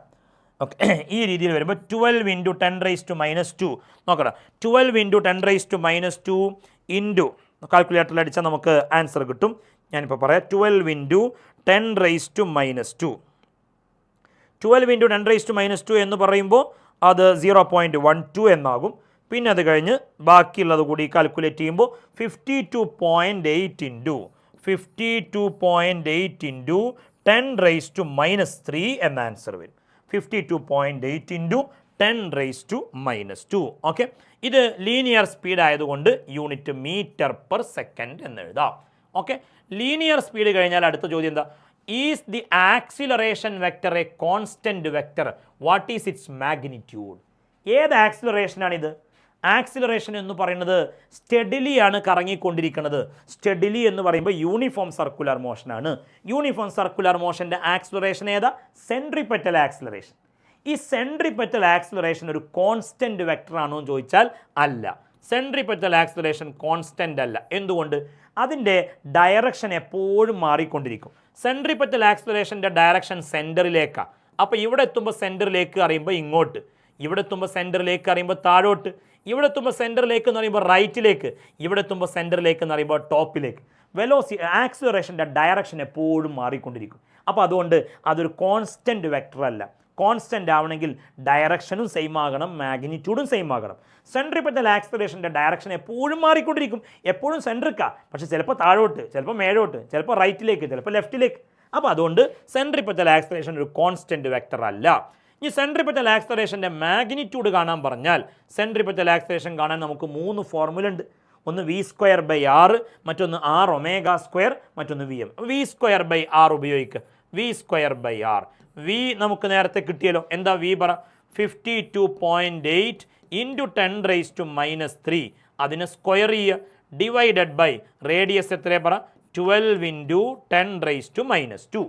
ഓക്കെ, ഈ രീതിയിൽ വരുമ്പോൾ 12 ഇൻറ്റു 10⁻² നോക്കണം. 12 ഇൻറ്റു 10⁻² ഇൻറ്റു കാൽക്കുലേറ്ററിൽ അടിച്ചാൽ നമുക്ക് ആൻസർ കിട്ടും. ഞാനിപ്പോൾ പറയാം. 12 ഇൻറ്റു 10⁻². 12 ഇൻറ്റു 10⁻² എന്ന് പറയുമ്പോൾ അത് 0.12 എന്നാകും. പിന്നെ അത് കഴിഞ്ഞ് ബാക്കിയുള്ളത് കൂടി കാൽക്കുലേറ്റ് ചെയ്യുമ്പോൾ 52.8 ഇൻറ്റു 10⁻³ എന്ന ആൻസർ വരും. 52.8 ഇൻറ്റു 10⁻². ഓക്കെ, ഇത് ലീനിയർ സ്പീഡ് ആയതുകൊണ്ട് യൂണിറ്റ് മീറ്റർ പെർ സെക്കൻഡ് എന്ന് എഴുതാം. ഓക്കെ, ലീനിയർ സ്പീഡ് കഴിഞ്ഞാൽ അടുത്ത ചോദ്യം എന്താ? Is the acceleration vector A constant vector? What is it's magnitude? ഏത് ആക്സിലറേഷനാണിത്? ആക്സിലറേഷൻ എന്ന് പറയുന്നത് സ്റ്റെഡിലി ആണ് കറങ്ങിക്കൊണ്ടിരിക്കുന്നത്. സ്റ്റെഡിലി എന്ന് പറയുമ്പോൾ യൂണിഫോം സർക്കുലർ മോഷനാണ്. യൂണിഫോം സർക്കുലർ മോഷൻ്റെ ആക്സിലറേഷൻ ഏതാ? Centripetal acceleration. ഈ സെൻട്രിപെറ്റൽ ആക്സിലറേഷൻ ഒരു കോൺസ്റ്റന്റ് വെക്ടർ ആണോ എന്ന് ചോദിച്ചാൽ അല്ല. സെൻട്രിപെറ്റൽ ആക്സിലറേഷൻ കോൺസ്റ്റന്റ് അല്ല. എന്തുകൊണ്ട്? അതിൻ്റെ ഡയറക്ഷൻ എപ്പോഴും മാറിക്കൊണ്ടിരിക്കും. സെൻട്രിപെറ്റൽ ആക്സിലറേഷൻ്റെ ഡയറക്ഷൻ സെൻറ്ററിലേക്കാണ്. അപ്പോൾ ഇവിടെ എത്തുമ്പോൾ സെൻറ്ററിലേക്ക് അറിയുമ്പോൾ ഇങ്ങോട്ട്, ഇവിടെ എത്തുമ്പോൾ സെൻറ്ററിലേക്ക് അറിയുമ്പോൾ താഴോട്ട്, ഇവിടെ എത്തുമ്പോൾ സെൻറ്ററിലേക്ക് എന്ന് പറയുമ്പോൾ റൈറ്റിലേക്ക്, ഇവിടെ എത്തുമ്പോൾ സെൻറ്ററിലേക്ക് എന്ന് പറയുമ്പോൾ ടോപ്പിലേക്ക്. ആക്സിലറേഷൻ്റെ ഡയറക്ഷൻ എപ്പോഴും മാറിക്കൊണ്ടിരിക്കും. അപ്പോൾ അതുകൊണ്ട് അതൊരു കോൺസ്റ്റന്റ് വെക്ടർ അല്ല. കോൺസ്റ്റന്റ് ആവണമെങ്കിൽ ഡയറക്ഷനും സെയിം ആകണം, മാഗ്നിറ്റ്യൂഡും സെയിം ആകണം. സെൻട്രിപെറ്റൽ ആക്സിലറേഷൻ്റെ ഡയറക്ഷൻ എപ്പോഴും മാറിക്കൊണ്ടിരിക്കും. എപ്പോഴും സെൻട്രിക്കാ, പക്ഷേ ചിലപ്പോൾ താഴോട്ട്, ചിലപ്പോൾ മേഴോട്ട്, ചിലപ്പോൾ റൈറ്റിലേക്ക്, ചിലപ്പോൾ ലെഫ്റ്റിലേക്ക്. അപ്പോൾ അതുകൊണ്ട് സെൻട്രിപെറ്റൽ ആക്സിലറേഷൻ ഒരു കോൺസ്റ്റന്റ് വെക്ടർ അല്ല. ഈ സെൻട്രിപെറ്റൽ ആക്സിലറേഷൻ്റെ മാഗ്നിറ്റ്യൂഡ് കാണാൻ പറഞ്ഞാൽ സെൻട്രിപെറ്റൽ ആക്സിലറേഷൻ കാണാൻ നമുക്ക് 3 ഫോർമുല ഉണ്ട്. ഒന്ന് v²/r, മറ്റൊന്ന് r⍵², മറ്റൊന്ന് vm. v²/r ഉപയോഗിക്കുക. v²/r, v നമുക്ക് നേരത്തെ കിട്ടിയല്ലോ. എന്താ v പറ? 52.8 ഇൻറ്റു 10⁻³ അതിനെ സ്ക്വയർ ചെയ്യുക, ഡിവൈഡഡ് ബൈ റേഡിയസ് എത്രയാണ് പറ? 12 ഇൻറ്റു 10⁻².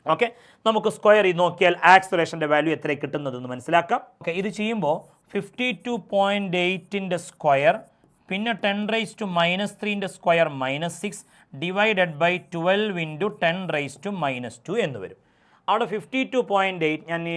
ഓക്കെ, നമുക്ക് സ്ക്വയർ ചെയ്ത് നോക്കിയാൽ ആക്സിലറേഷൻ്റെ വാല്യൂ എത്ര കിട്ടുന്നതെന്ന് മനസ്സിലാക്കാം. ഓക്കെ, ഇത് ചെയ്യുമ്പോൾ 52.8ൻ്റെ സ്ക്വയർ പിന്നെ 10⁻³ സ്ക്വയർ -6 ഡിവൈഡഡ് ബൈ 12 ഇൻറ്റു 10⁻² എന്ന് വരും. അവിടെ 52.8 ഞാൻ ഈ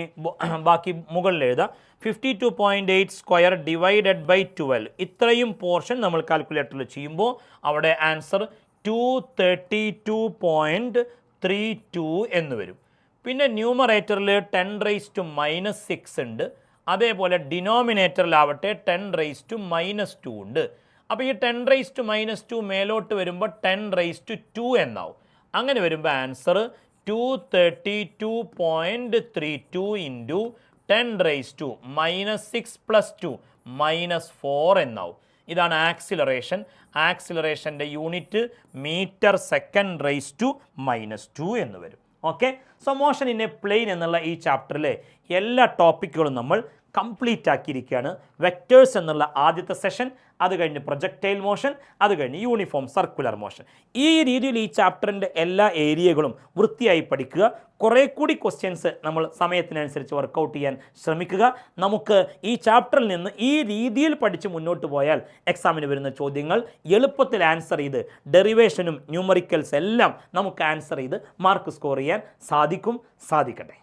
ബാക്കി മുകളിൽ എഴുതാം. 52.8 സ്ക്വയർ ഡിവൈഡഡ് ബൈ 12 ഇത്രയും പോർഷൻ നമ്മൾ കാൽക്കുലേറ്ററിൽ ചെയ്യുമ്പോൾ അവിടെ ആൻസർ 232.32 എന്ന് വരും. പിന്നെ ന്യൂമറേറ്ററിൽ 10⁻⁻6 ഉണ്ട്. അതേപോലെ ഡിനോമിനേറ്ററിലാവട്ടെ 10⁻⁻² ഉണ്ട്. അപ്പോൾ ഈ 10⁻⁻² മേലോട്ട് വരുമ്പോൾ 10⁻² എന്നാവും. അങ്ങനെ വരുമ്പോൾ ആൻസർ 232.32 ഇൻറ്റു 10⁻⁻6 + 2 -4 എന്നാവും. ഇതാണ് ആക്സിലറേഷൻ. ആക്സിലറേഷൻ്റെ യൂണിറ്റ് മീറ്റർ സെക്കൻഡ് (2) എന്ന് വരും. Okay, so motion in a plane എന്നുള്ള ഈ ചാപ്റ്ററിലെ എല്ലാ ടോപ്പിക്കുകളും നമ്മൾ കംപ്ലീറ്റ് ആക്കിയിരിക്കുകയാണ്. വെക്റ്റേഴ്സ് എന്നുള്ള ആദ്യത്തെ സെഷൻ, അത് കഴിഞ്ഞ് പ്രൊജക്റ്റൈൽ മോഷൻ, അത് കഴിഞ്ഞ് യൂണിഫോം സർക്കുലർ മോഷൻ. ഈ രീതിയിൽ ഈ ചാപ്റ്ററിൻ്റെ എല്ലാ ഏരിയകളും വൃത്തിയായി പഠിക്കുക. കുറേ കൂടി ക്വസ്റ്റ്യൻസ് നമ്മൾ സമയത്തിനനുസരിച്ച് വർക്കൗട്ട് ചെയ്യാൻ ശ്രമിക്കുക. നമുക്ക് ഈ ചാപ്റ്ററിൽ നിന്ന് ഈ രീതിയിൽ പഠിച്ച് മുന്നോട്ട് പോയാൽ എക്സാമിന് വരുന്ന ചോദ്യങ്ങൾ എളുപ്പത്തിൽ ആൻസർ ചെയ്ത് ഡെറിവേഷനും ന്യൂമറിക്കൽസ് എല്ലാം നമുക്ക് ആൻസർ ചെയ്ത് മാർക്ക് സ്കോർ ചെയ്യാൻ സാധിക്കട്ടെ.